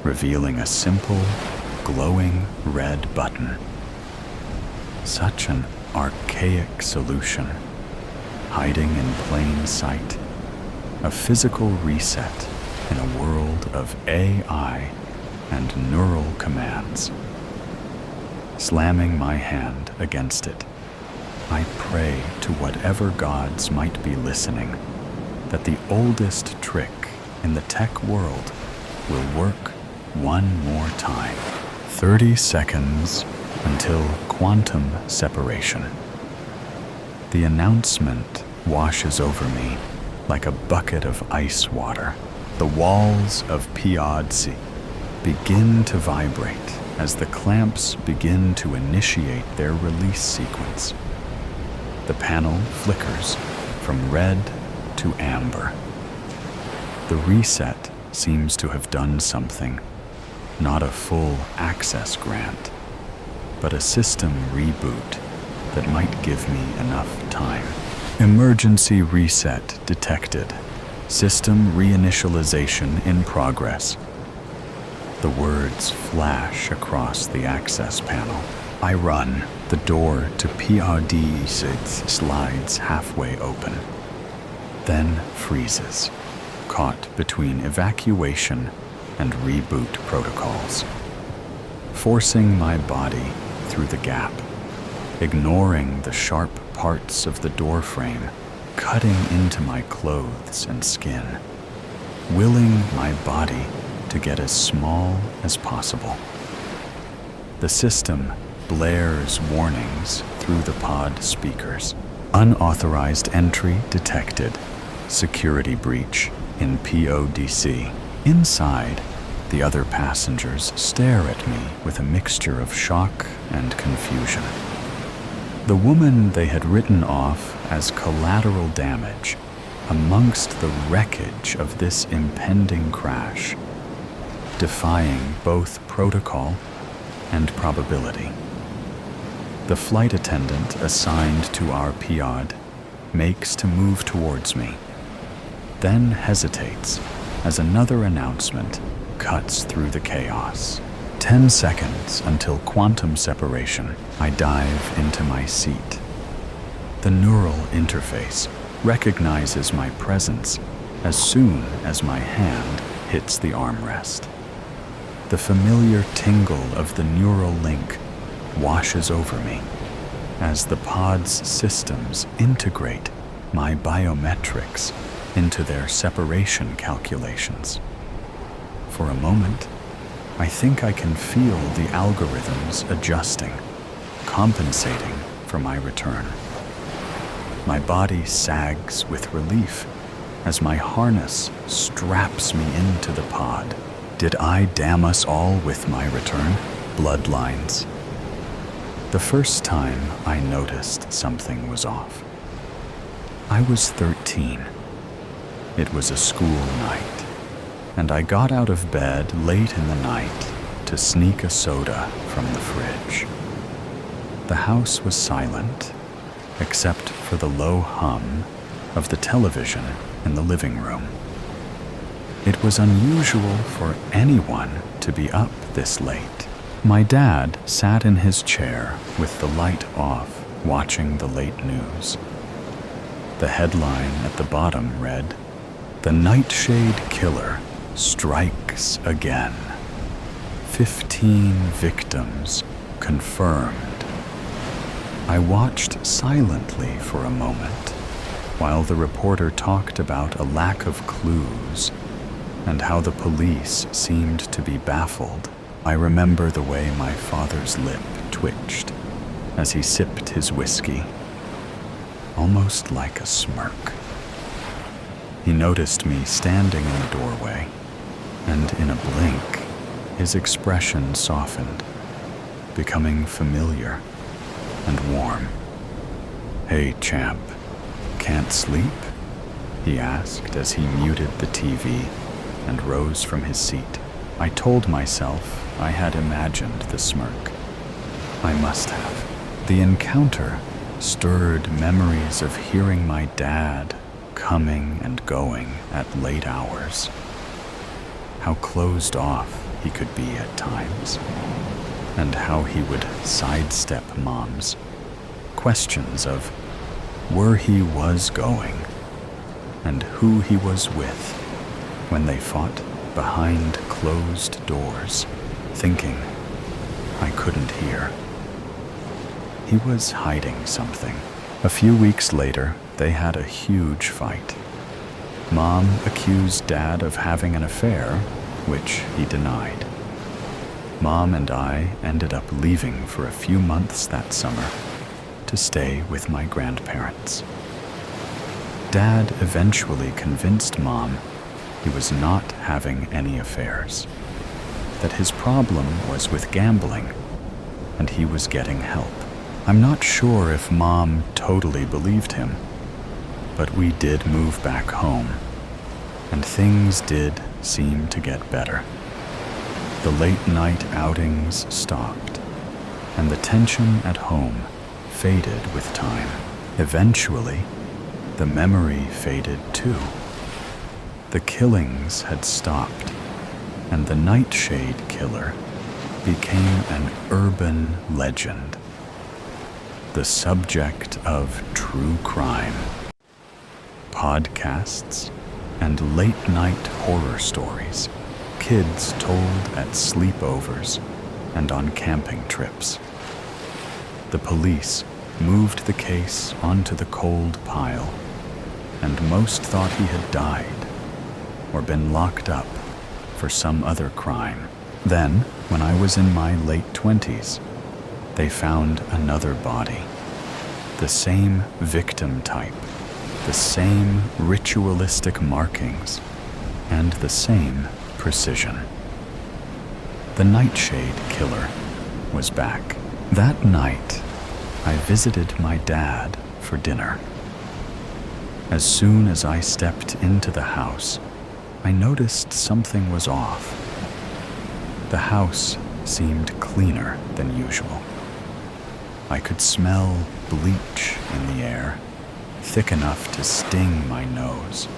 revealing a simple, glowing red button. Such an archaic solution, hiding in plain sight. A physical reset in a world of AI and neural commands. Slamming my hand against it, I pray to whatever gods might be listening that the oldest trick in the tech world will work one more time. 30 seconds until quantum separation. The announcement washes over me like a bucket of ice water. The walls of PRD begin to vibrate as the clamps begin to initiate their release sequence. The panel flickers from red to amber. The reset seems to have done something. Not a full access grant, but a system reboot that might give me enough time. Emergency reset detected. System reinitialization in progress. The words flash across the access panel. I run. The door to PRD slides halfway open, then freezes, caught between evacuation and reboot protocols, forcing my body through the gap, ignoring the sharp parts of the doorframe, cutting into my clothes and skin, willing my body to get as small as possible. The system blares warnings through the pod speakers. Unauthorized entry detected. Security breach in PODC. Inside, the other passengers stare at me with a mixture of shock and confusion. The woman they had written off as collateral damage amongst the wreckage of this impending crash, defying both protocol and probability. The flight attendant assigned to our POD makes to move towards me, then hesitates as another announcement cuts through the chaos. 10 seconds until quantum separation. I dive into my seat. The neural interface recognizes my presence as soon as my hand hits the armrest. The familiar tingle of the neural link washes over me as the pod's systems integrate my biometrics into their separation calculations. For a moment, I think I can feel the algorithms adjusting, compensating for my return. My body sags with relief as my harness straps me into the pod. Did I damn us all with my return? Bloodlines. The first time I noticed something was off, I was 13. It was a school night, and I got out of bed late in the night to sneak a soda from the fridge. The house was silent, except for the low hum of the television in the living room. It was unusual for anyone to be up this late. My dad sat in his chair with the light off, watching the late news. The headline at the bottom read, "The Nightshade Killer Strikes Again. 15 victims confirmed." I watched silently for a moment while the reporter talked about a lack of clues and how the police seemed to be baffled. I remember the way my father's lip twitched as he sipped his whiskey, almost like a smirk. He noticed me standing in the doorway, and in a blink, his expression softened, becoming familiar and warm. "Hey, champ, can't sleep?" he asked as he muted the TV and rose from his seat. I told myself I had imagined the smirk. I must have. The encounter stirred memories of hearing my dad coming and going at late hours. How closed off he could be at times, and how he would sidestep Mom's questions of where he was going and who he was with when they fought behind closed doors, thinking I couldn't hear. He was hiding something. A few weeks later, they had a huge fight. Mom accused Dad of having an affair, which he denied. Mom and I ended up leaving for a few months that summer to stay with my grandparents. Dad eventually convinced Mom he was not having any affairs, that his problem was with gambling, and he was getting help. I'm not sure if Mom totally believed him, but we did move back home, and things did seem to get better. The late-night outings stopped, and the tension at home faded with time. Eventually, the memory faded too. The killings had stopped, and the Nightshade Killer became an urban legend, the subject of true crime, podcasts, and late-night horror stories kids told at sleepovers and on camping trips. The police moved the case onto the cold pile, and most thought he had died or been locked up for some other crime. Then, when I was in my late 20s, they found another body. The same victim type, the same ritualistic markings, and the same precision. The Nightshade Killer was back. That night, I visited my dad for dinner. As soon as I stepped into the house, I noticed something was off. The house seemed cleaner than usual. I could smell bleach in the air, thick enough to sting my nose.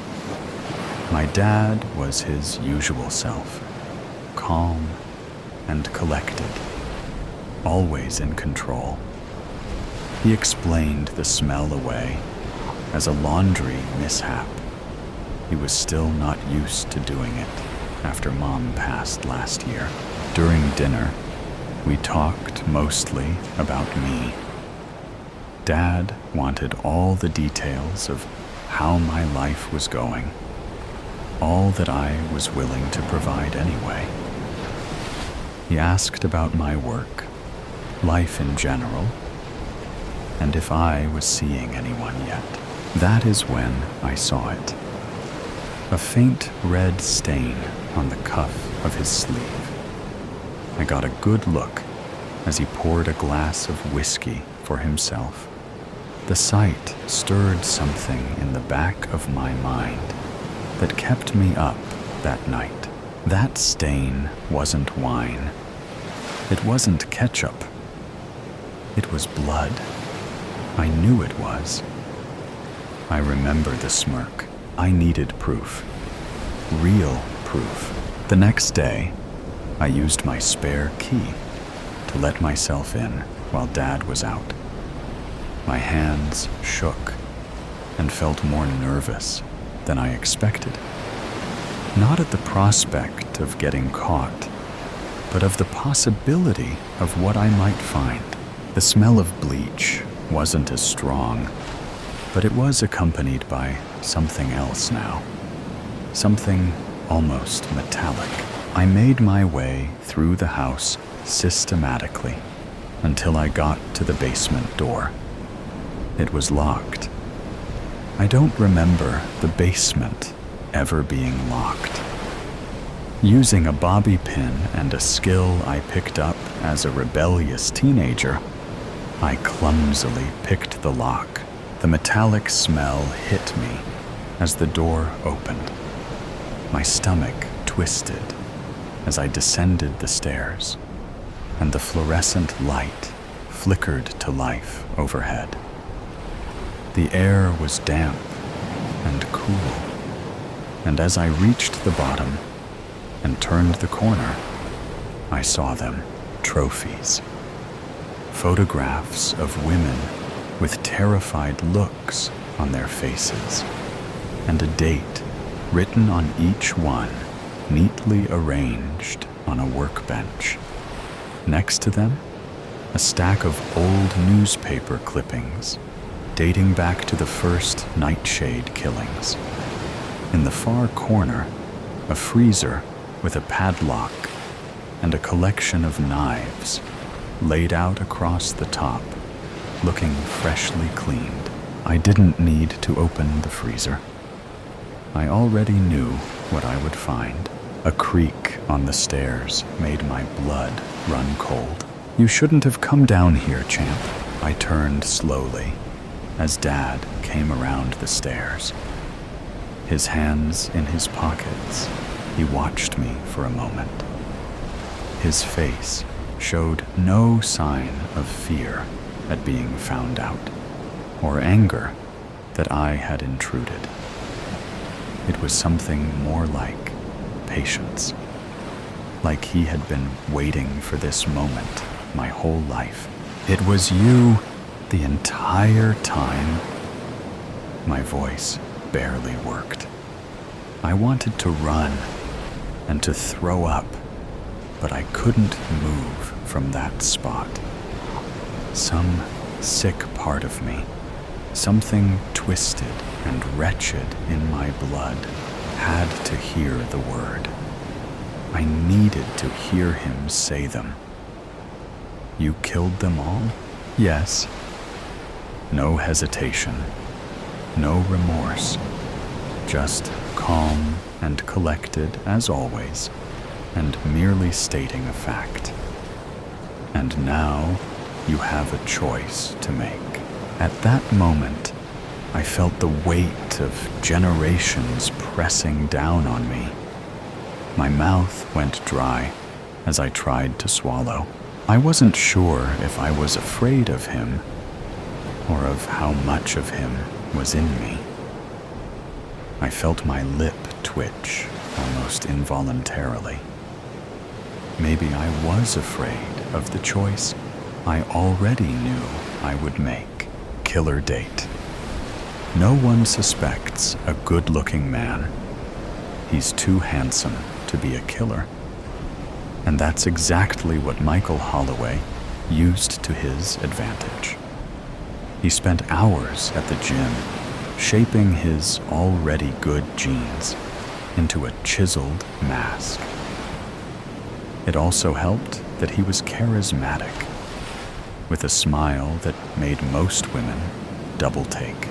My dad was his usual self, calm and collected, always in control. He explained the smell away as a laundry mishap. He was still not used to doing it after Mom passed last year. During dinner, we talked mostly about me. Dad wanted all the details of how my life was going, all that I was willing to provide anyway. He asked about my work, life in general, and if I was seeing anyone yet. That is when I saw it. A faint red stain on the cuff of his sleeve. I got a good look as he poured a glass of whiskey for himself. The sight stirred something in the back of my mind that kept me up that night. That stain wasn't wine. It wasn't ketchup. It was blood. I knew it was. I remember the smirk. I needed proof. Real proof. The next day, I used my spare key to let myself in while Dad was out. My hands shook and felt more nervous than I expected. Not at the prospect of getting caught, but of the possibility of what I might find. The smell of bleach wasn't as strong, but it was accompanied by something else now. Something almost metallic. I made my way through the house systematically until I got to the basement door. It was locked. I don't remember the basement ever being locked. Using a bobby pin and a skill I picked up as a rebellious teenager, I clumsily picked the lock. The metallic smell hit me as the door opened. My stomach twisted as I descended the stairs, and the fluorescent light flickered to life overhead. The air was damp and cool, and as I reached the bottom and turned the corner, I saw them, trophies. Photographs of women with terrified looks on their faces, and a date written on each one, neatly arranged on a workbench. Next to them, a stack of old newspaper clippings dating back to the first nightshade killings. In the far corner, a freezer with a padlock and a collection of knives laid out across the top, looking freshly cleaned. I didn't need to open the freezer. I already knew what I would find. A creak on the stairs made my blood run cold. "You shouldn't have come down here, champ." I turned slowly as Dad came around the stairs. His hands in his pockets, he watched me for a moment. His face showed no sign of fear at being found out, or anger that I had intruded. It was something more like patience, like he had been waiting for this moment my whole life. "It was you the entire time." My voice barely worked. I wanted to run and to throw up, but I couldn't move from that spot. Some sick part of me, something twisted and wretched in my blood, had to hear the word. I needed to hear him say them. "You killed them all?" "Yes." No hesitation, no remorse, just calm and collected as always, and merely stating a fact. "And now you have a choice to make." At that moment, I felt the weight of generations pressing down on me. My mouth went dry as I tried to swallow. I wasn't sure if I was afraid of him or of how much of him was in me. I felt my lip twitch almost involuntarily. Maybe I was afraid of the choice I already knew I would make. Killer date. No one suspects a good-looking man. He's too handsome to be a killer. And that's exactly what Michael Holloway used to his advantage. He spent hours at the gym, shaping his already good genes into a chiseled mask. It also helped that he was charismatic, with a smile that made most women double take.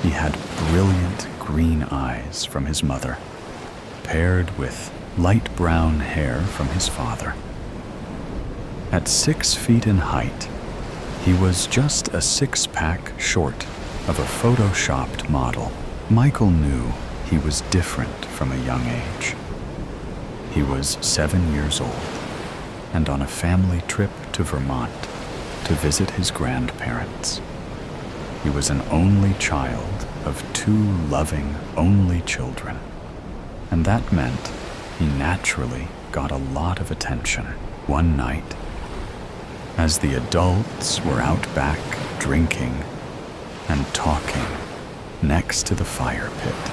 He had brilliant green eyes from his mother, paired with light brown hair from his father. At 6 feet in height, he was just a six-pack short of a photoshopped model. Michael knew he was different from a young age. He was 7 years old and on a family trip to Vermont to visit his grandparents. He was an only child of 2 loving only children, and that meant he naturally got a lot of attention. One night, as the adults were out back drinking and talking next to the fire pit,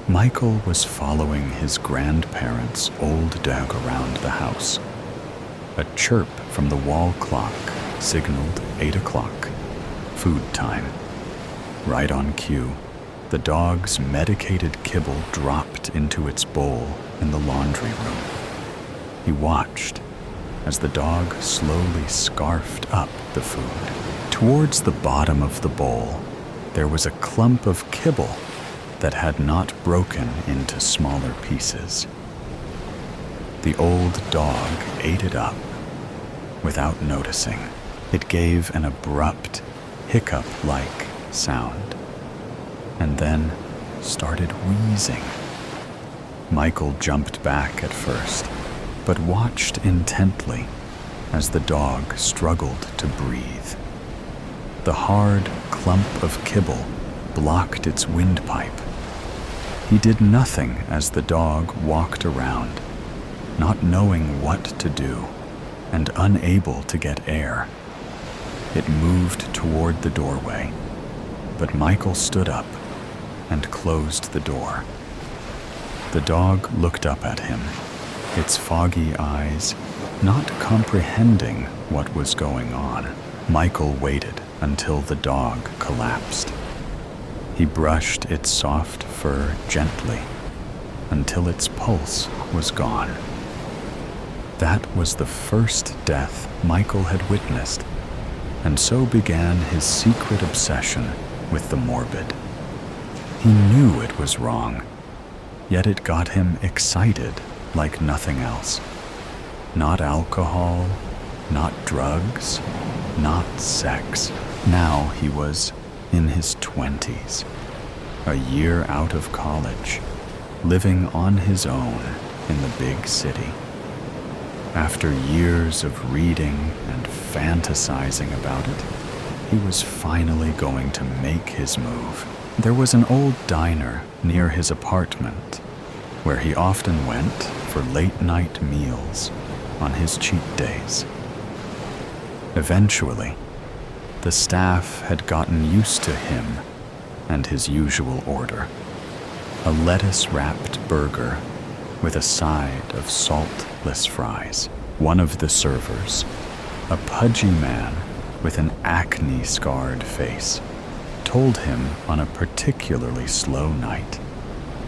Michael was following his grandparents' old dog around the house. A chirp from the wall clock signaled 8 o'clock, food time. Right on cue, the dog's medicated kibble dropped into its bowl in the laundry room. He watched as the dog slowly scarfed up the food. Towards the bottom of the bowl, there was a clump of kibble that had not broken into smaller pieces. The old dog ate it up without noticing. It gave an abrupt, hiccup-like sound, and then started wheezing. Michael jumped back at first, but watched intently as the dog struggled to breathe. The hard clump of kibble blocked its windpipe. He did nothing as the dog walked around, not knowing what to do and unable to get air. It moved toward the doorway, but Michael stood up and closed the door. The dog looked up at him, its foggy eyes not comprehending what was going on. Michael waited until the dog collapsed. He brushed its soft fur gently until its pulse was gone. That was the first death Michael had witnessed, and so began his secret obsession with the morbid. He knew it was wrong, yet it got him excited like nothing else. Not alcohol, not drugs, not sex. Now he was in his 20s, a year out of college, living on his own in the big city. After years of reading and fantasizing about it, he was finally going to make his move. There was an old diner near his apartment where he often went for late-night meals on his cheat days. Eventually, the staff had gotten used to him and his usual order: a lettuce-wrapped burger with a side of saltless fries. One of the servers, a pudgy man with an acne-scarred face, told him on a particularly slow night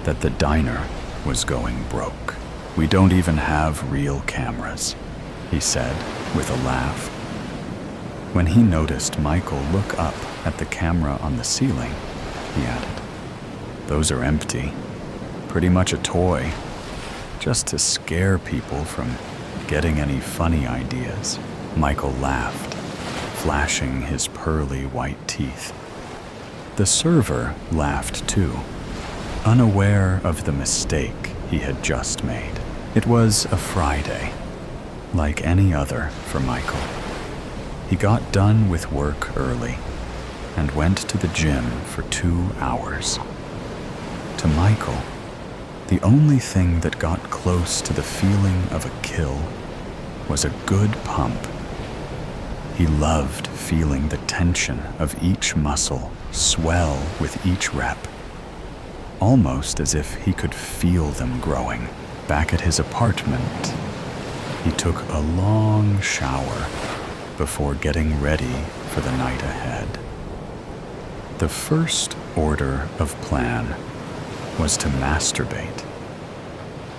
that the diner was going broke. "We don't even have real cameras," he said with a laugh. When he noticed Michael look up at the camera on the ceiling, he added, "Those are empty. Pretty much a toy, just to scare people from getting any funny ideas." Michael laughed, flashing his pearly white teeth. The server laughed too, unaware of the mistake he had just made. It was a Friday, like any other for Michael. He got done with work early and went to the gym for 2 hours. To Michael, the only thing that got close to the feeling of a kill was a good pump. He loved feeling the tension of each muscle swell with each rep, almost as if he could feel them growing. Back at his apartment, he took a long shower before getting ready for the night ahead. The first order of plan was to masturbate.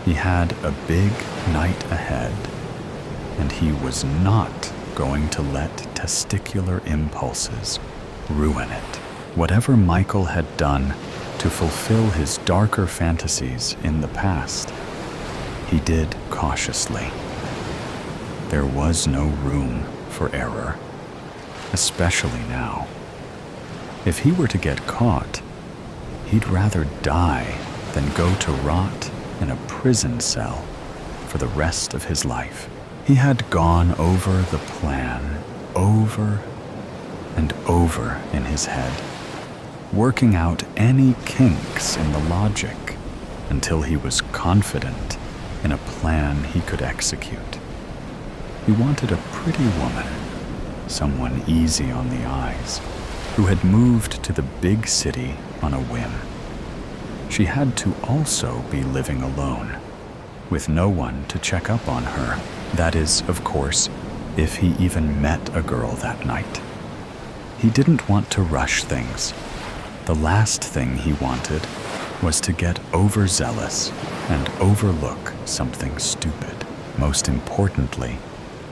He had a big night ahead, and he was not going to let testicular impulses ruin it. Whatever Michael had done to fulfill his darker fantasies in the past, he did cautiously. there was no room for error, especially now. If he were to get caught, he'd rather die than go to rot in a prison cell for the rest of his life. He had gone over the plan over and over in his head, working out any kinks in the logic until he was confident in a plan he could execute. He wanted a pretty woman, someone easy on the eyes, who had moved to the big city on a whim. She had to also be living alone, with no one to check up on her. That is, of course, if he even met a girl that night. He didn't want to rush things. The last thing he wanted was to get overzealous and overlook something stupid. Most importantly,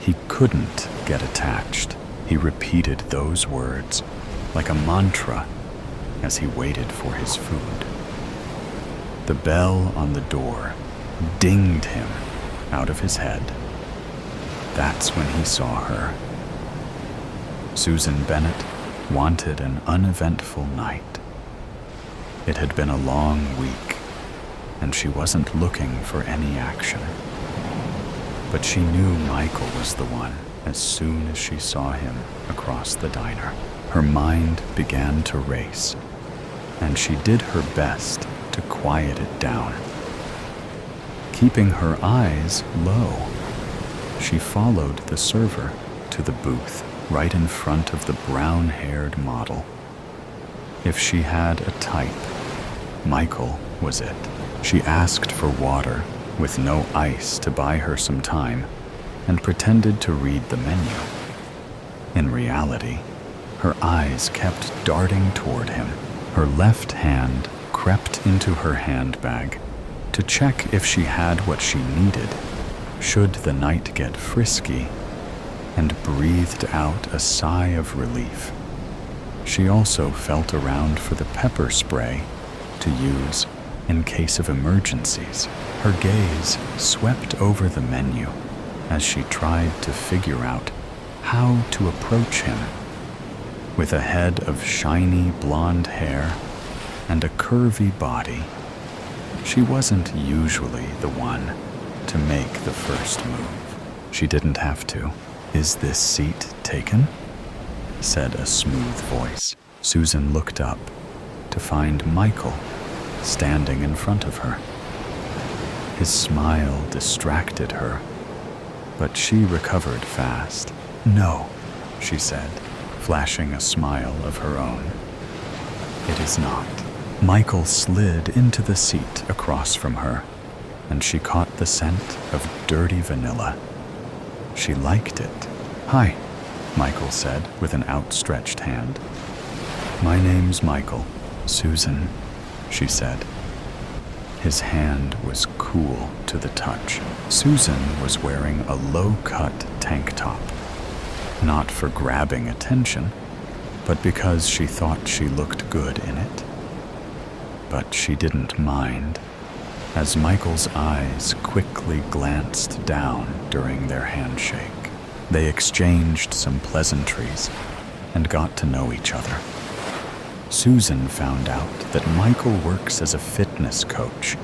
he couldn't get attached. He repeated those words like a mantra as he waited for his food. The bell on the door dinged him out of his head. That's when he saw her. Susan Bennett wanted an uneventful night. It had been a long week, and she wasn't looking for any action. But she knew Michael was the one as soon as she saw him across the diner. Her mind began to race, and she did her best to quiet it down. Keeping her eyes low, she followed the server to the booth right in front of the brown-haired model. If she had a type, Michael was it. She asked for water with no ice to buy her some time and pretended to read the menu. In reality, her eyes kept darting toward him. Her left hand crept into her handbag to check if she had what she needed should the night get frisky, and breathed out a sigh of relief. She also felt around for the pepper spray to use in case of emergencies. Her gaze swept over the menu as she tried to figure out how to approach him. With a head of shiny blonde hair and a curvy body, she wasn't usually the one to make the first move. She didn't have to. "Is this seat taken?" said a smooth voice. Susan looked up to find Michael standing in front of her. His smile distracted her, but she recovered fast. "No," she said, flashing a smile of her own. "It is not." Michael slid into the seat across from her, and she caught the scent of dirty vanilla. She liked it. "Hi," Michael said with an outstretched hand. "My name's Michael. Susan," she said. His hand was cool to the touch. Susan was wearing a low-cut tank top, not for grabbing attention, but because she thought she looked good in it. But she didn't mind, as Michael's eyes quickly glanced down during their handshake. They exchanged some pleasantries and got to know each other. Susan found out that Michael works as a fitness coach,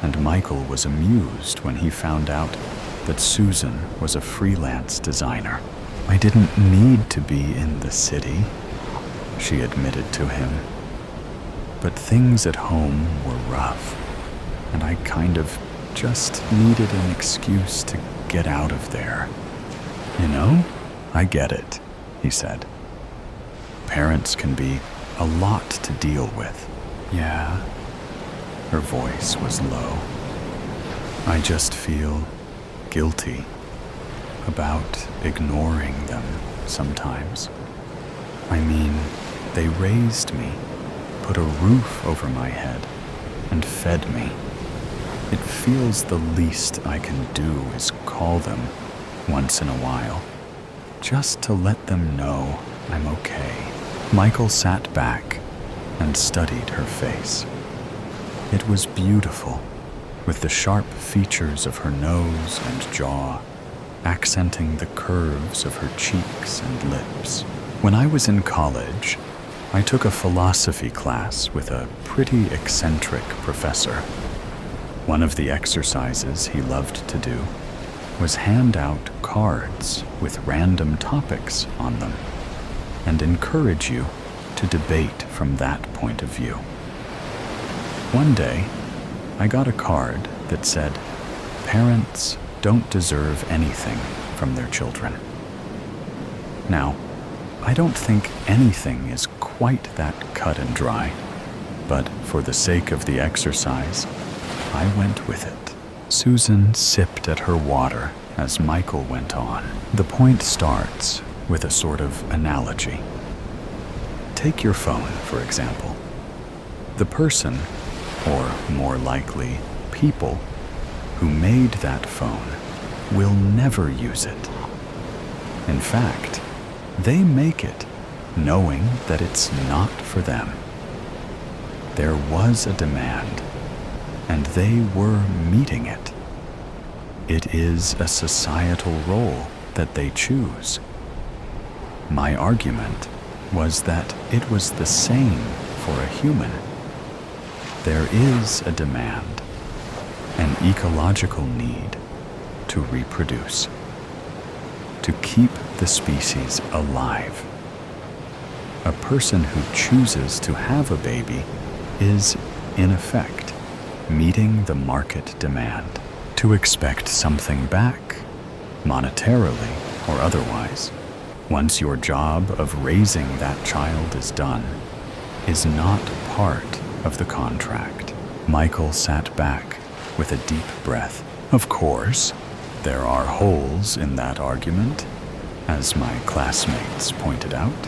and Michael was amused when he found out that Susan was a freelance designer. "I didn't need to be in the city," she admitted to him. "But things at home were rough, and I kind of just needed an excuse to get out of there. You know, I get it," he said. "Parents can be a lot to deal with." "Yeah." Her voice was low. "I just feel guilty about ignoring them sometimes. I mean, they raised me, put a roof over my head, and fed me. It feels the least I can do is call them once in a while, just to let them know I'm okay." Michael sat back and studied her face. It was beautiful, with the sharp features of her nose and jaw, accenting the curves of her cheeks and lips. When I was in college, I took a philosophy class with a pretty eccentric professor. One of the exercises he loved to do was hand out cards with random topics on them and encourage you to debate from that point of view. One day, I got a card that said, "Parents don't deserve anything from their children." Now, I don't think anything is quite that cut and dry, but for the sake of the exercise, I went with it. Susan sipped at her water as Michael went on. The point starts with a sort of analogy. Take your phone, for example. The person, or more likely, people, who made that phone will never use it. In fact, they make it knowing that it's not for them. There was a demand, and they were meeting it. It is a societal role that they choose. My argument was that it was the same for a human. There is a demand, an ecological need to reproduce, to keep the species alive. A person who chooses to have a baby is, in effect, meeting the market demand. To expect something back, monetarily or otherwise, once your job of raising that child is done, is not part of the contract. Michael sat back with a deep breath. Of course, there are holes in that argument, as my classmates pointed out,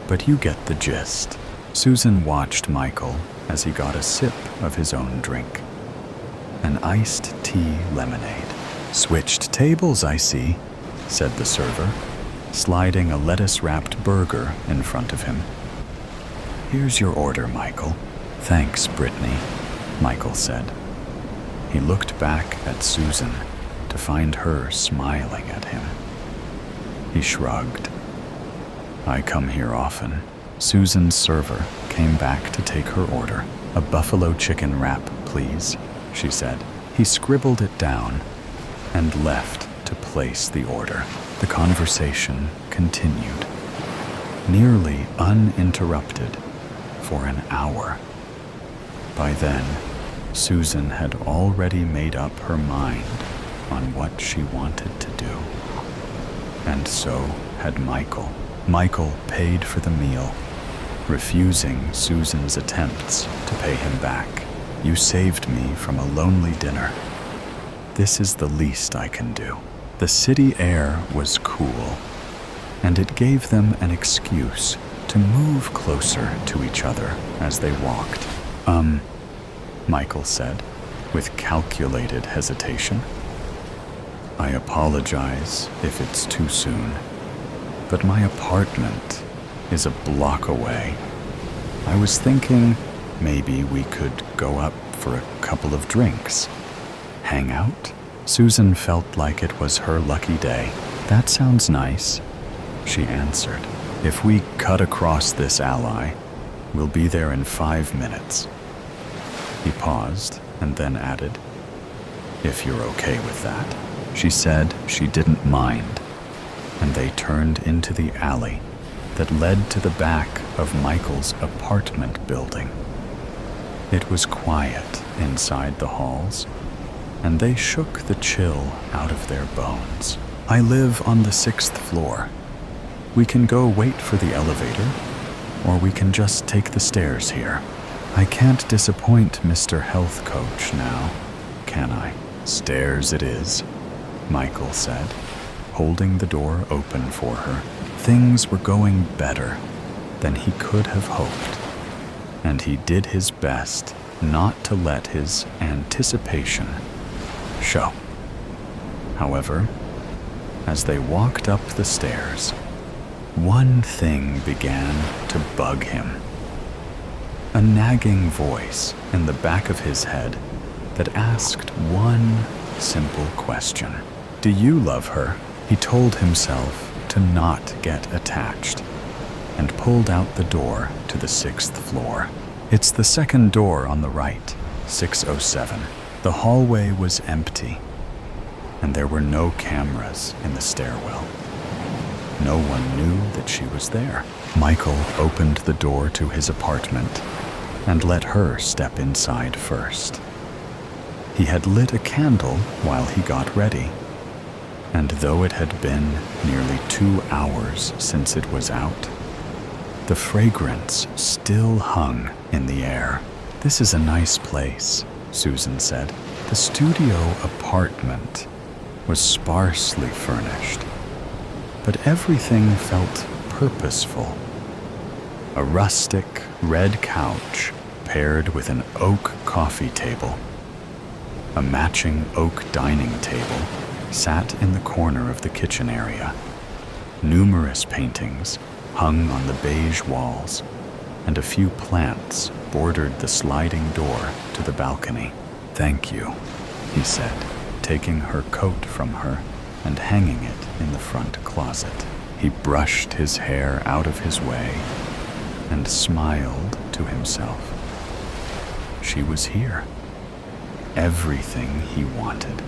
but you get the gist. Susan watched Michael as he got a sip of his own drink. An iced tea lemonade. "Switched tables, I see," said the server, sliding a lettuce-wrapped burger in front of him. "Here's your order, Michael." "Thanks, Brittany," Michael said. He looked back at Susan to find her smiling at him. He shrugged. "I come here often." Susan's server came back to take her order. "A buffalo chicken wrap, please," she said. He scribbled it down and left to place the order. The conversation continued, nearly uninterrupted, for an hour. By then, Susan had already made up her mind on what she wanted to do. And so had Michael. Michael paid for the meal, refusing Susan's attempts to pay him back. "You saved me from a lonely dinner. This is the least I can do." The city air was cool, and it gave them an excuse to move closer to each other as they walked. Michael said, with calculated hesitation. "I apologize if it's too soon, but my apartment is a block away. I was thinking maybe we could go up for a couple of drinks. Hang out?" Susan felt like it was her lucky day. "That sounds nice," she answered. "If we cut across this alley, we'll be there in 5 minutes." He paused and then added, "If you're okay with that." She said she didn't mind, and they turned into the alley that led to the back of Michael's apartment building. It was quiet inside the halls, and they shook the chill out of their bones. "I live on the 6th floor. We can go wait for the elevator, or we can just take the stairs here." "I can't disappoint Mr. Health Coach now, can I?" "Stairs it is," Michael said, holding the door open for her. Things were going better than he could have hoped, and he did his best not to let his anticipation show. However, as they walked up the stairs, one thing began to bug him. A nagging voice in the back of his head that asked one simple question. Do you love her? He told himself to not get attached and pulled out the door to the 6th floor. It's the second door on the right, 607. The hallway was empty, and there were no cameras in the stairwell. No one knew that she was there. Michael opened the door to his apartment and let her step inside first. He had lit a candle while he got ready, and though it had been nearly 2 hours since it was out, the fragrance still hung in the air. "This is a nice place," Susan said. The studio apartment was sparsely furnished, but everything felt purposeful. A rustic red couch paired with an oak coffee table. A matching oak dining table sat in the corner of the kitchen area. Numerous paintings hung on the beige walls, and a few plants bordered the sliding door to the balcony. "Thank you," he said, taking her coat from her and hanging it in the front closet. He brushed his hair out of his way and smiled to himself. She was here. Everything he wanted.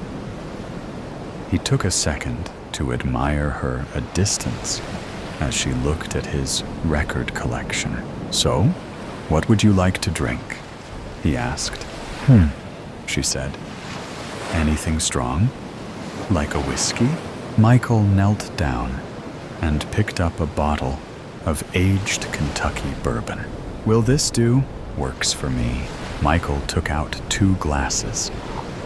He took a second to admire her a distance as she looked at his record collection. "So, what would you like to drink?" he asked. She said. "Anything strong? Like a whiskey?" Michael knelt down and picked up a bottle of aged Kentucky bourbon. "Will this do?" "Works for me." Michael took out 2 glasses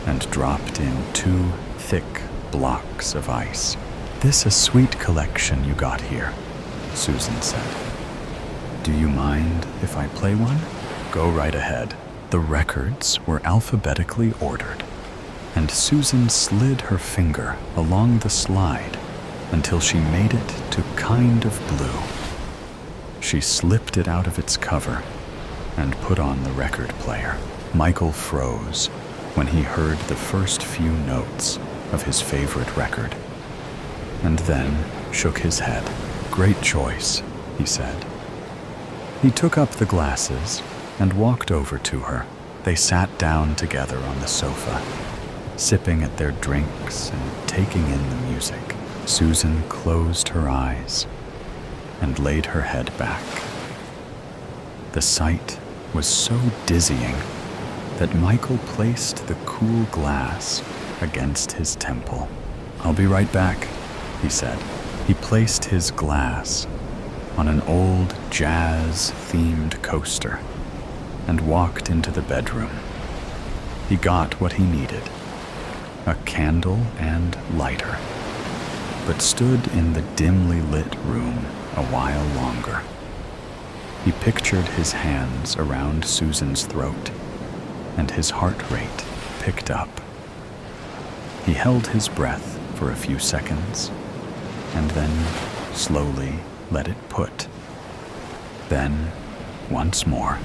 and dropped in 2 thick blocks of ice. "This a sweet collection you got here," Susan said. "Do you mind if I play one?" "Go right ahead." The records were alphabetically ordered, and Susan slid her finger along the slide until she made it to Kind of Blue. She slipped it out of its cover and put on the record player. Michael froze when he heard the first few notes of his favorite record, and then shook his head. "Great choice," he said. He took up the glasses and walked over to her. They sat down together on the sofa, sipping at their drinks and taking in the music. Susan closed her eyes and laid her head back. The sight was so dizzying that Michael placed the cool glass against his temple. "I'll be right back," he said. He placed his glass on an old jazz-themed coaster and walked into the bedroom. He got what he needed, a candle and lighter, but stood in the dimly lit room a while longer. He pictured his hands around Susan's throat, and his heart rate picked up. He held his breath for a few seconds, and then slowly let it put. Then, once more.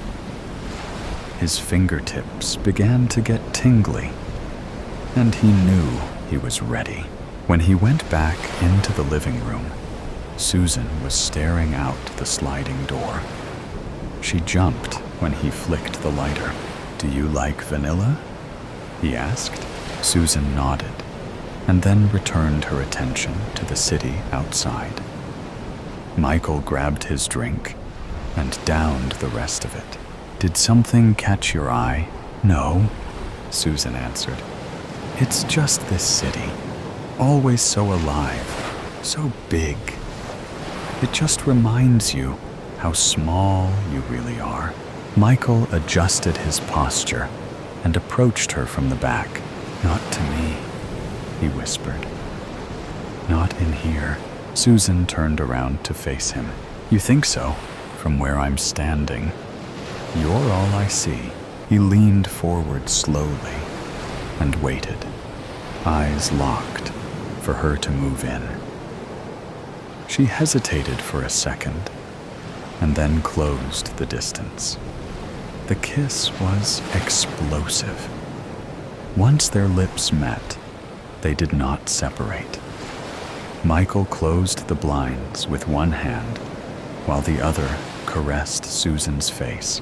His fingertips began to get tingly, and he knew he was ready. When he went back into the living room, Susan was staring out the sliding door. She jumped when he flicked the lighter. "Do you like vanilla?" he asked. Susan nodded, and then returned her attention to the city outside. Michael grabbed his drink and downed the rest of it. "Did something catch your eye?" "No," Susan answered. "It's just this city. Always so alive, so big. It just reminds you how small you really are." Michael adjusted his posture and approached her from the back. "Not to me," he whispered. "Not in here." Susan turned around to face him. "You think so? From where I'm standing. You're all I see." He leaned forward slowly and waited, eyes locked, for her to move in. She hesitated for a second and then closed the distance. The kiss was explosive. Once their lips met, They did not separate. Michael closed the blinds with one hand, while the other caressed Susan's face.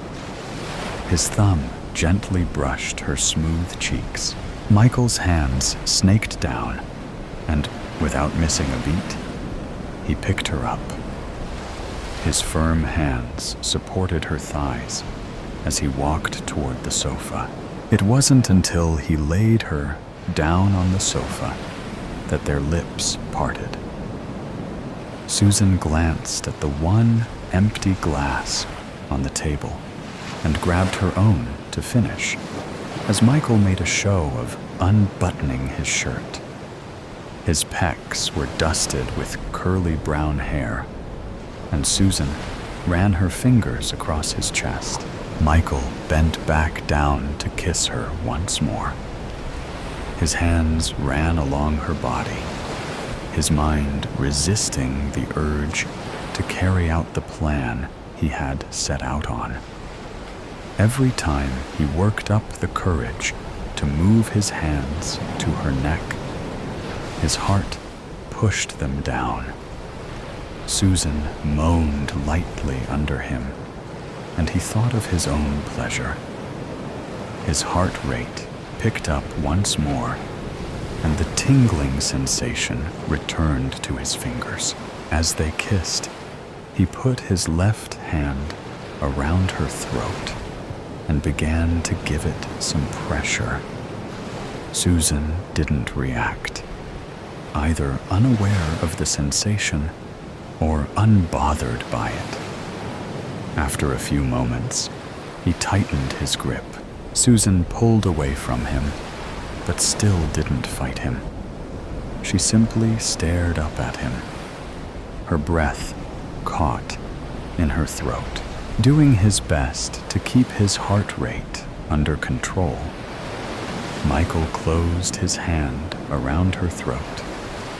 His thumb gently brushed her smooth cheeks. Michael's hands snaked down, and, without missing a beat, he picked her up. His firm hands supported her thighs as he walked toward the sofa. It wasn't until he laid her down on the sofa that their lips parted. Susan glanced at the one empty glass on the table and grabbed her own to finish, as Michael made a show of unbuttoning his shirt. His pecs were dusted with curly brown hair, and Susan ran her fingers across his chest. Michael bent back down to kiss her once more. His hands ran along her body, his mind resisting the urge to carry out the plan he had set out on. Every time he worked up the courage to move his hands to her neck, his heart pushed them down. Susan moaned lightly under him, and he thought of his own pleasure. His heart rate picked up once more, and the tingling sensation returned to his fingers. As they kissed, he put his left hand around her throat and began to give it some pressure. Susan didn't react, either unaware of the sensation or unbothered by it. After a few moments, he tightened his grip. Susan pulled away from him, but still didn't fight him. She simply stared up at him, her breath caught in her throat. Doing his best to keep his heart rate under control, Michael closed his hand around her throat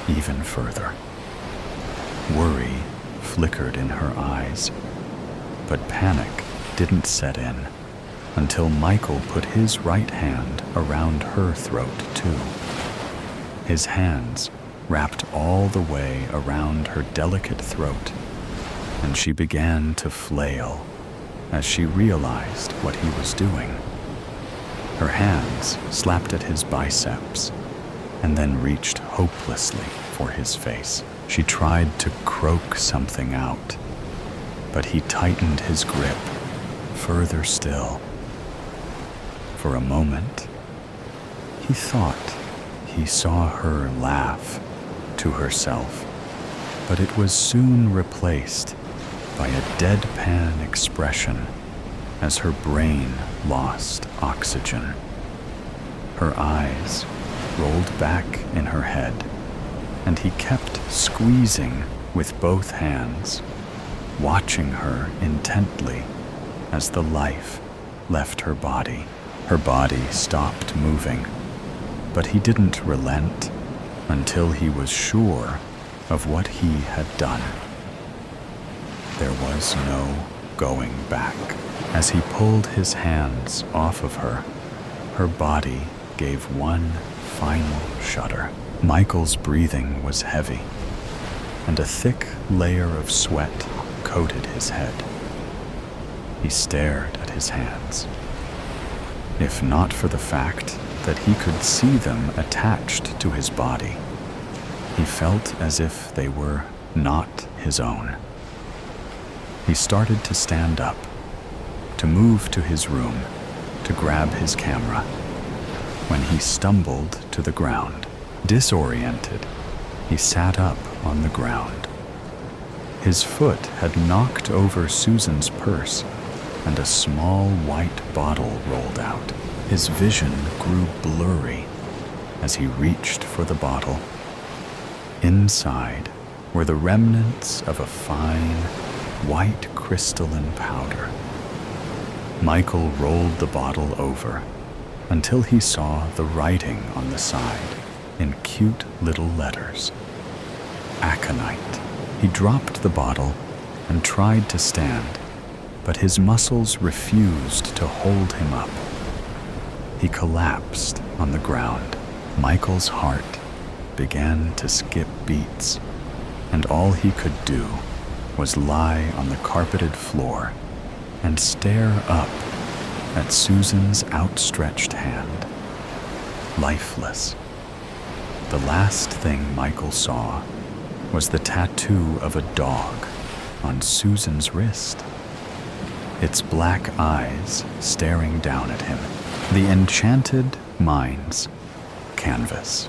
even further. Worry flickered in her eyes, but panic didn't set in until Michael put his right hand around her throat too. His hands wrapped all the way around her delicate throat, and she began to flail as she realized what he was doing. Her hands slapped at his biceps and then reached hopelessly for his face. She tried to croak something out, but he tightened his grip further still. For a moment, he thought he saw her laugh to herself, but it was soon replaced by a deadpan expression as her brain lost oxygen. Her eyes rolled back in her head, and he kept squeezing with both hands, watching her intently as the life left her body. Her body stopped moving, but he didn't relent until he was sure of what he had done. There was no going back. As he pulled his hands off of her, her body gave one final shudder. Michael's breathing was heavy, and a thick layer of sweat coated his head. He stared at his hands. If not for the fact that he could see them attached to his body, he felt as if they were not his own. He started to stand up, to move to his room, to grab his camera, when he stumbled to the ground. Disoriented, he sat up on the ground. His foot had knocked over Susan's purse, and a small white bottle rolled out. His vision grew blurry as he reached for the bottle. Inside were the remnants of a fine, white crystalline powder. Michael rolled the bottle over until he saw the writing on the side in cute little letters. Aconite. He dropped the bottle and tried to stand, but his muscles refused to hold him up. He collapsed on the ground. Michael's heart began to skip beats, and all he could do was lie on the carpeted floor and stare up at Susan's outstretched hand, lifeless. The last thing Michael saw was the tattoo of a dog on Susan's wrist, its black eyes staring down at him, the enchanted mind's canvas.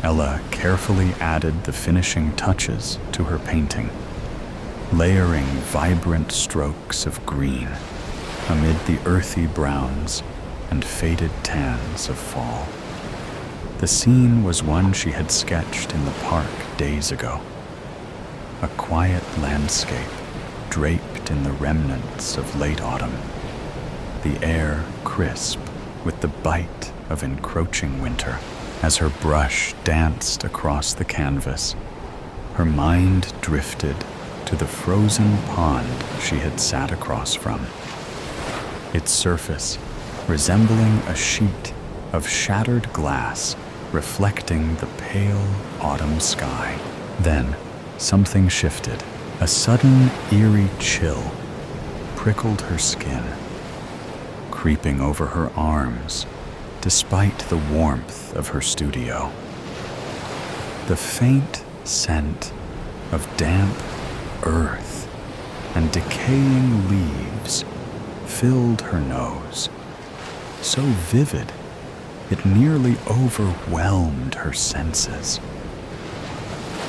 Ella carefully added the finishing touches to her painting, layering vibrant strokes of green amid the earthy browns and faded tans of fall. The scene was one she had sketched in the park days ago, a quiet landscape draped in the remnants of late autumn, the air crisp with the bite of encroaching winter. As her brush danced across the canvas, her mind drifted to the frozen pond she had sat across from, its surface resembling a sheet of shattered glass reflecting the pale autumn sky. Then something shifted. A sudden eerie chill prickled her skin, creeping over her arms despite the warmth of her studio. The faint scent of damp earth and decaying leaves filled her nose, so vivid it nearly overwhelmed her senses.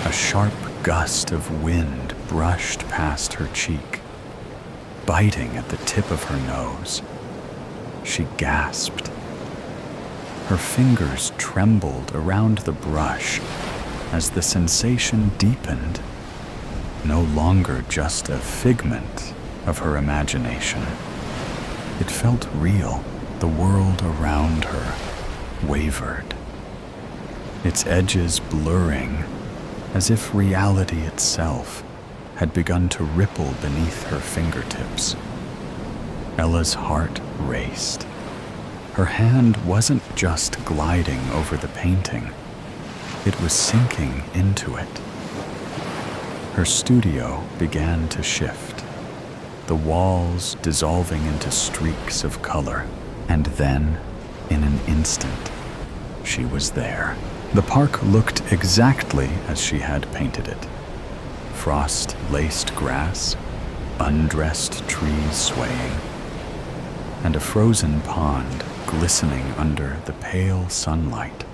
A sharp gust of wind brushed past her cheek, biting at the tip of her nose. She gasped. Her fingers trembled around the brush as the sensation deepened, no longer just a figment of her imagination. It felt real. The world around her wavered, its edges blurring as if reality itself had begun to ripple beneath her fingertips. Ella's heart raced. Her hand wasn't just gliding over the painting, it was sinking into it. Her studio began to shift, the walls dissolving into streaks of color, and then, in an instant, she was there. The park looked exactly as she had painted it. Frost-laced grass, undressed trees swaying, and a frozen pond glistening under the pale sunlight.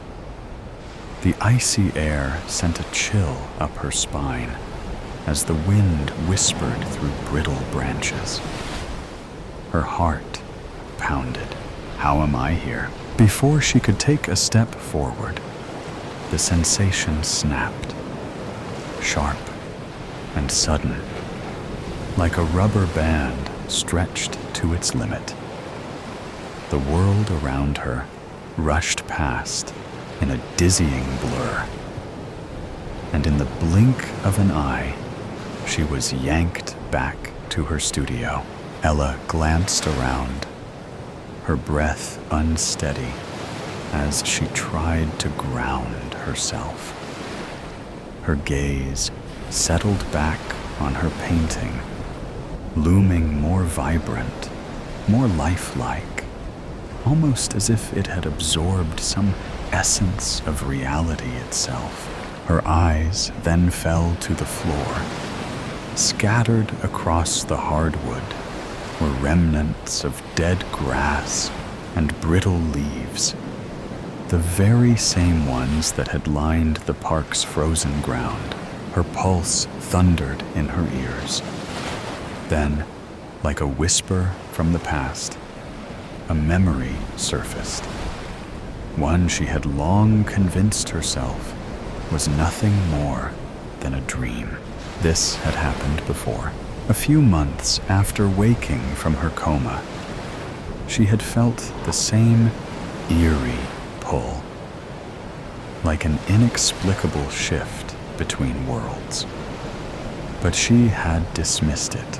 The icy air sent a chill up her spine as the wind whispered through brittle branches. Her heart pounded. How am I here? Before she could take a step forward, the sensation snapped, sharp and sudden, like a rubber band stretched to its limit. The world around her rushed past in a dizzying blur, and in the blink of an eye, she was yanked back to her studio. Ella glanced around, her breath unsteady as she tried to ground herself. Her gaze settled back on her painting, looming more vibrant, more lifelike, almost as if it had absorbed some essence of reality itself. Her eyes then fell to the floor. Scattered across the hardwood were remnants of dead grass and brittle leaves, the very same ones that had lined the park's frozen ground. Her pulse thundered in her ears. Then, like a whisper from the past, a memory surfaced, one she had long convinced herself was nothing more than a dream. This had happened before. A few months after waking from her coma, she had felt the same eerie pull, like an inexplicable shift between worlds. But she had dismissed it,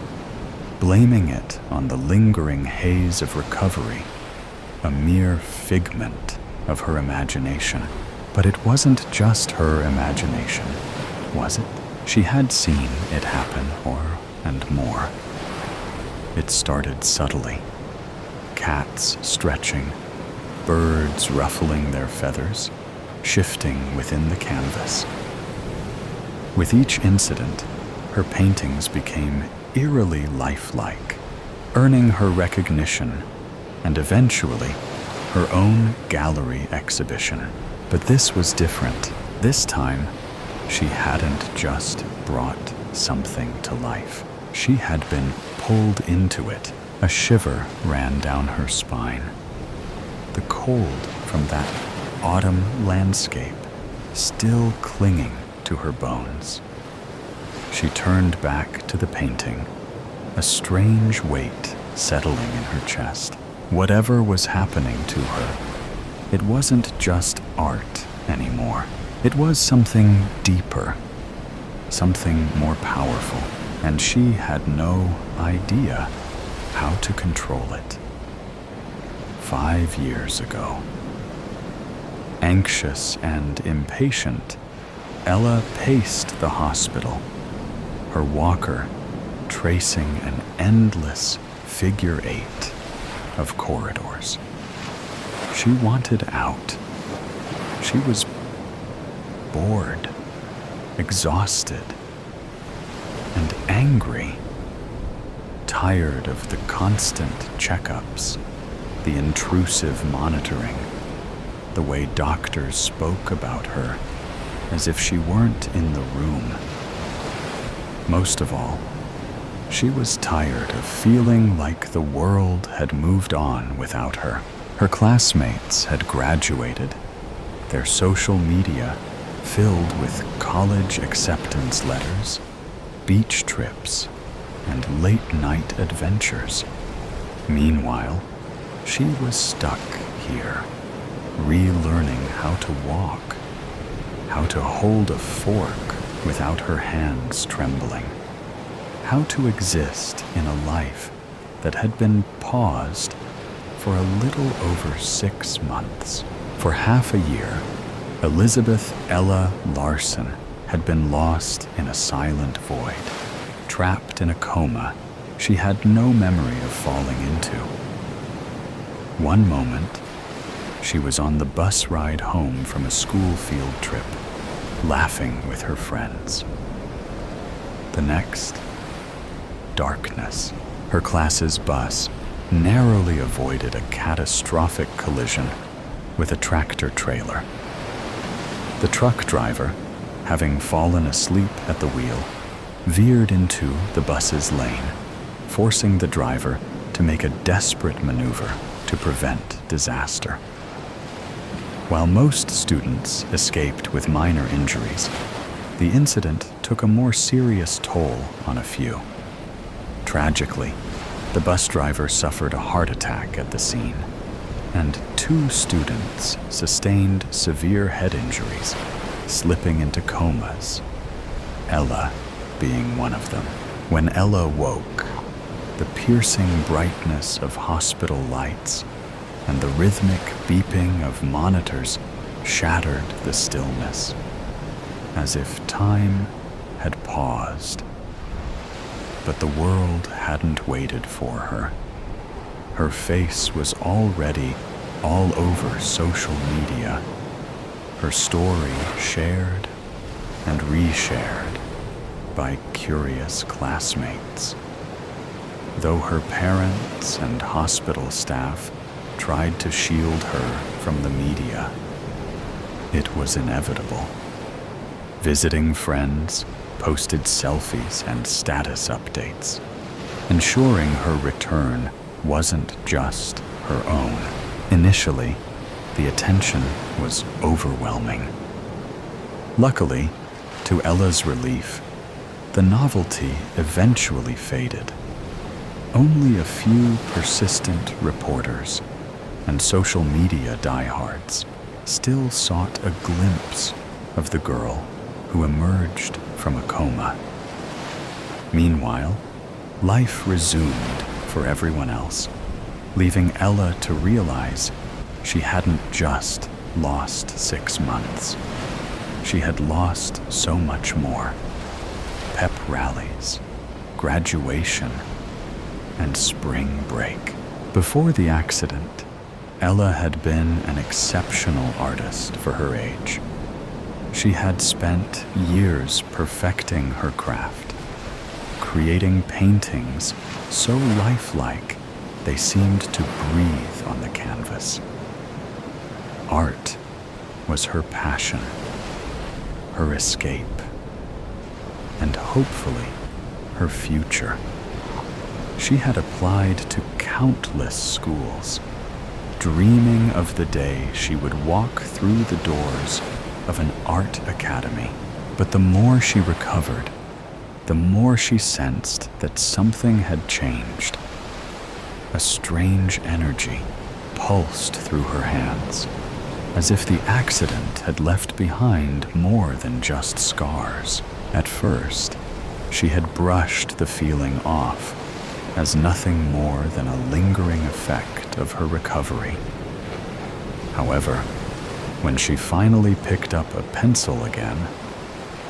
blaming it on the lingering haze of recovery, a mere figment of her imagination. But it wasn't just her imagination, was it? She had seen it happen, and more. It started subtly. Cats stretching, birds ruffling their feathers, shifting within the canvas. With each incident, her paintings became eerily lifelike, earning her recognition and eventually her own gallery exhibition. But this was different. This time, she hadn't just brought something to life. She had been pulled into it. A shiver ran down her spine. The cold from that autumn landscape still clinging to her bones. She turned back to the painting, a strange weight settling in her chest. Whatever was happening to her, it wasn't just art anymore. It was something deeper, something more powerful, and she had no idea how to control it. 5 years ago. Anxious and impatient, Ella paced the hospital, her walker tracing an endless figure 8 of corridors. She wanted out. She was bored, exhausted, and angry, tired of the constant checkups, the intrusive monitoring, the way doctors spoke about her as if she weren't in the room. Most of all, she was tired of feeling like the world had moved on without her. Her classmates had graduated, their social media filled with college acceptance letters, beach trips, and late-night adventures. Meanwhile, she was stuck here, relearning how to walk, how to hold a fork without her hands trembling, how to exist in a life that had been paused for a little over 6 months. For half a year, Elizabeth Ella Larson had been lost in a silent void. Trapped in a coma she had no memory of falling into. One moment, she was on the bus ride home from a school field trip, laughing with her friends. The next, darkness. Her class's bus narrowly avoided a catastrophic collision with a tractor trailer. The truck driver, having fallen asleep at the wheel, veered into the bus's lane, forcing the driver to make a desperate maneuver to prevent disaster. While most students escaped with minor injuries, the incident took a more serious toll on a few. Tragically, the bus driver suffered a heart attack at the scene, and 2 students sustained severe head injuries, slipping into comas, Ella being one of them. When Ella woke, the piercing brightness of hospital lights and the rhythmic beeping of monitors shattered the stillness, as if time had paused. But the world hadn't waited for her. Her face was already all over social media, her story shared and reshared by curious classmates. Though her parents and hospital staff tried to shield her from the media, it was inevitable. Visiting friends posted selfies and status updates, ensuring her return wasn't just her own. Initially, the attention was overwhelming. Luckily, to Ella's relief, the novelty eventually faded. Only a few persistent reporters and social media diehards still sought a glimpse of the girl who emerged from a coma. Meanwhile, life resumed for everyone else, leaving Ella to realize she hadn't just lost 6 months. She had lost so much more. Pep rallies, graduation, and spring break. Before the accident, Ella had been an exceptional artist for her age. She had spent years perfecting her craft, creating paintings so lifelike they seemed to breathe on the canvas. Art was her passion, her escape, and hopefully her future. She had applied to countless schools, dreaming of the day she would walk through the doors of an art academy. But the more she recovered, the more she sensed that something had changed. A strange energy pulsed through her hands, as if the accident had left behind more than just scars. At first, she had brushed the feeling off as nothing more than a lingering effect of her recovery. However, when she finally picked up a pencil again,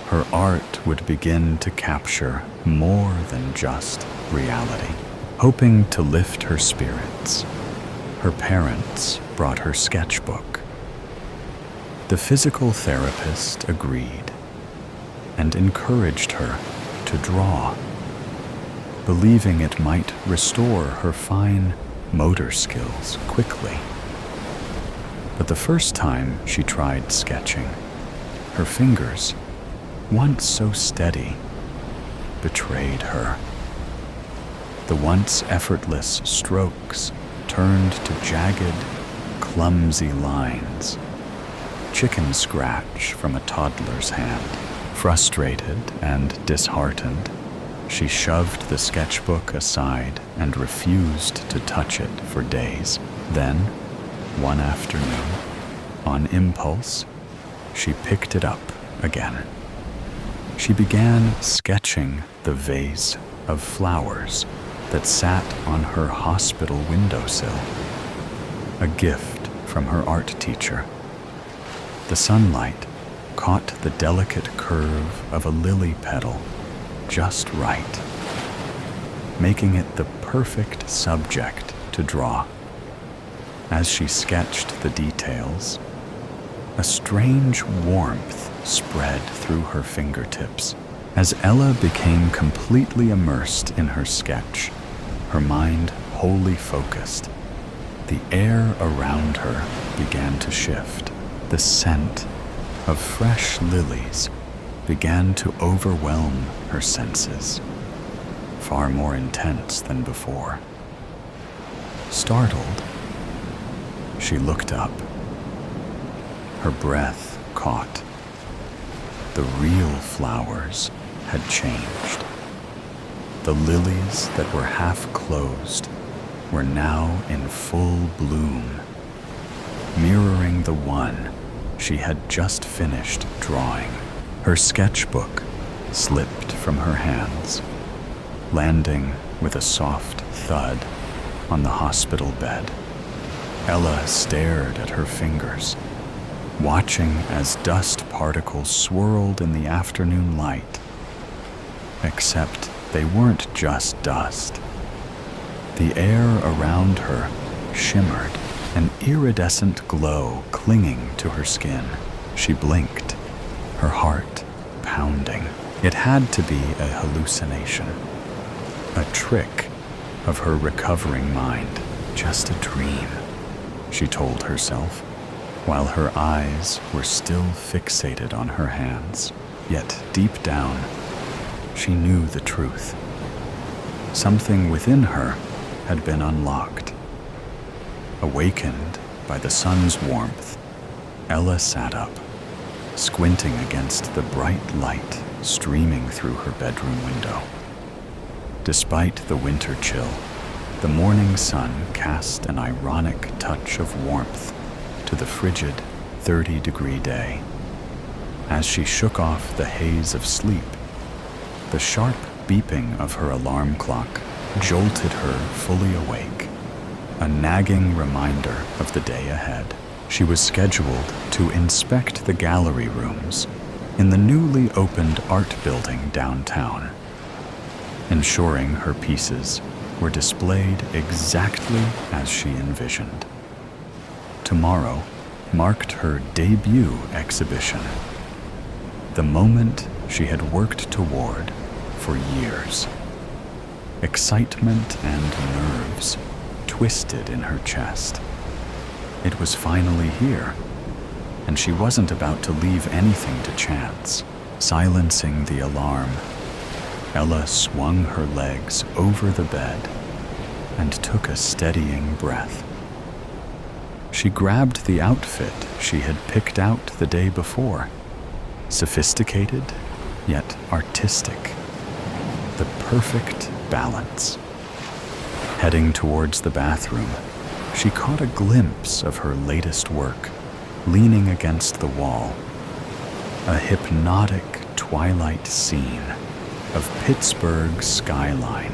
her art would begin to capture more than just reality. Hoping to lift her spirits, her parents brought her sketchbook. The physical therapist agreed and encouraged her to draw, believing it might restore her fine motor skills quickly. But the first time she tried sketching, her fingers, once so steady, betrayed her. The once effortless strokes turned to jagged, clumsy lines, chicken scratch from a toddler's hand. Frustrated and disheartened, she shoved the sketchbook aside and refused to touch it for days. Then, one afternoon, on impulse, she picked it up again. She began sketching the vase of flowers that sat on her hospital windowsill, a gift from her art teacher. The sunlight caught the delicate curve of a lily petal just right, making it the perfect subject to draw. As she sketched the details, a strange warmth spread through her fingertips. As Ella became completely immersed in her sketch, her mind wholly focused, the air around her began to shift. The scent of fresh lilies began to overwhelm her senses, far more intense than before. Startled, she looked up. Her breath caught. The real flowers had changed. The lilies that were half closed were now in full bloom, mirroring the one she had just finished drawing. Her sketchbook slipped from her hands, landing with a soft thud on the hospital bed. Ella stared at her fingers, watching as dust particles swirled in the afternoon light. Except they weren't just dust. The air around her shimmered, an iridescent glow clinging to her skin. She blinked, her heart pounding. It had to be a hallucination, a trick of her recovering mind, just a dream, she told herself, while her eyes were still fixated on her hands. Yet deep down, she knew the truth. Something within her had been unlocked. Awakened by the sun's warmth, Ella sat up, squinting against the bright light streaming through her bedroom window. Despite the winter chill, the morning sun cast an ironic touch of warmth to the frigid 30-degree day. As she shook off the haze of sleep, the sharp beeping of her alarm clock jolted her fully awake, a nagging reminder of the day ahead. She was scheduled to inspect the gallery rooms in the newly opened art building downtown, ensuring her pieces were displayed exactly as she envisioned. Tomorrow marked her debut exhibition, the moment she had worked toward for years. Excitement and nerves twisted in her chest. It was finally here, and she wasn't about to leave anything to chance. Silencing the alarm, Ella swung her legs over the bed and took a steadying breath. She grabbed the outfit she had picked out the day before, sophisticated yet artistic, the perfect balance. Heading towards the bathroom, she caught a glimpse of her latest work, leaning against the wall, a hypnotic twilight scene of Pittsburgh's skyline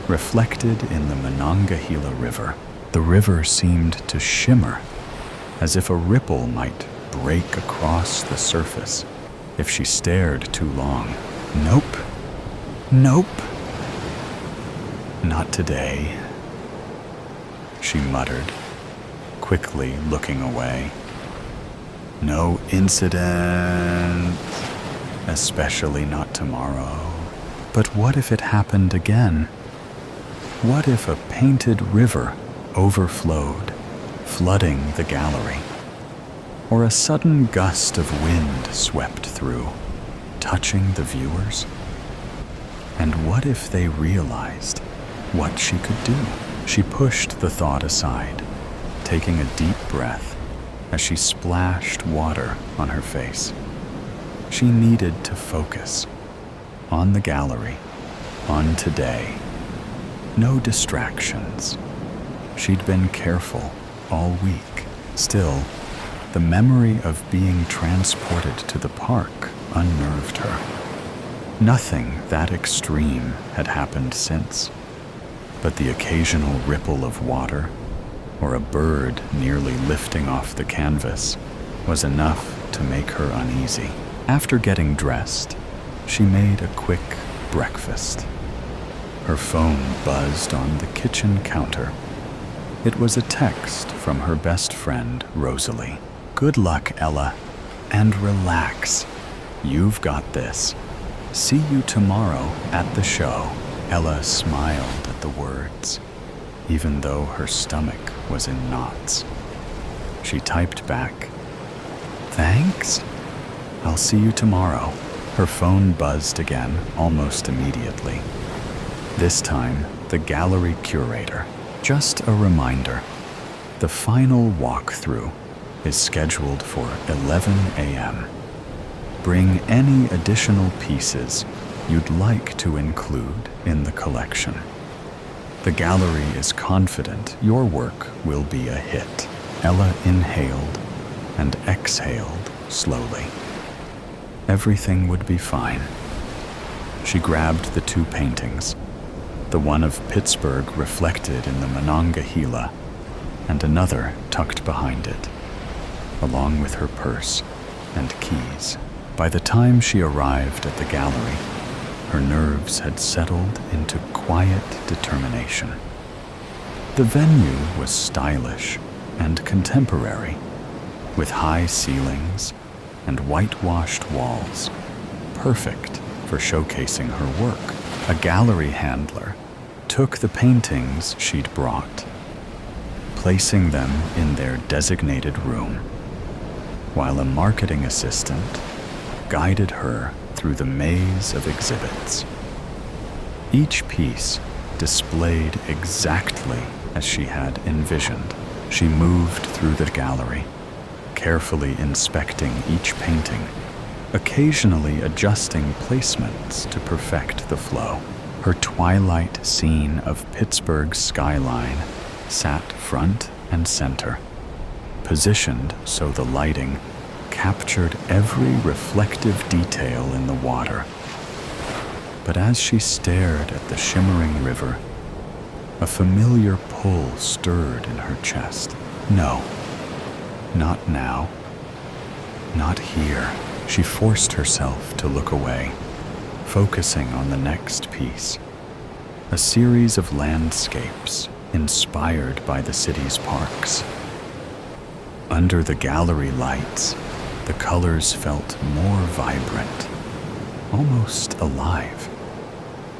reflected in the Monongahela River. The river seemed to shimmer, as if a ripple might break across the surface if she stared too long. Nope. Nope. Not today, she muttered, quickly looking away. No incident, especially not tomorrow. But what if it happened again? What if a painted river overflowed, flooding the gallery? Or a sudden gust of wind swept through, touching the viewers? And what if they realized what she could do? She pushed the thought aside, taking a deep breath as she splashed water on her face. She needed to focus on the gallery, on today. No distractions. She'd been careful all week. Still, the memory of being transported to the park unnerved her. Nothing that extreme had happened since, but the occasional ripple of water or a bird nearly lifting off the canvas was enough to make her uneasy. After getting dressed, she made a quick breakfast. Her phone buzzed on the kitchen counter. It was a text from her best friend, Rosalie. Good luck, Ella, and relax. You've got this. See you tomorrow at the show. Ella smiled at the words, even though her stomach was in knots. She typed back, "Thanks. I'll see you tomorrow." Her phone buzzed again almost immediately. This time, the gallery curator. Just a reminder, the final walkthrough is scheduled for 11 a.m. Bring any additional pieces you'd like to include in the collection. The gallery is confident your work will be a hit. Ella inhaled and exhaled slowly. Everything would be fine. She grabbed the two paintings, the one of Pittsburgh reflected in the Monongahela, and another tucked behind it, along with her purse and keys. By the time she arrived at the gallery, her nerves had settled into quiet determination. The venue was stylish and contemporary, with high ceilings and whitewashed walls, perfect for showcasing her work. A gallery handler took the paintings she'd brought, placing them in their designated room, while a marketing assistant guided her through the maze of exhibits. Each piece displayed exactly as she had envisioned. She moved through the gallery, carefully inspecting each painting, occasionally adjusting placements to perfect the flow. Her twilight scene of Pittsburgh's skyline sat front and center, positioned so the lighting captured every reflective detail in the water. But as she stared at the shimmering river, a familiar pull stirred in her chest. No, Not now. Not here. She forced herself to look away, focusing on the next piece. A series of landscapes inspired by the city's parks. Under the gallery lights, the colors felt more vibrant, almost alive,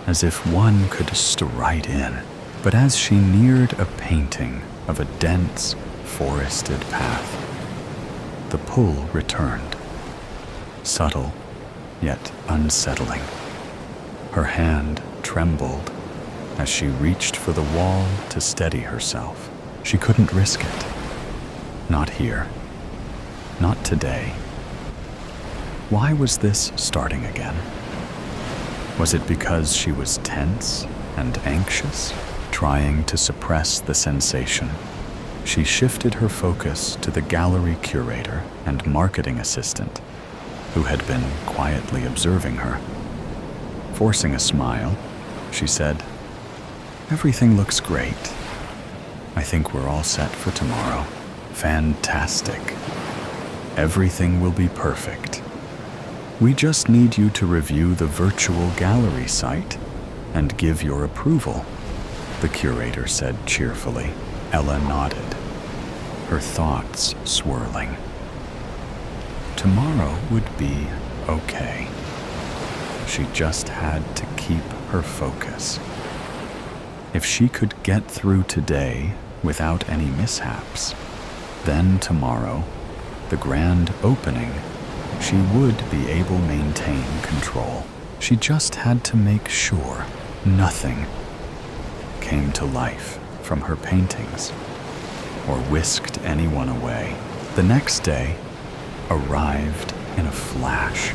as if one could stride in. But as she neared a painting of a dense, forested path, the pull returned, subtle yet unsettling. Her hand trembled as she reached for the wall to steady herself. She couldn't risk it. Not here. Not today. Why was this starting again? Was it because she was tense and anxious, trying to suppress the sensation? She shifted her focus to the gallery curator and marketing assistant, who had been quietly observing her. Forcing a smile, she said, "Everything looks great. I think we're all set for tomorrow. Fantastic. Everything will be perfect. We just need you to review the virtual gallery site and give your approval," the curator said cheerfully. Ella nodded, her thoughts swirling. Tomorrow would be okay. She just had to keep her focus. If she could get through today without any mishaps, then tomorrow, the grand opening, she would be able to maintain control. She just had to make sure nothing came to life from her paintings or whisked anyone away. The next day arrived in a flash.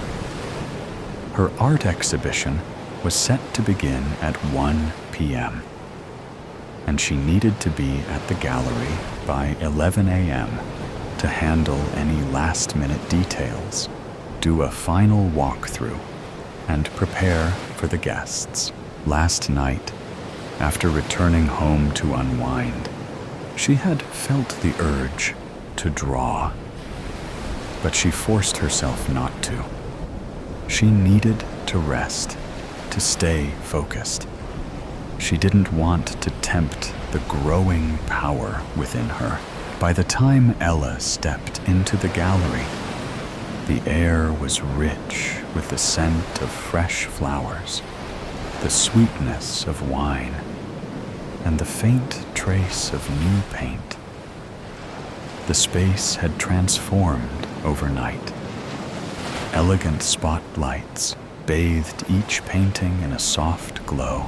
Her art exhibition was set to begin at 1 p.m., and she needed to be at the gallery by 11 a.m. to handle any last-minute details, do a final walkthrough, and prepare for the guests. Last night, after returning home to unwind, she had felt the urge to draw, but she forced herself not to. She needed to rest, to stay focused. She didn't want to tempt the growing power within her. By the time Ella stepped into the gallery, the air was rich with the scent of fresh flowers, the sweetness of wine, and the faint trace of new paint. The space had transformed overnight. Elegant spotlights bathed each painting in a soft glow,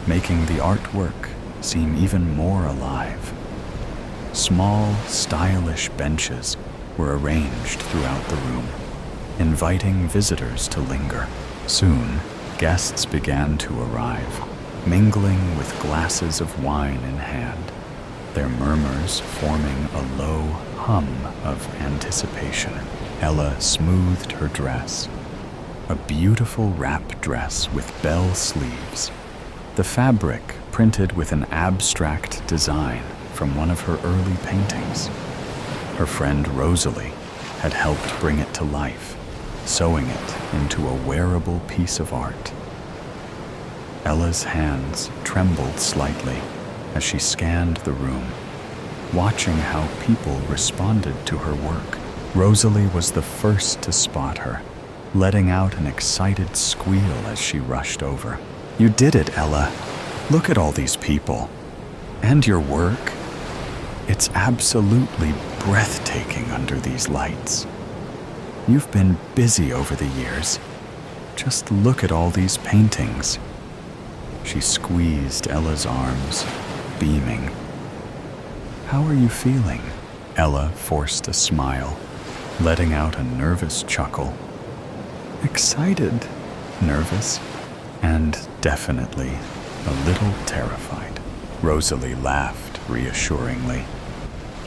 making the artwork seem even more alive. Small, stylish benches were arranged throughout the room, inviting visitors to linger. Soon, guests began to arrive, mingling with glasses of wine in hand, their murmurs forming a low hum of anticipation. Ella smoothed her dress, a beautiful wrap dress with bell sleeves, the fabric printed with an abstract design from one of her early paintings. Her friend Rosalie had helped bring it to life, sewing it into a wearable piece of art. Ella's hands trembled slightly as she scanned the room, watching how people responded to her work. Rosalie was the first to spot her, letting out an excited squeal as she rushed over. "You did it, Ella. Look at all these people. And your work. It's absolutely breathtaking under these lights. You've been busy over the years. Just look at all these paintings." She squeezed Ella's arms, beaming. "How are you feeling?" Ella forced a smile, letting out a nervous chuckle. "Excited, nervous, and definitely a little terrified." Rosalie laughed reassuringly.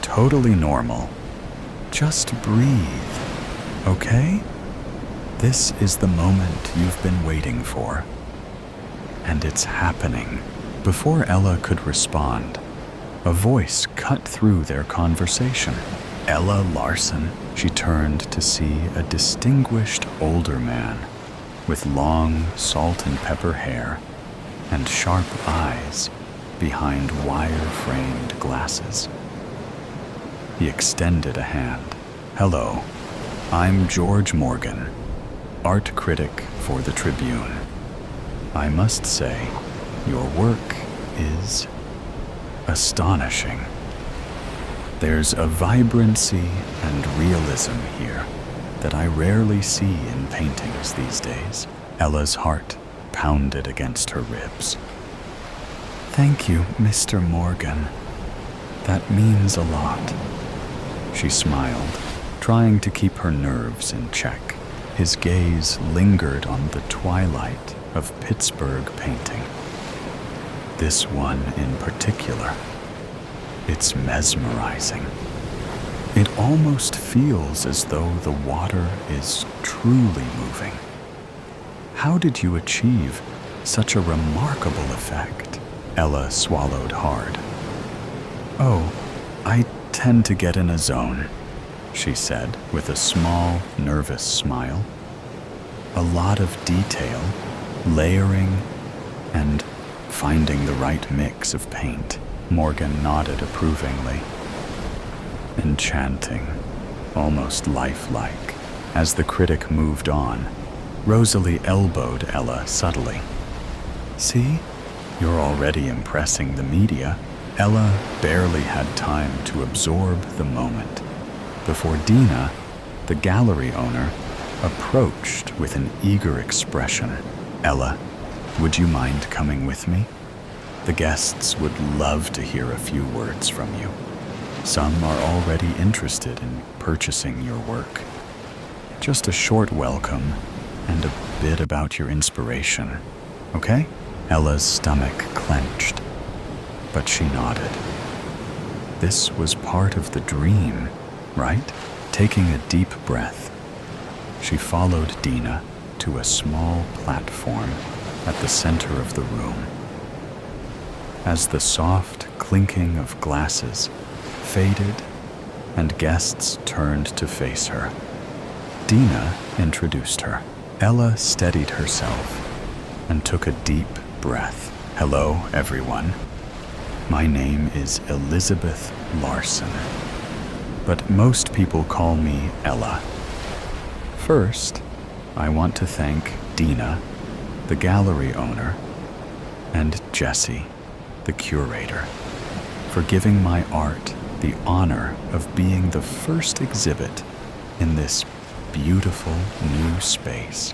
"Totally normal. Just breathe, okay? This is the moment you've been waiting for. And it's happening." Before Ella could respond, a voice cut through their conversation. Ella Larson. She turned to see a distinguished older man with long salt and pepper hair and sharp eyes behind wire-framed glasses. He extended a hand. "Hello, I'm George Morgan, art critic for the Tribune. I must say, your work is astonishing. There's a vibrancy and realism here that I rarely see in paintings these days." Ella's heart pounded against her ribs. "Thank you, Mr. Morgan. That means a lot." She smiled, trying to keep her nerves in check. His gaze lingered on the twilight of Pittsburgh painting. This one in particular. It's mesmerizing. It almost feels as though the water is truly moving. How did you achieve such a remarkable effect? Ella swallowed hard. "Oh, I tend to get in a zone," she said with a small, nervous smile. "A lot of detail, layering, and finding the right mix of paint." Morgan nodded approvingly. "Enchanting, almost lifelike." As the critic moved on, Rosalie elbowed Ella subtly. "See? You're already impressing the media." Ella barely had time to absorb the moment before Dina, the gallery owner, approached with an eager expression. "Ella, would you mind coming with me? The guests would love to hear a few words from you. Some are already interested in purchasing your work. Just a short welcome and a bit about your inspiration, okay?" Ella's stomach clenched, but she nodded. This was part of the dream, right? Taking a deep breath, she followed Dina to a small platform at the center of the room. As the soft clinking of glasses faded and guests turned to face her, Dina introduced her. Ella steadied herself and took a deep breath. "Hello, everyone. My name is Elizabeth Larson, but most people call me Ella. First, I want to thank Dina, the gallery owner, and Jessie, the curator, for giving my art the honor of being the first exhibit in this beautiful new space.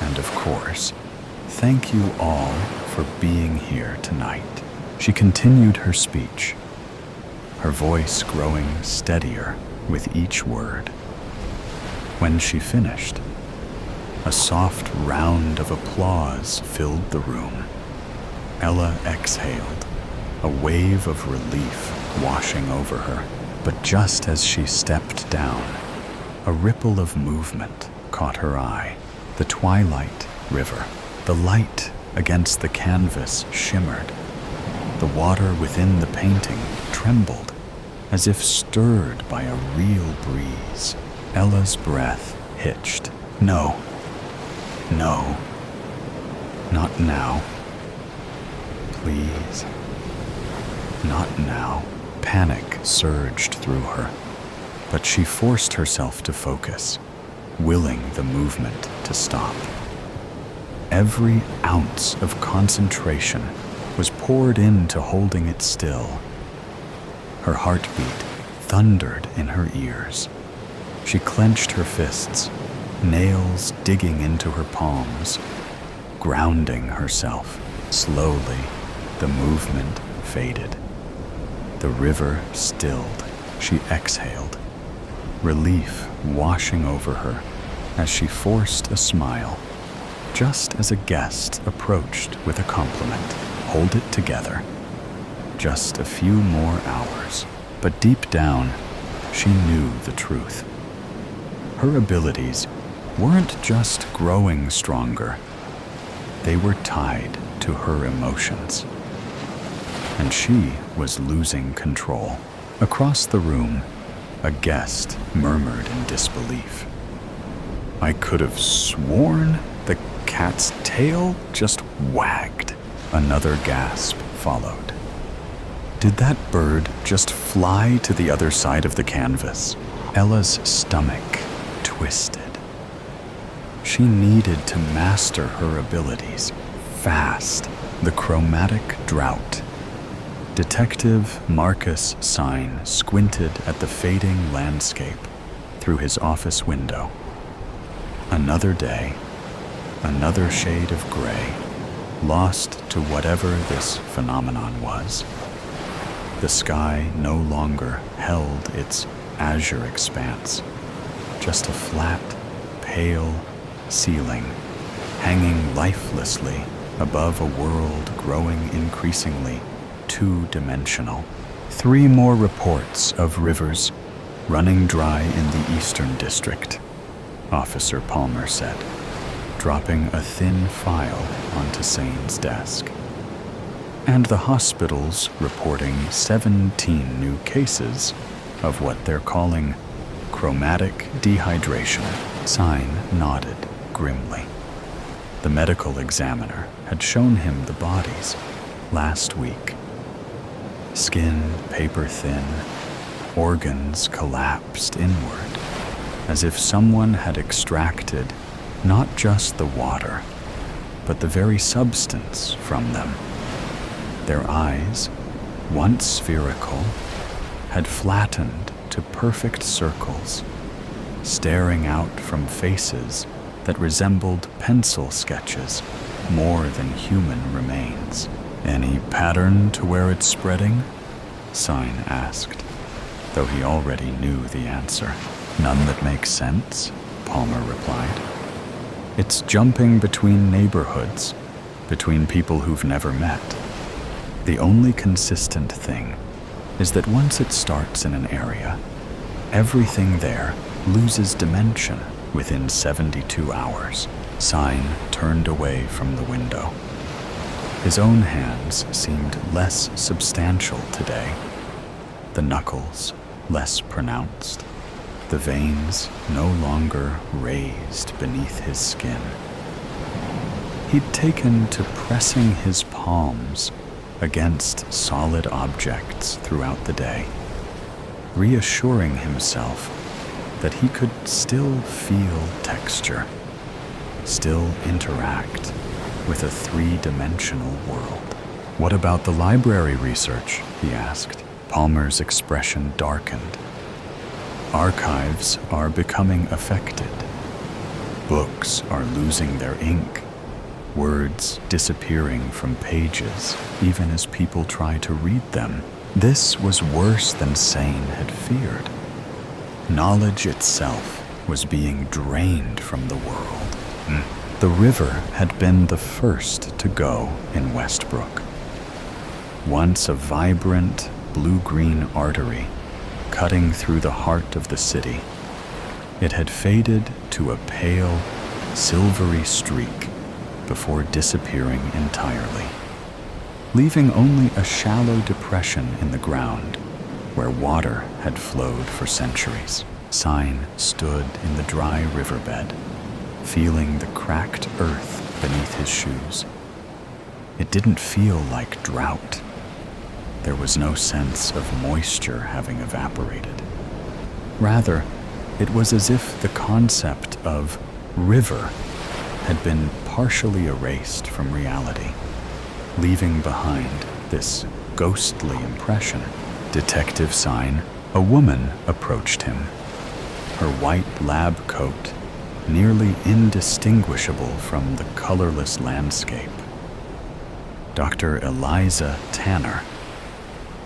And of course, thank you all for being here tonight." She continued her speech, her voice growing steadier with each word. When she finished, a soft round of applause filled the room. Ella exhaled, a wave of relief washing over her. But just as she stepped down, a ripple of movement caught her eye. The twilight river. The light against the canvas shimmered. The water within the painting trembled, as if stirred by a real breeze. Ella's breath hitched. No, not now. Please, not now. Panic surged through her, but she forced herself to focus, willing the movement to stop. Every ounce of concentration was poured into holding it still. Her heartbeat thundered in her ears. She clenched her fists, nails digging into her palms, grounding herself. Slowly, the movement faded. The river stilled. She exhaled, relief washing over her as she forced a smile, just as a guest approached with a compliment. Hold it together. Just a few more hours. But deep down, she knew the truth. Her abilities weren't just growing stronger. They were tied to her emotions. And she was losing control. Across the room, A guest murmured in disbelief. "I could have sworn the cat's tail just wagged." Another gasp followed. Did that bird just fly to the other side of the canvas? Ella's stomach twisted. She needed to master her abilities fast. The chromatic drought. Detective Marcus Sign squinted at the fading landscape through his office window. Another day, another shade of gray, lost to whatever this phenomenon was. The sky no longer held its azure expanse, just a flat, pale ceiling hanging lifelessly above a world growing increasingly two-dimensional. 3 more reports of rivers running dry in the Eastern District, Officer Palmer said, dropping a thin file onto Sane's desk. And the hospitals reporting 17 new cases of what they're calling chromatic dehydration. Sign nodded grimly. The medical examiner had shown him the bodies last week. Skin paper thin, organs collapsed inward, as if someone had extracted not just the water, but the very substance from them. Their eyes, once spherical, had flattened to perfect circles, staring out from faces that resembled pencil sketches more than human remains. "Any pattern to where it's spreading?" Sign asked, though he already knew the answer. "None that makes sense," Palmer replied. "It's jumping between neighborhoods, between people who've never met. The only consistent thing is that once it starts in an area, everything there loses dimension within 72 hours. Sign turned away from the window. His own hands seemed less substantial today, the knuckles less pronounced, the veins no longer raised beneath his skin. He'd taken to pressing his palms against solid objects throughout the day, reassuring himself that he could still feel texture, still interact with a 3-dimensional world. "What about the library research?" he asked. Palmer's expression darkened. "Archives are becoming affected. Books are losing their ink, words disappearing from pages, even as people try to read them. This was worse than Sane had feared. Knowledge itself was being drained from the world. The river had been the first to go in Westbrook. Once a vibrant, blue-green artery cutting through the heart of the city, it had faded to a pale, silvery streak before disappearing entirely, leaving only a shallow depression in the ground where water had flowed for centuries. Sign stood in the dry riverbed, feeling the cracked earth beneath his shoes. It didn't feel like drought. There was no sense of moisture having evaporated. Rather, it was as if the concept of river had been partially erased from reality, leaving behind this ghostly impression. Detective Sign, a woman approached him, her white lab coat nearly indistinguishable from the colorless landscape. Dr. Eliza Tanner,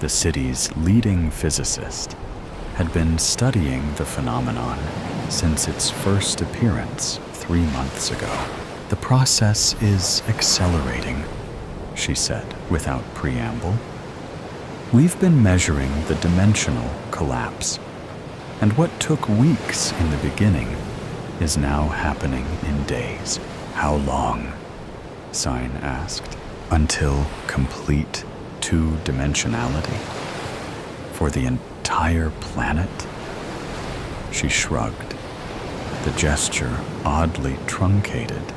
the city's leading physicist, had been studying the phenomenon since its first appearance 3 months ago. "The process is accelerating," she said without preamble. "We've been measuring the dimensional collapse, and what took weeks in the beginning is now happening in days." "How long?" Sign asked. "Until complete two-dimensionality. For the entire planet?" She shrugged, the gesture oddly truncated,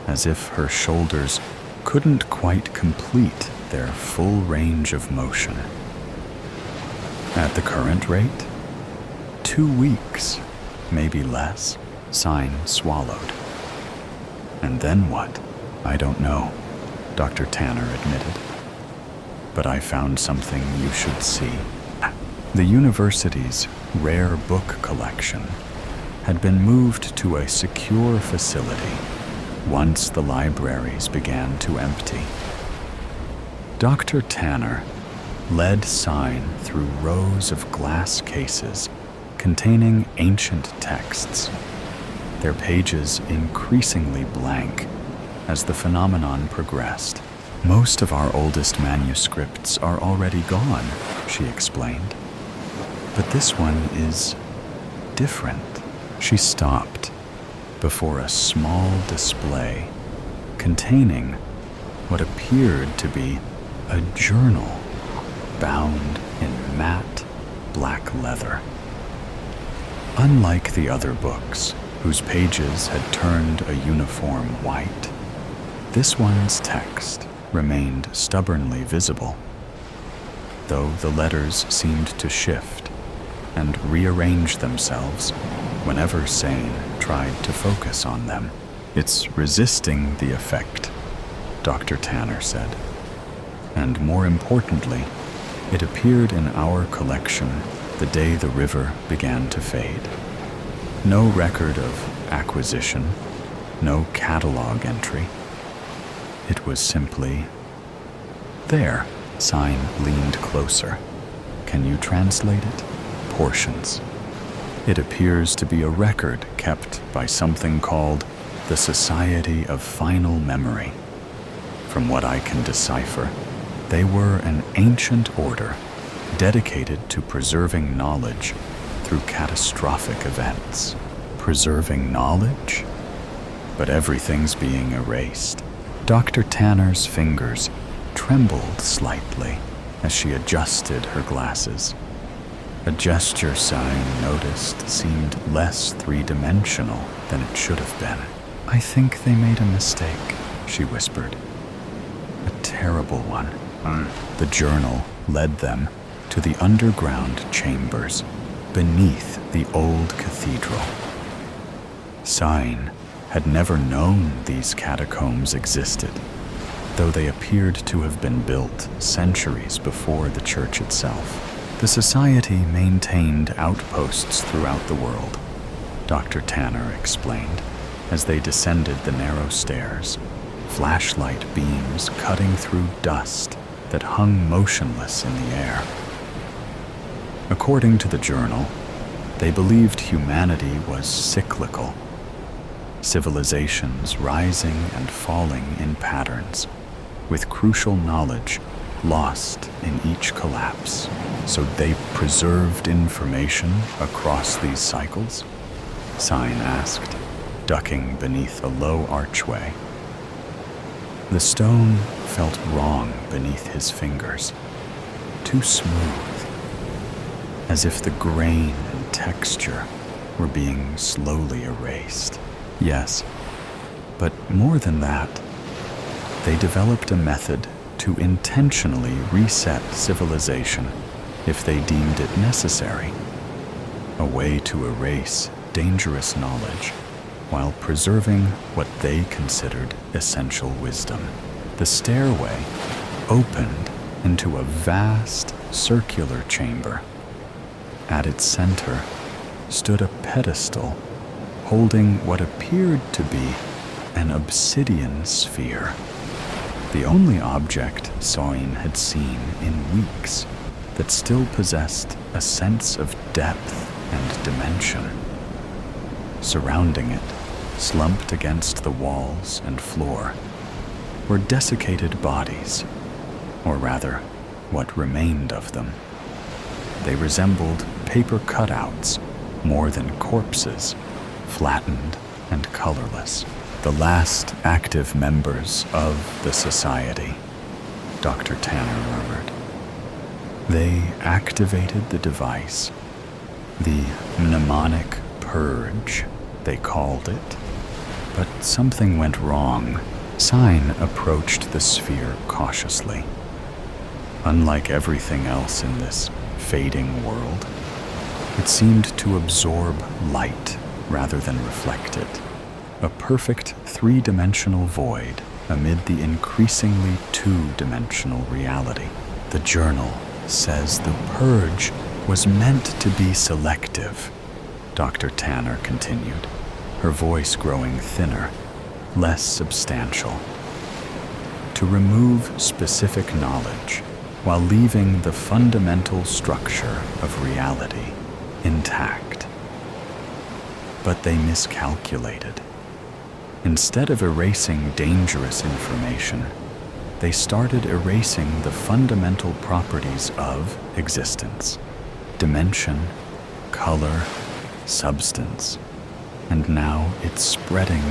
as if her shoulders couldn't quite complete their full range of motion. At the current rate, 2 weeks, maybe less. Sign swallowed. And then what? I don't know, Dr. Tanner admitted. But I found something you should see. The university's rare book collection had been moved to a secure facility once the libraries began to empty. Dr. Tanner led Sign through rows of glass cases containing ancient texts, their pages increasingly blank as the phenomenon progressed. Most of our oldest manuscripts are already gone, she explained. But this one is different. She stopped before a small display containing what appeared to be a journal bound in matte black leather. Unlike the other books, whose pages had turned a uniform white, this one's text remained stubbornly visible, though the letters seemed to shift and rearrange themselves whenever Sane tried to focus on them. It's resisting the effect, Dr. Tanner said. And more importantly, it appeared in our collection the day the river began to fade. No record of acquisition, no catalog entry. It was simply there. Sign leaned closer. Can you translate it? Portions. It appears to be a record kept by something called the Society of Final Memory. From what I can decipher, they were an ancient order dedicated to preserving knowledge through catastrophic events. Preserving knowledge? But everything's being erased. Dr. Tanner's fingers trembled slightly as she adjusted her glasses. A gesture Sign noticed seemed less three-dimensional than it should have been. I think they made a mistake, she whispered. A terrible one. The journal led them to the underground chambers beneath the old cathedral. Sign had never known these catacombs existed, though they appeared to have been built centuries before the church itself. The society maintained outposts throughout the world, Dr. Tanner explained, as they descended the narrow stairs, flashlight beams cutting through dust that hung motionless in the air. According to the journal, they believed humanity was cyclical, civilizations rising and falling in patterns, with crucial knowledge lost in each collapse. So they preserved information across these cycles? Sign asked, ducking beneath a low archway. The stone felt wrong beneath his fingers, too smooth, as if the grain and texture were being slowly erased. Yes, but more than that, they developed a method to intentionally reset civilization if they deemed it necessary, a way to erase dangerous knowledge while preserving what they considered essential wisdom. The stairway opened into a vast circular chamber. At its center stood a pedestal holding what appeared to be an obsidian sphere, the only object Soin had seen in weeks that still possessed a sense of depth and dimension. Surrounding it, slumped against the walls and floor, were desiccated bodies, or rather, what remained of them. They resembled paper cutouts more than corpses, flattened and colorless. The last active members of the society, Dr. Tanner murmured. They activated the device The mnemonic purge, they called it. But something went wrong. Sign approached the sphere cautiously. Unlike everything else in this fading world, it seemed to absorb light rather than reflect it. A perfect three-dimensional void amid the increasingly two-dimensional reality. The journal says the purge was meant to be selective, Dr. Tanner continued, her voice growing thinner, less substantial. To remove specific knowledge while leaving the fundamental structure of reality intact. But they miscalculated. Instead of erasing dangerous information, they started erasing the fundamental properties of existence: dimension, color, substance. And now it's spreading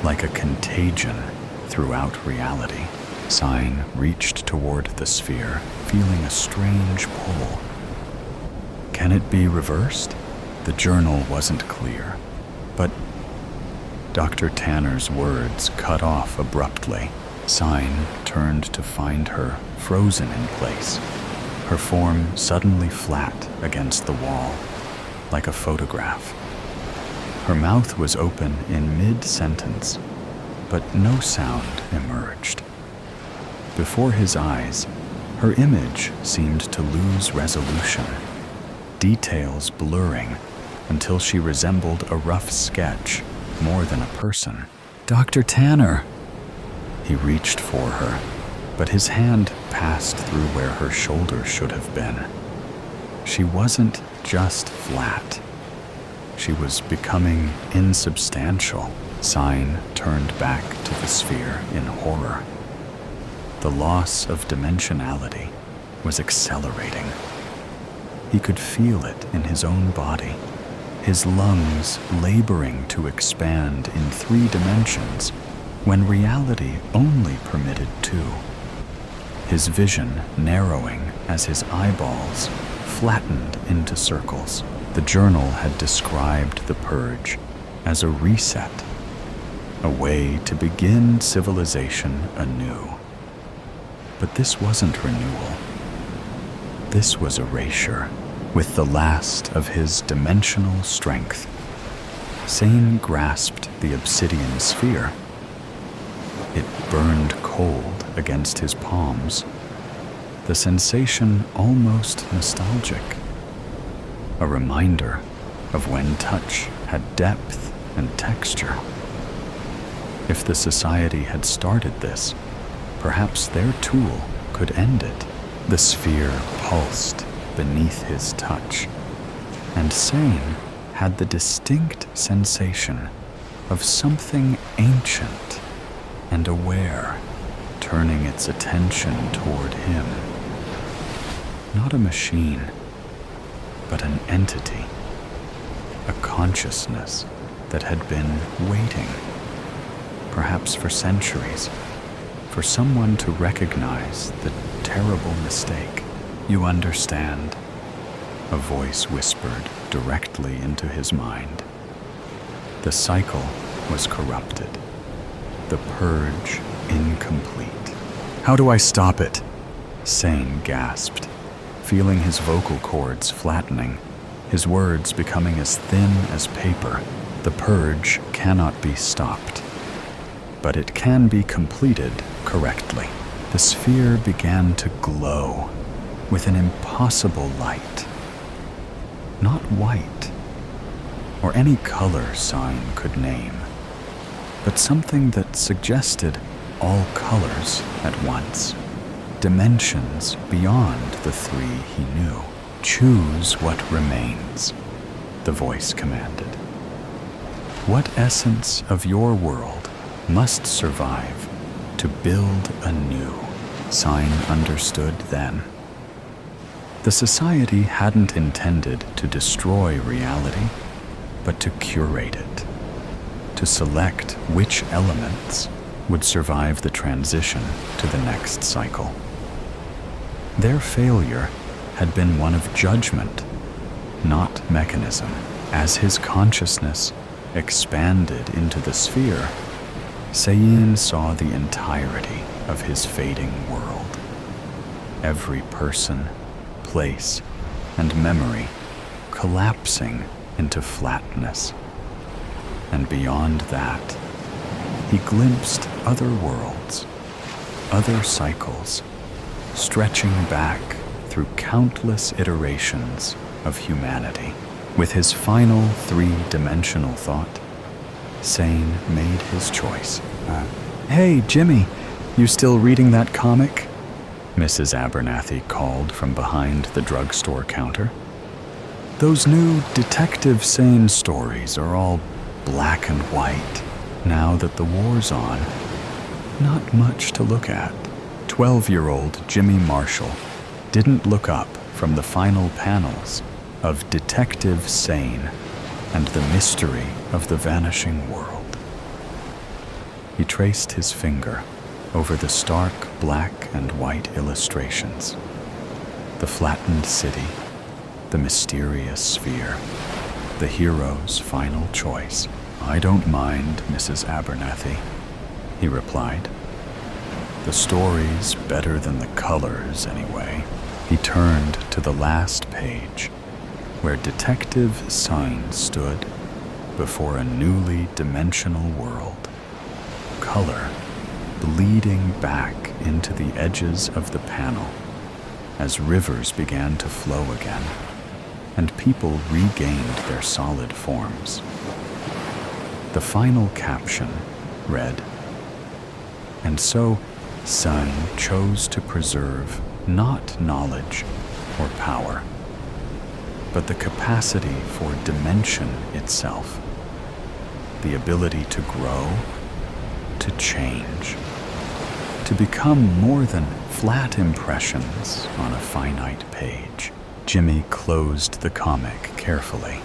like a contagion throughout reality. Sign reached toward the sphere, feeling a strange pull. Can it be reversed? The journal wasn't clear, but Dr. Tanner's words cut off abruptly. Sign turned to find her frozen in place, her form suddenly flat against the wall, like a photograph. Her mouth was open in mid-sentence, but no sound emerged. Before his eyes, her image seemed to lose resolution, details blurring until she resembled a rough sketch more than a person. Dr. Tanner! He reached for her, but his hand passed through where her shoulder should have been. She wasn't just flat. She was becoming insubstantial. Sign turned back to the sphere in horror. The loss of dimensionality was accelerating. He could feel it in his own body, his lungs laboring to expand in 3 dimensions when reality only permitted 2. His vision narrowing as his eyeballs flattened into circles. The journal had described the purge as a reset, a way to begin civilization anew. But this wasn't renewal. This was erasure, with the last of his dimensional strength. Sane grasped the obsidian sphere. It burned cold against his palms, the sensation almost nostalgic, a reminder of when touch had depth and texture. If the society had started this, perhaps their tool could end it. The sphere pulsed beneath his touch, and Sane had the distinct sensation of something ancient and aware turning its attention toward him. Not a machine, but an entity, a consciousness that had been waiting, perhaps for centuries, for someone to recognize the terrible mistake. You understand, a voice whispered directly into his mind. The cycle was corrupted, the purge incomplete. How do I stop it? Sane gasped, feeling his vocal cords flattening, his words becoming as thin as paper. The purge cannot be stopped, but it can be completed correctly. The sphere began to glow with an impossible light. Not white, or any color Sign could name, but something that suggested all colors at once, dimensions beyond the 3 he knew. Choose what remains, the voice commanded. What essence of your world must survive to build anew? Sign understood then. The society hadn't intended to destroy reality, but to curate it, to select which elements would survive the transition to the next cycle. Their failure had been one of judgment, not mechanism. As his consciousness expanded into the sphere, Sayin saw the entirety of his fading world. Every person, place, and memory collapsing into flatness. And beyond that, he glimpsed other worlds, other cycles, stretching back through countless iterations of humanity. With his final three-dimensional thought, Sane made his choice. Hey, Jimmy, you still reading that comic? Mrs. Abernathy called from behind the drugstore counter. Those new Detective Sane stories are all black and white. Now that the war's on, not much to look at. 12-year-old Jimmy Marshall didn't look up from the final panels of Detective Sane and the Mystery of the Vanishing World. He traced his finger over the stark black and white illustrations, the flattened city, the mysterious sphere, the hero's final choice. I don't mind, Mrs. Abernathy, he replied. The story's better than the colors, anyway. He turned to the last page, where Detective Sane stood before a newly dimensional world, color bleeding back into the edges of the panel as rivers began to flow again and people regained their solid forms. The final caption read, "And so Sane chose to preserve not knowledge or power, but the capacity for dimension itself, the ability to grow, to change, to become more than flat impressions on a finite page." Jimmy closed the comic carefully.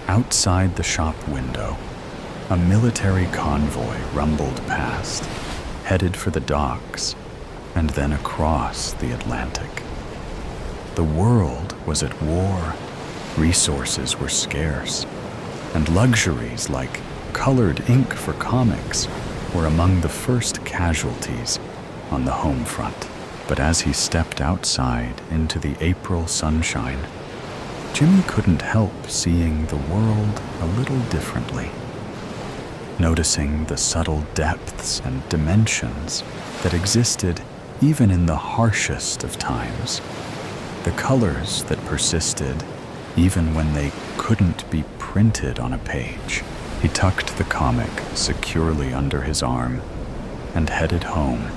Outside the shop window, a military convoy rumbled past, headed for the docks and then across the Atlantic. The world was at war, resources were scarce, and luxuries like colored ink for comics were among the first casualties on the home front. But as he stepped outside into the April sunshine, Jimmy couldn't help seeing the world a little differently, noticing the subtle depths and dimensions that existed even in the harshest of times, the colors that persisted even when they couldn't be printed on a page. He tucked the comic securely under his arm and headed home,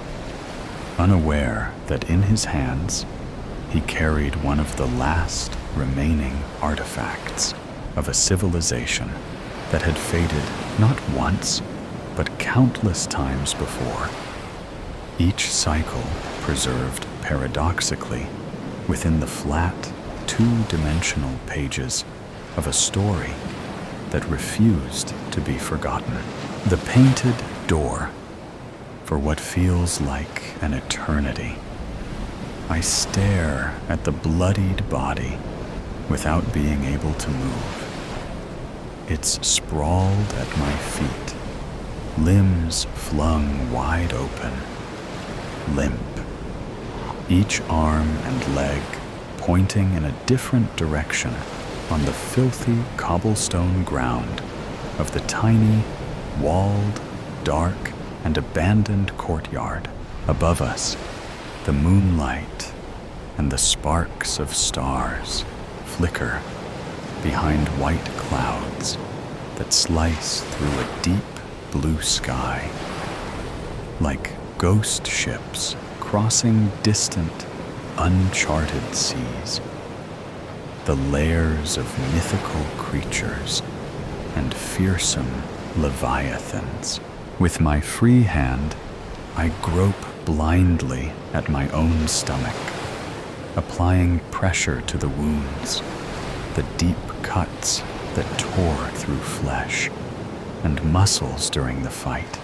unaware that in his hands he carried one of the last remaining artifacts of a civilization that had faded not once, but countless times before. Each cycle preserved paradoxically within the flat, two-dimensional pages of a story that refused to be forgotten. The painted door, for what feels like an eternity. I stare at the bloodied body without being able to move. It's sprawled at my feet, limbs flung wide open, limp, each arm and leg pointing in a different direction on the filthy cobblestone ground of the tiny, walled, dark, and abandoned courtyard. Above us, the moonlight and the sparks of stars flicker behind white clouds that slice through a deep blue sky, like ghost ships crossing distant, uncharted seas. The layers of mythical creatures and fearsome leviathans. With my free hand, I grope blindly at my own stomach, applying pressure to the wounds, the deep cuts that tore through flesh and muscles during the fight.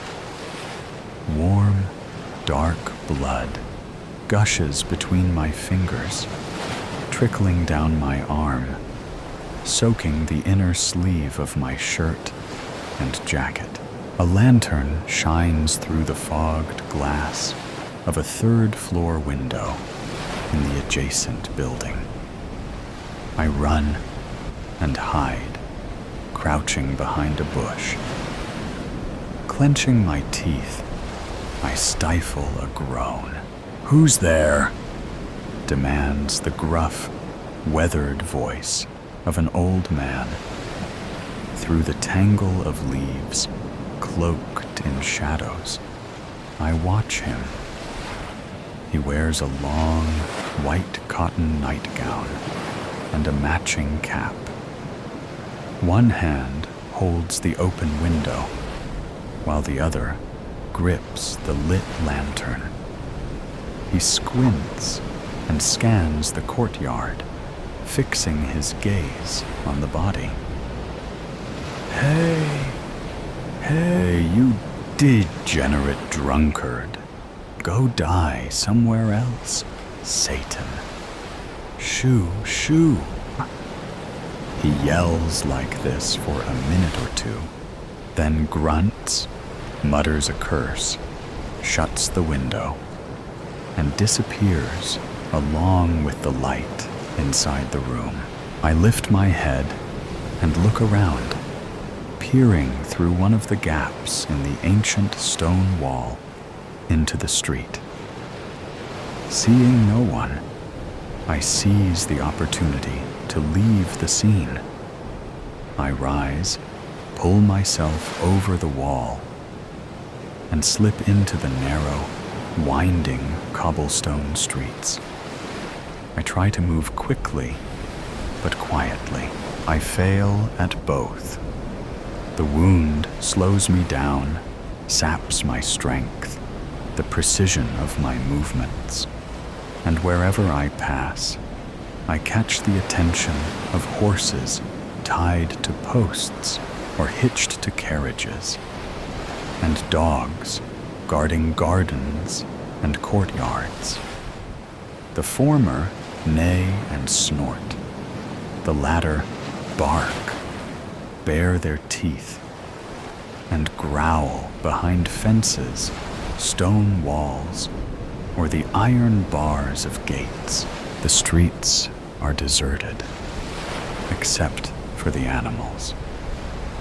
Warm, dark blood gushes between my fingers, trickling down my arm soaking the inner sleeve of my shirt and jacket. A lantern shines through the fogged glass of a third-floor window in the adjacent building. I run and hide, crouching behind a bush. Clenching my teeth, I stifle a groan. "Who's there?" demands the gruff, weathered voice of an old man. Through the tangle of leaves, cloaked in shadows, I watch him. He wears a long, white cotton nightgown and a matching cap. One hand holds the open window, while the other grips the lit lantern. He squints and scans the courtyard, fixing his gaze on the body. Hey, you degenerate drunkard. Go die somewhere else, Satan. Shoo, shoo. He yells like this for a minute or two, then grunts, mutters a curse, shuts the window, and disappears along with the light inside the room. I lift my head and look around, peering through one of the gaps in the ancient stone wall into the street. Seeing no one, I seize the opportunity to leave the scene. I rise, pull myself over the wall, and slip into the narrow, winding cobblestone streets. I try to move quickly, but quietly. I fail at both. The wound slows me down, saps my strength, the precision of my movements, and wherever I pass, I catch the attention of horses tied to posts or hitched to carriages, and dogs guarding gardens and courtyards. The former neigh and snort, the latter bark, bare their teeth, and growl behind fences, stone walls, or the iron bars of gates. The streets are deserted, except for the animals,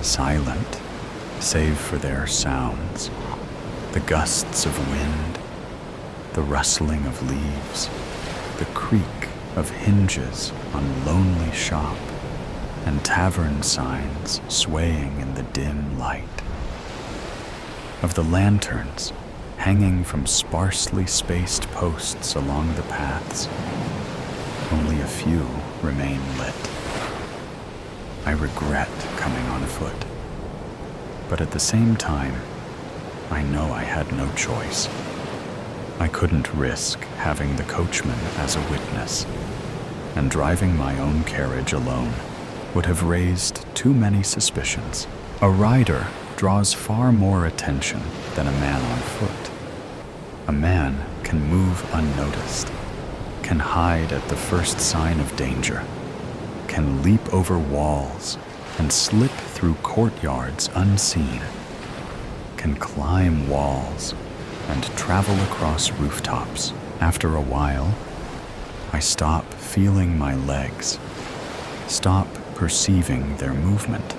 silent save for their sounds, the gusts of wind, the rustling of leaves, the creak of hinges on lonely shop, and tavern signs swaying in the dim light. Of the lanterns hanging from sparsely spaced posts along the paths, only a few remain lit. I regret coming on foot, but at the same time, I know I had no choice. I couldn't risk having the coachman as a witness, and driving my own carriage alone would have raised too many suspicions. A rider draws far more attention than a man on foot. A man can move unnoticed, can hide at the first sign of danger, can leap over walls and slip through courtyards unseen, can climb walls and travel across rooftops. After a while, I stop feeling my legs, stop perceiving their movement.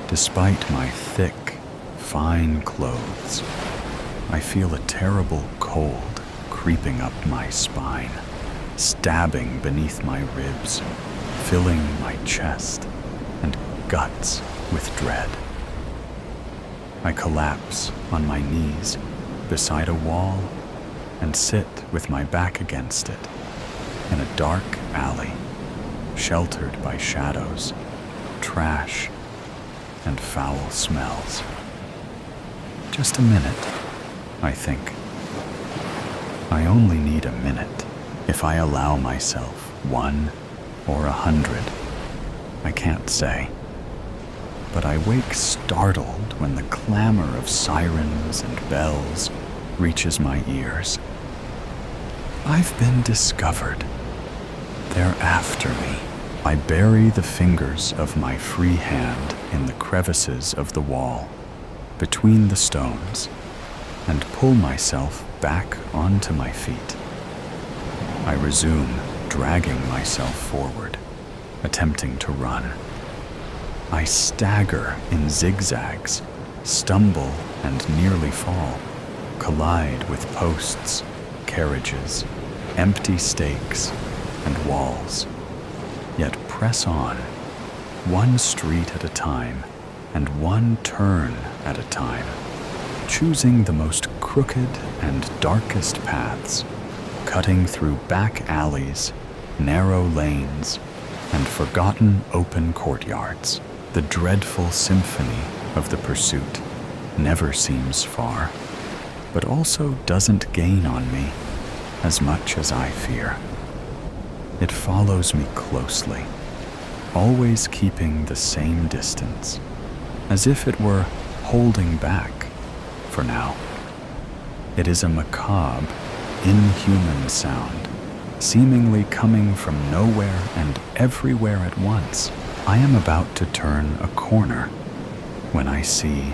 Despite my thick, fine clothes, I feel a terrible cold creeping up my spine, stabbing beneath my ribs, filling my chest and guts with dread. I collapse on my knees beside a wall and sit with my back against it in a dark alley, sheltered by shadows, trash, and foul smells. Just a minute, I think. I only need a minute. If I allow myself 1 or 100, I can't say. But I wake startled when the clamor of sirens and bells reaches my ears. I've been discovered. They're after me. I bury the fingers of my free hand in the crevices of the wall, between the stones, and pull myself back onto my feet. I resume dragging myself forward, attempting to run. I stagger in zigzags, stumble and nearly fall, collide with posts, carriages, empty stakes, and walls, yet press on, one street at a time and one turn at a time, choosing the most crooked and darkest paths, cutting through back alleys, narrow lanes, and forgotten open courtyards. The dreadful symphony of the pursuit never seems far, but also doesn't gain on me as much as I fear. It follows me closely, always keeping the same distance, as if it were holding back for now. It is a macabre, inhuman sound, seemingly coming from nowhere and everywhere at once. I am about to turn a corner when I see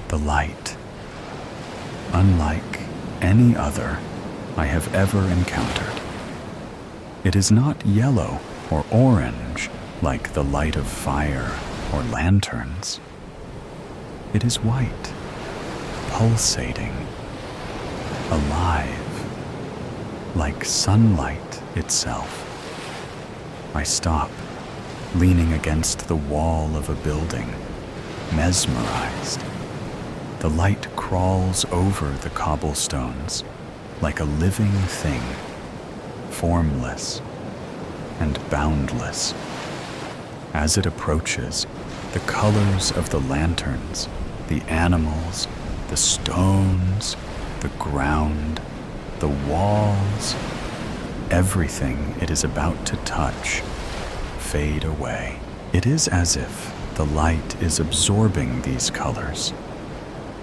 the light, unlike any other I have ever encountered. It is not yellow or orange like the light of fire or lanterns. It is white, pulsating, alive, like sunlight itself. I stop, leaning against the wall of a building, mesmerized. The light crawls over the cobblestones like a living thing, formless and boundless. As it approaches, the colors of the lanterns, the animals, the stones, the ground, the walls, everything it is about to touch, fade away. It is as if the light is absorbing these colors,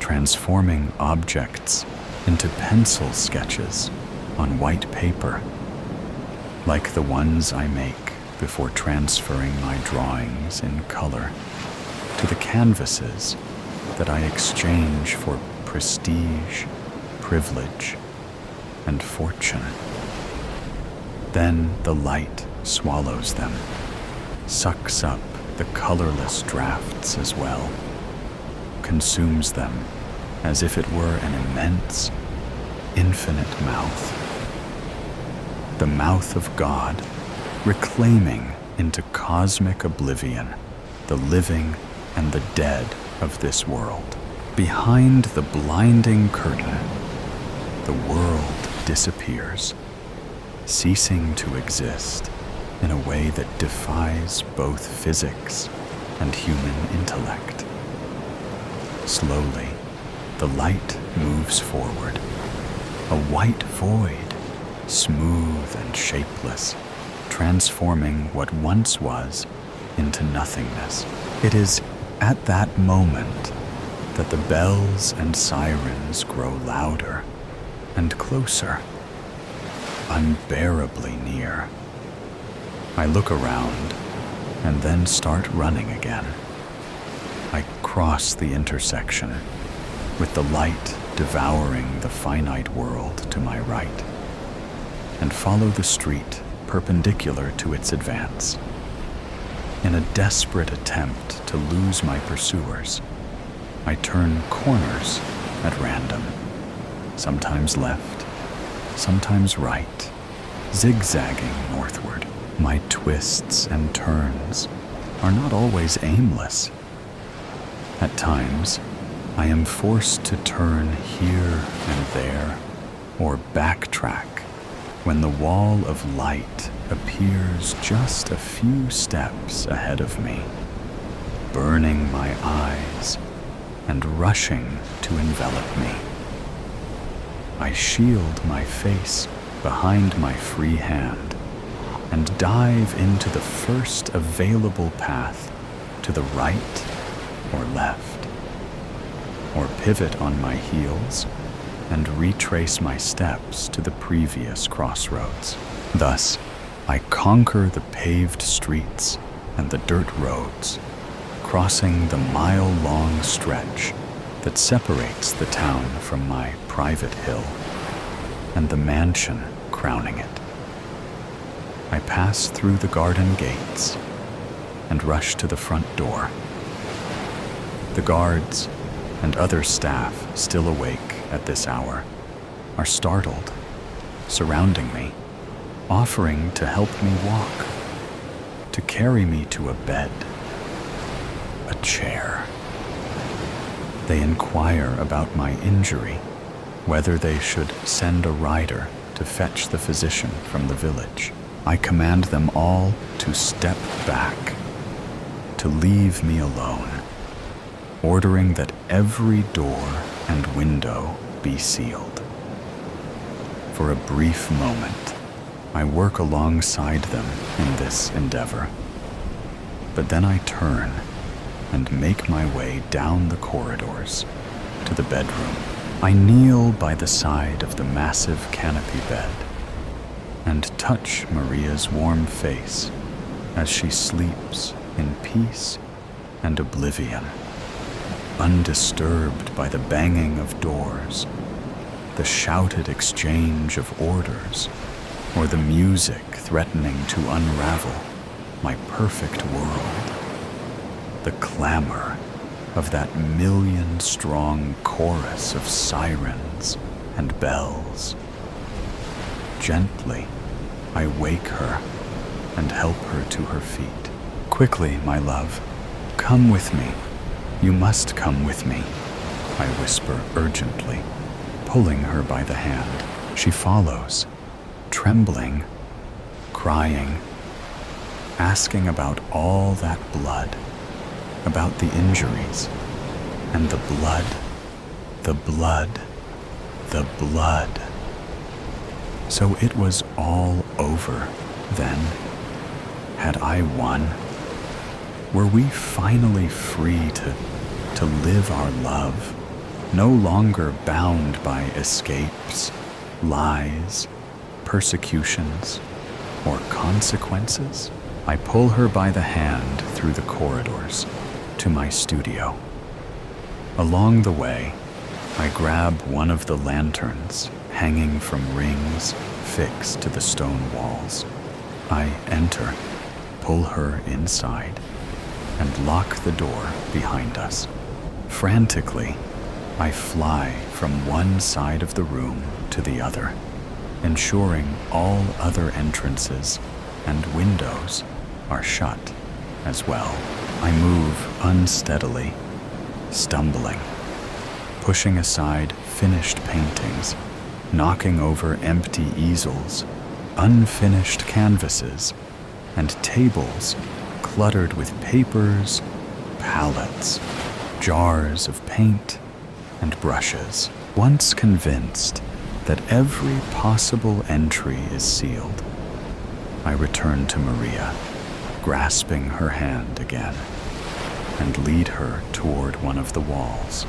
transforming objects into pencil sketches on white paper, like the ones I make before transferring my drawings in color to the canvases that I exchange for prestige, privilege, and fortune. Then the light swallows them, sucks up the colorless drafts as well, consumes them as if it were an immense, infinite mouth. The mouth of God, reclaiming into cosmic oblivion the living and the dead of this world. Behind the blinding curtain, the world disappears, ceasing to exist in a way that defies both physics and human intellect. Slowly, the light moves forward, a white void, smooth and shapeless, transforming what once was into nothingness. It is at that moment that the bells and sirens grow louder and closer, unbearably near. I look around and then start running again. I cross the intersection, with the light devouring the finite world to my right, and follow the street perpendicular to its advance. In a desperate attempt to lose my pursuers, I turn corners at random, sometimes left, sometimes right, zigzagging northward. My twists and turns are not always aimless. At times, I am forced to turn here and there, or backtrack when the wall of light appears just a few steps ahead of me, burning my eyes and rushing to envelop me. I shield my face behind my free hand and dive into the first available path to the right or left, or pivot on my heels and retrace my steps to the previous crossroads. Thus, I conquer the paved streets and the dirt roads, crossing the mile-long stretch that separates the town from my private hill and the mansion crowning it. I pass through the garden gates and rush to the front door. The guards and other staff still awake at this hour are startled, surrounding me, offering to help me walk, to carry me to a bed, a chair. They inquire about my injury, whether they should send a rider to fetch the physician from the village. I command them all to step back, to leave me alone, ordering that every door and window be sealed. For a brief moment, I work alongside them in this endeavor, but then I turn and make my way down the corridors to the bedroom. I kneel by the side of the massive canopy bed and touch Maria's warm face as she sleeps in peace and oblivion, undisturbed by the banging of doors, the shouted exchange of orders, or the music threatening to unravel my perfect world. The clamor of that million-strong chorus of sirens and bells. Gently, I wake her and help her to her feet. Quickly, my love, come with me. You must come with me, I whisper urgently, pulling her by the hand. She follows, trembling, crying, asking about all that blood, about the injuries, and the blood, the blood, the blood. So it was all over, then. Had I won? Were we finally free to live our love, no longer bound by escapes, lies, persecutions, or consequences? I pull her by the hand through the corridors to my studio. Along the way, I grab one of the lanterns hanging from rings fixed to the stone walls. I enter, pull her inside, and lock the door behind us. Frantically, I fly from one side of the room to the other, ensuring all other entrances and windows are shut as well. I move unsteadily, stumbling, pushing aside finished paintings, knocking over empty easels, unfinished canvases, and tables cluttered with papers, palettes, jars of paint, and brushes. Once convinced that every possible entry is sealed, I return to Maria, grasping her hand again, and lead her toward one of the walls.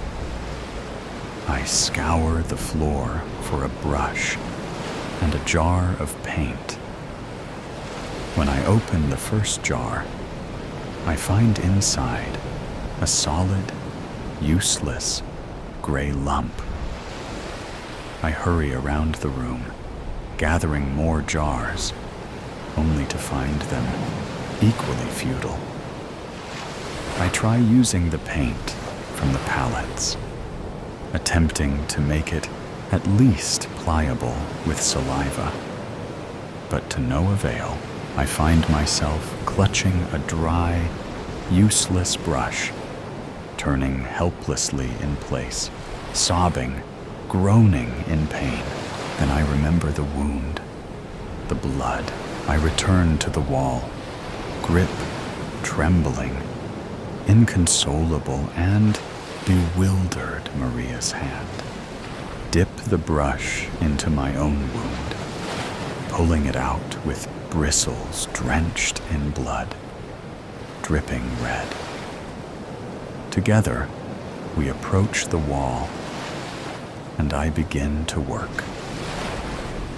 I scour the floor for a brush and a jar of paint. When I open the first jar, I find inside a solid, useless, gray lump. I hurry around the room, gathering more jars, only to find them equally futile. I try using the paint from the palettes, attempting to make it at least pliable with saliva, but to no avail. I find myself clutching a dry, useless brush, turning helplessly in place, sobbing, groaning in pain. Then I remember the wound, the blood. I return to the wall, grip trembling, inconsolable and bewildered Maria's hand. Dip the brush into my own wound, pulling it out with bristles drenched in blood, dripping red. Together, we approach the wall, and I begin to work.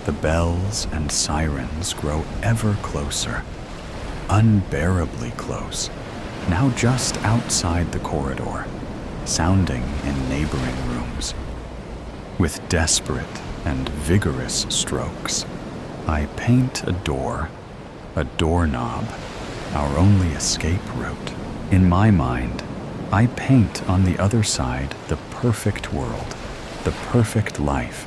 The bells and sirens grow ever closer, unbearably close, now just outside the corridor, sounding in neighboring rooms. With desperate and vigorous strokes, I paint a door, a doorknob, our only escape route. In my mind, I paint on the other side the perfect world, the perfect life,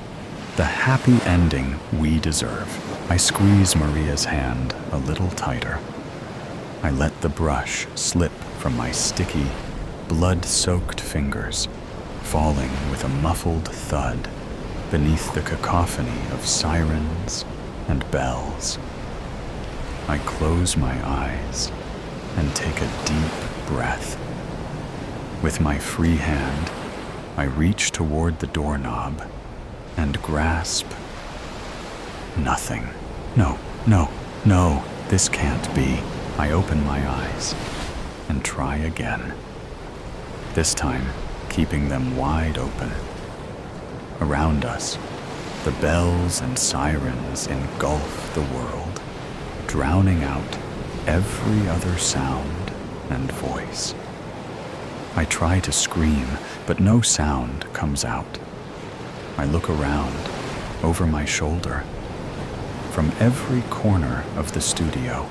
the happy ending we deserve. I squeeze Maria's hand a little tighter. I let the brush slip from my sticky, blood-soaked fingers, falling with a muffled thud beneath the cacophony of sirens and bells. I close my eyes and take a deep breath. With my free hand, I reach toward the doorknob and grasp nothing. No, this can't be. I open my eyes and try again, this time keeping them wide open. Around us, the bells and sirens engulf the world, drowning out every other sound and voice. I try to scream, but no sound comes out. I look around, over my shoulder. From every corner of the studio,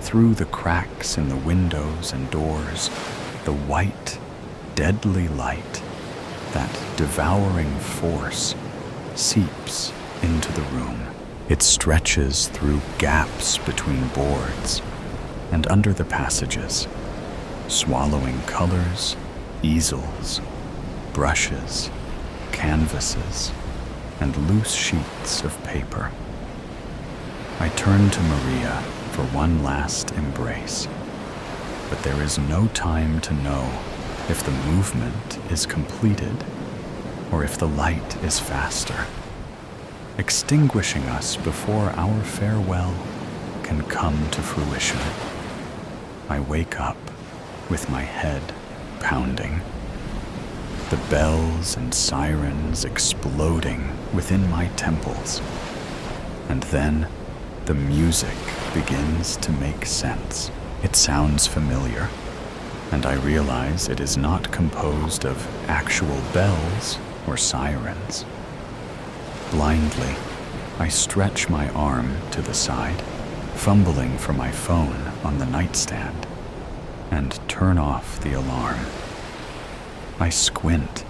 through the cracks in the windows and doors, the white, deadly light, that devouring force, seeps into the room. It stretches through gaps between boards and under the passages, swallowing colors, easels, brushes, canvases, and loose sheets of paper. I turn to Maria for one last embrace, but there is no time to know if the movement is completed or if the light is faster, extinguishing us before our farewell can come to fruition. I wake up with my head pounding, the bells and sirens exploding within my temples, and then the music begins to make sense. It sounds familiar, and I realize it is not composed of actual bells or sirens. Blindly, I stretch my arm to the side, fumbling for my phone on the nightstand, and turn off the alarm. I squint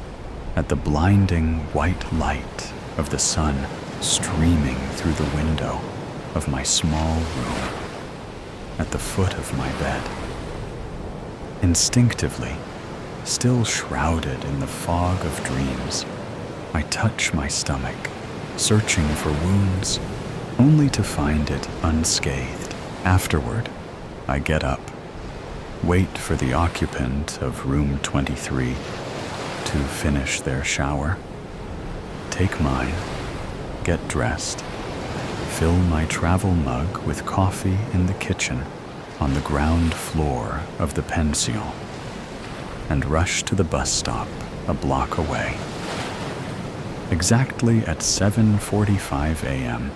at the blinding white light of the sun streaming through the window of my small room, at the foot of my bed. Instinctively, still shrouded in the fog of dreams, I touch my stomach, searching for wounds, only to find it unscathed. Afterward, I get up, wait for the occupant of room 23 to finish their shower, take mine, get dressed, fill my travel mug with coffee in the kitchen on the ground floor of the pension, and rush to the bus stop a block away. Exactly at 7:45 a.m.,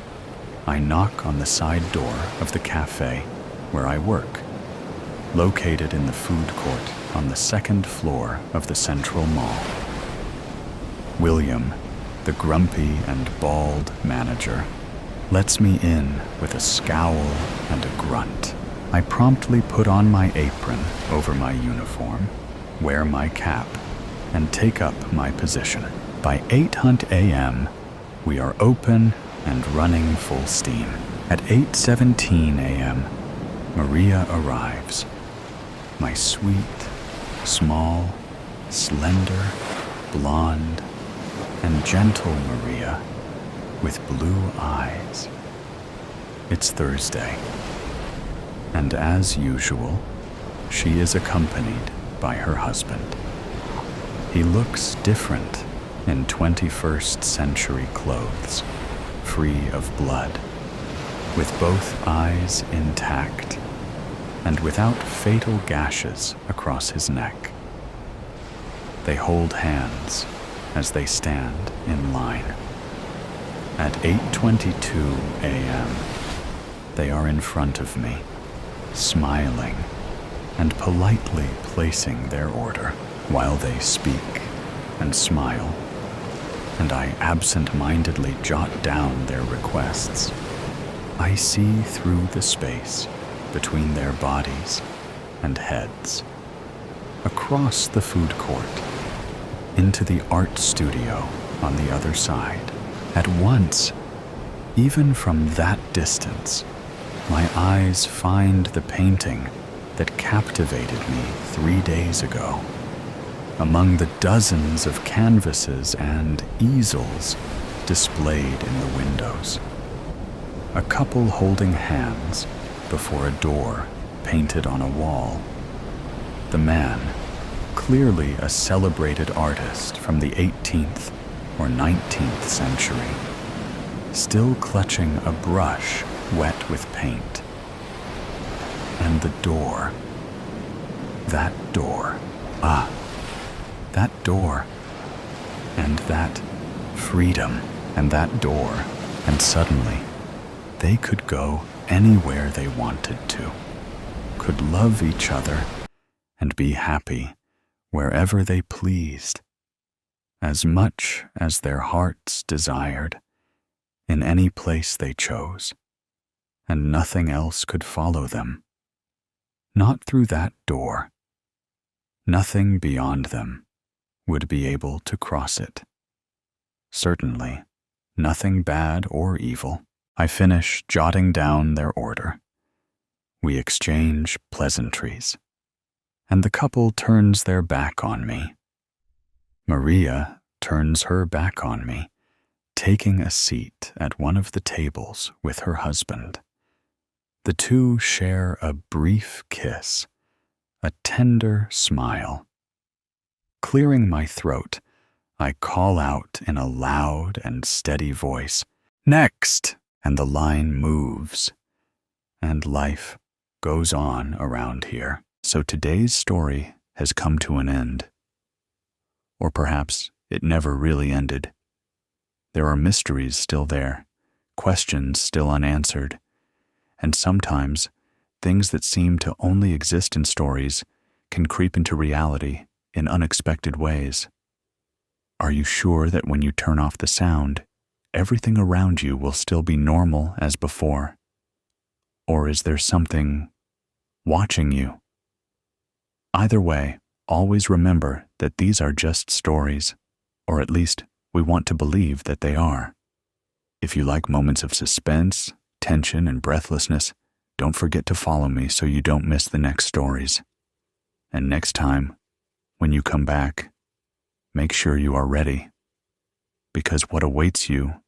I knock on the side door of the cafe where I work, located in the food court on the second floor of the Central Mall. William, the grumpy and bald manager, lets me in with a scowl and a grunt. I promptly put on my apron over my uniform, wear my cap, and take up my position. By 8 a.m., we are open and running full steam. At 8:17 a.m., Maria arrives. My sweet, small, slender, blonde, and gentle Maria with blue eyes. It's Thursday, and as usual, she is accompanied by her husband. He looks different in 21st century clothes, free of blood, with both eyes intact and without fatal gashes across his neck. They hold hands as they stand in line. At 8:22 a.m., they are in front of me, smiling and politely placing their order while they speak and smile, and I absent-mindedly jot down their requests. I see through the space between their bodies and heads, across the food court, into the art studio on the other side. At once, even from that distance, my eyes find the painting that captivated me 3 days ago. Among the dozens of canvases and easels displayed in the windows, a couple holding hands before a door painted on a wall. The man, clearly a celebrated artist from the 18th or 19th century, still clutching a brush wet with paint. And the door. That door. That door. And that freedom. And that door. And suddenly, they could go anywhere they wanted to, could love each other and be happy wherever they pleased, as much as their hearts desired, in any place they chose, and nothing else could follow them. Not through that door. Nothing beyond them would be able to cross it. Certainly, nothing bad or evil. I finish jotting down their order. We exchange pleasantries, and the couple turns their back on me. Maria turns her back on me, taking a seat at one of the tables with her husband. The two share a brief kiss, a tender smile. Clearing my throat, I call out in a loud and steady voice, "Next!" And the line moves, and life goes on around here. So today's story has come to an end. Or perhaps it never really ended. There are mysteries still there, questions still unanswered, and sometimes things that seem to only exist in stories can creep into reality in unexpected ways. Are you sure that when you turn off the sound, everything around you will still be normal as before? Or is there something watching you? Either way, always remember that these are just stories, or at least we want to believe that they are. If you like moments of suspense, tension, and breathlessness, don't forget to follow me so you don't miss the next stories. And next time, when you come back, make sure you are ready, because what awaits you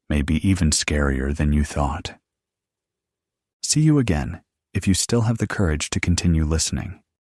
may be even scarier than you thought. See you again if you still have the courage to continue listening.